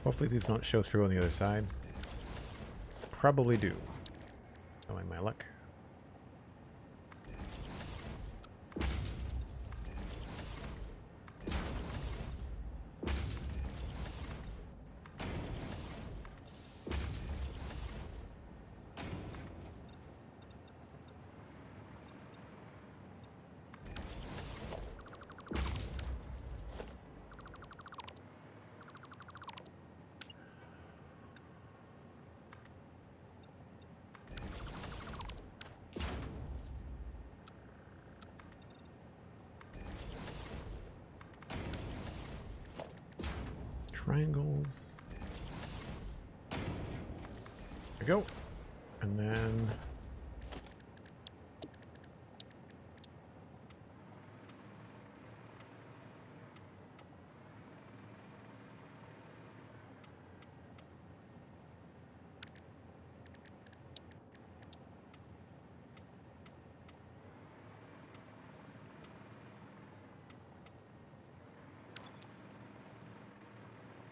Hopefully these don't show through on the other side. Probably do, knowing my luck. Triangles. There we go. And then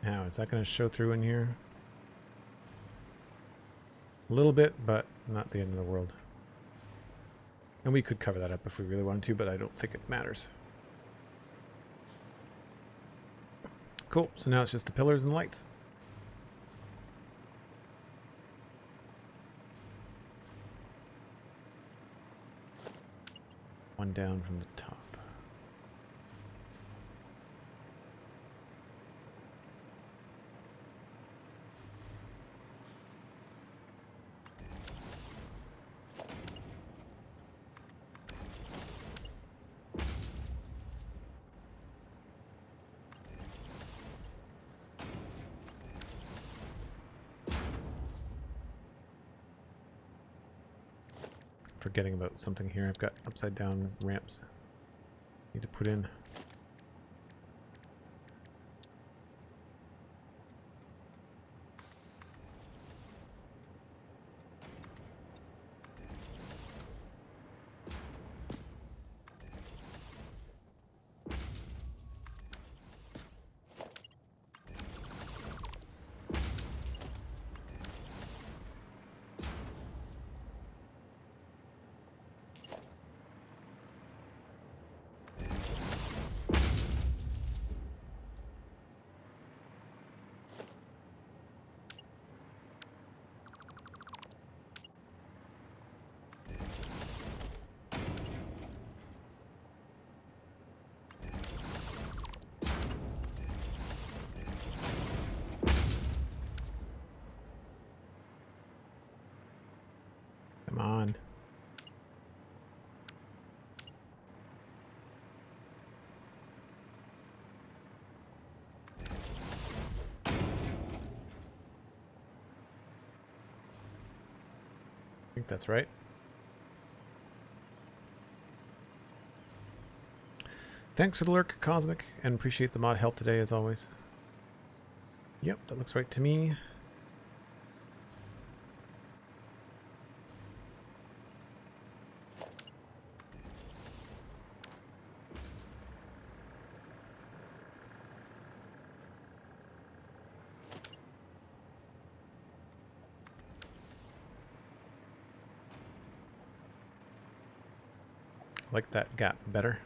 now, is that going to show through in here? A little bit, but not the end of the world. And we could cover that up if we really wanted to, but I don't think it matters. Cool, so now it's just the pillars and the lights. One down from the top. Forgetting about something here. I've got upside down ramps need to put in. Come on. I think that's right. Thanks for the lurk, Cosmic, and appreciate the mod help today as always. Yep, that looks right to me. I like that gap better.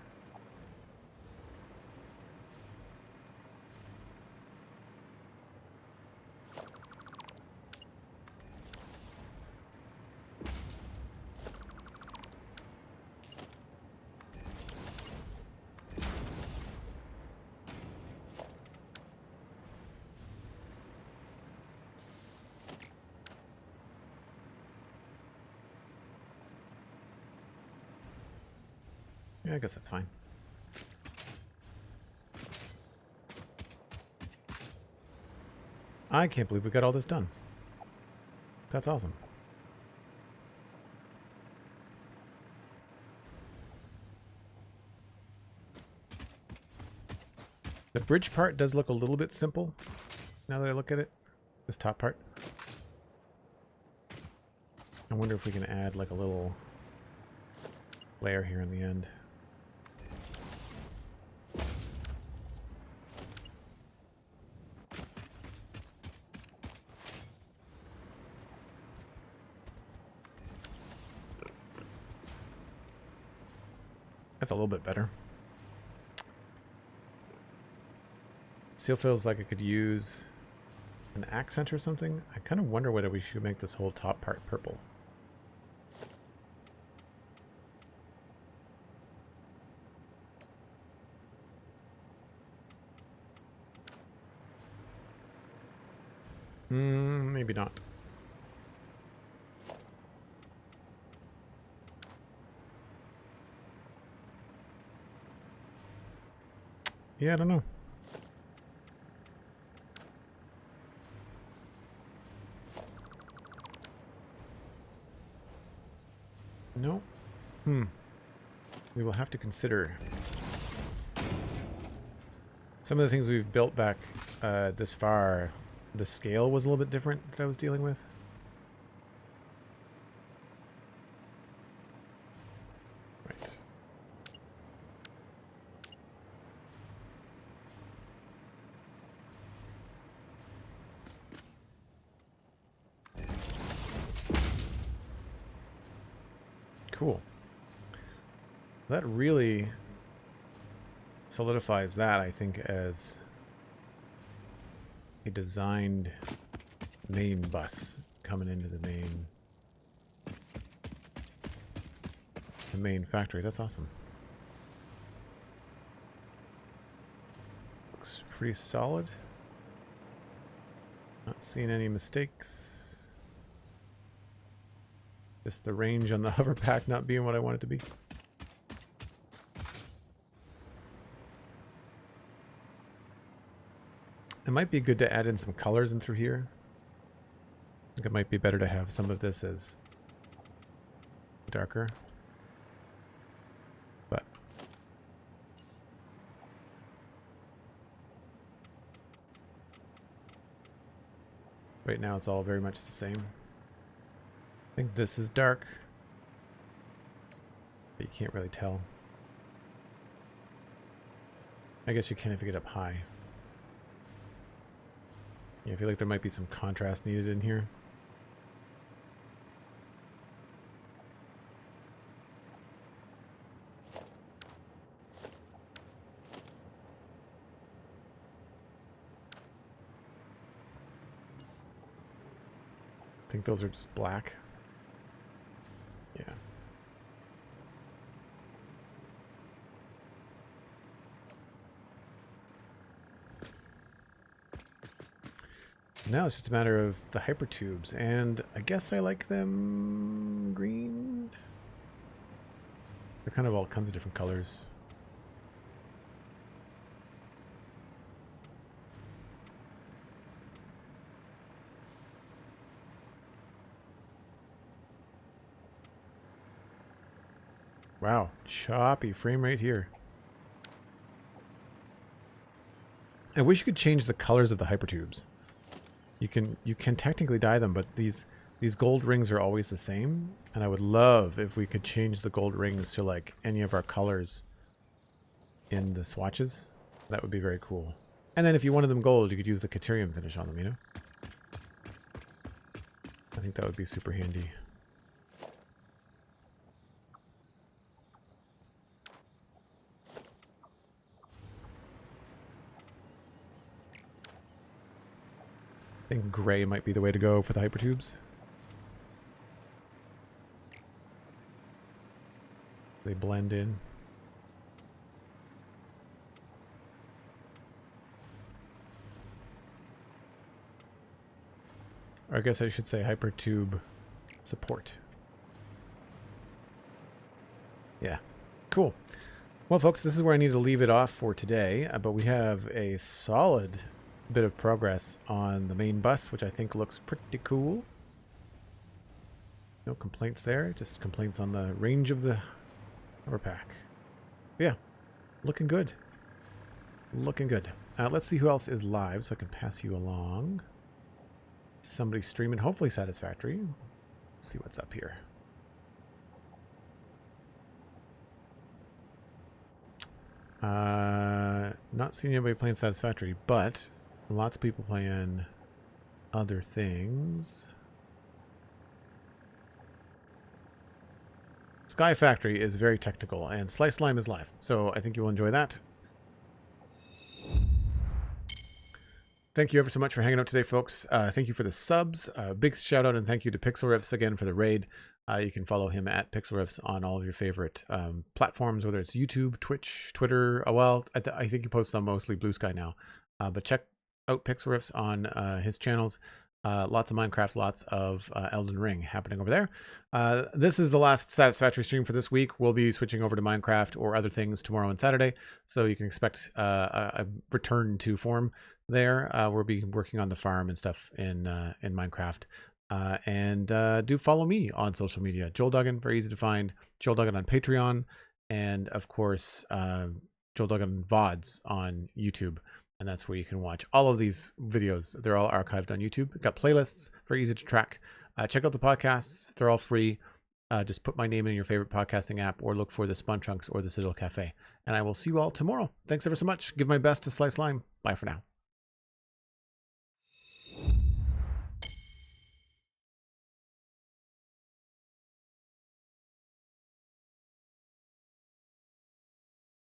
I guess that's fine. I can't believe we got all this done. That's awesome. The bridge part does look a little bit simple now that I look at it. This top part. I wonder if we can add like a little layer here in the end. That's a little bit better. Still feels like I could use an accent or something. I kind of wonder whether we should make this whole top part purple. Maybe not. Yeah, I don't know. No. We will have to consider some of the things we've built back this far. The scale was a little bit different that I was dealing with. Right. Cool. That really solidifies that, I think, as a designed main bus coming into the main factory. That's awesome. Looks pretty solid. Not seeing any mistakes. Just the range on the hover pack not being what I want it to be. It might be good to add in some colors in through here. I think it might be better to have some of this as darker. But right now it's all very much the same. I think this is dark, but you can't really tell. I guess you can if you get up high. Yeah, I feel like there might be some contrast needed in here. I think those are just black. Yeah. Now it's just a matter of the hypertubes, and I guess I like them green. They're kind of all kinds of different colors. Wow, choppy frame rate here. I wish you could change the colors of the hypertubes. You can technically dye them, but these gold rings are always the same, and I would love if we could change the gold rings to like any of our colors in the swatches. That would be very cool. And then if you wanted them gold, you could use the Caterium finish on them, you know? I think that would be super handy. I think gray might be the way to go for the hypertubes. They blend in. Or I guess I should say hypertube support. Yeah, cool. Well, folks, this is where I need to leave it off for today, but we have a solid bit of progress on the main bus, which I think looks pretty cool. No complaints there, just complaints on the range of the power pack. Yeah, looking good. Looking good. Let's see who else is live so I can pass you along. Somebody streaming, hopefully Satisfactory. Let's see what's up here. Not seeing anybody playing Satisfactory, but lots of people playing other things. Sky Factory is very technical, and Slice Slime is live, so I think you will enjoy that. Thank you ever so much for hanging out today, folks. Thank you for the subs. Big shout out and thank you to PixelRiffs again for the raid. You can follow him at PixelRiffs on all of your favorite platforms, whether it's YouTube, Twitch, Twitter. Well, I think he posts on mostly Blue Sky now. But check out PixelRiffs on his channels. Lots of Minecraft, lots of Elden Ring happening over there. This is the last Satisfactory stream for this week. We'll be switching over to Minecraft or other things tomorrow and Saturday, so you can expect a return to form there. We'll be working on the farm and stuff in Minecraft. And do follow me on social media. Joel Duggan, very easy to find. Joel Duggan on Patreon, and of course Joel Duggan VODs on YouTube. And that's where you can watch all of these videos. They're all archived on YouTube. We've got playlists, very easy to track. Check out the podcasts. They're all free. Just put my name in your favorite podcasting app or look for the Spawn Chunks or the Citadel Cafe. And I will see you all tomorrow. Thanks ever so much. Give my best to Slice Slime. Bye for now.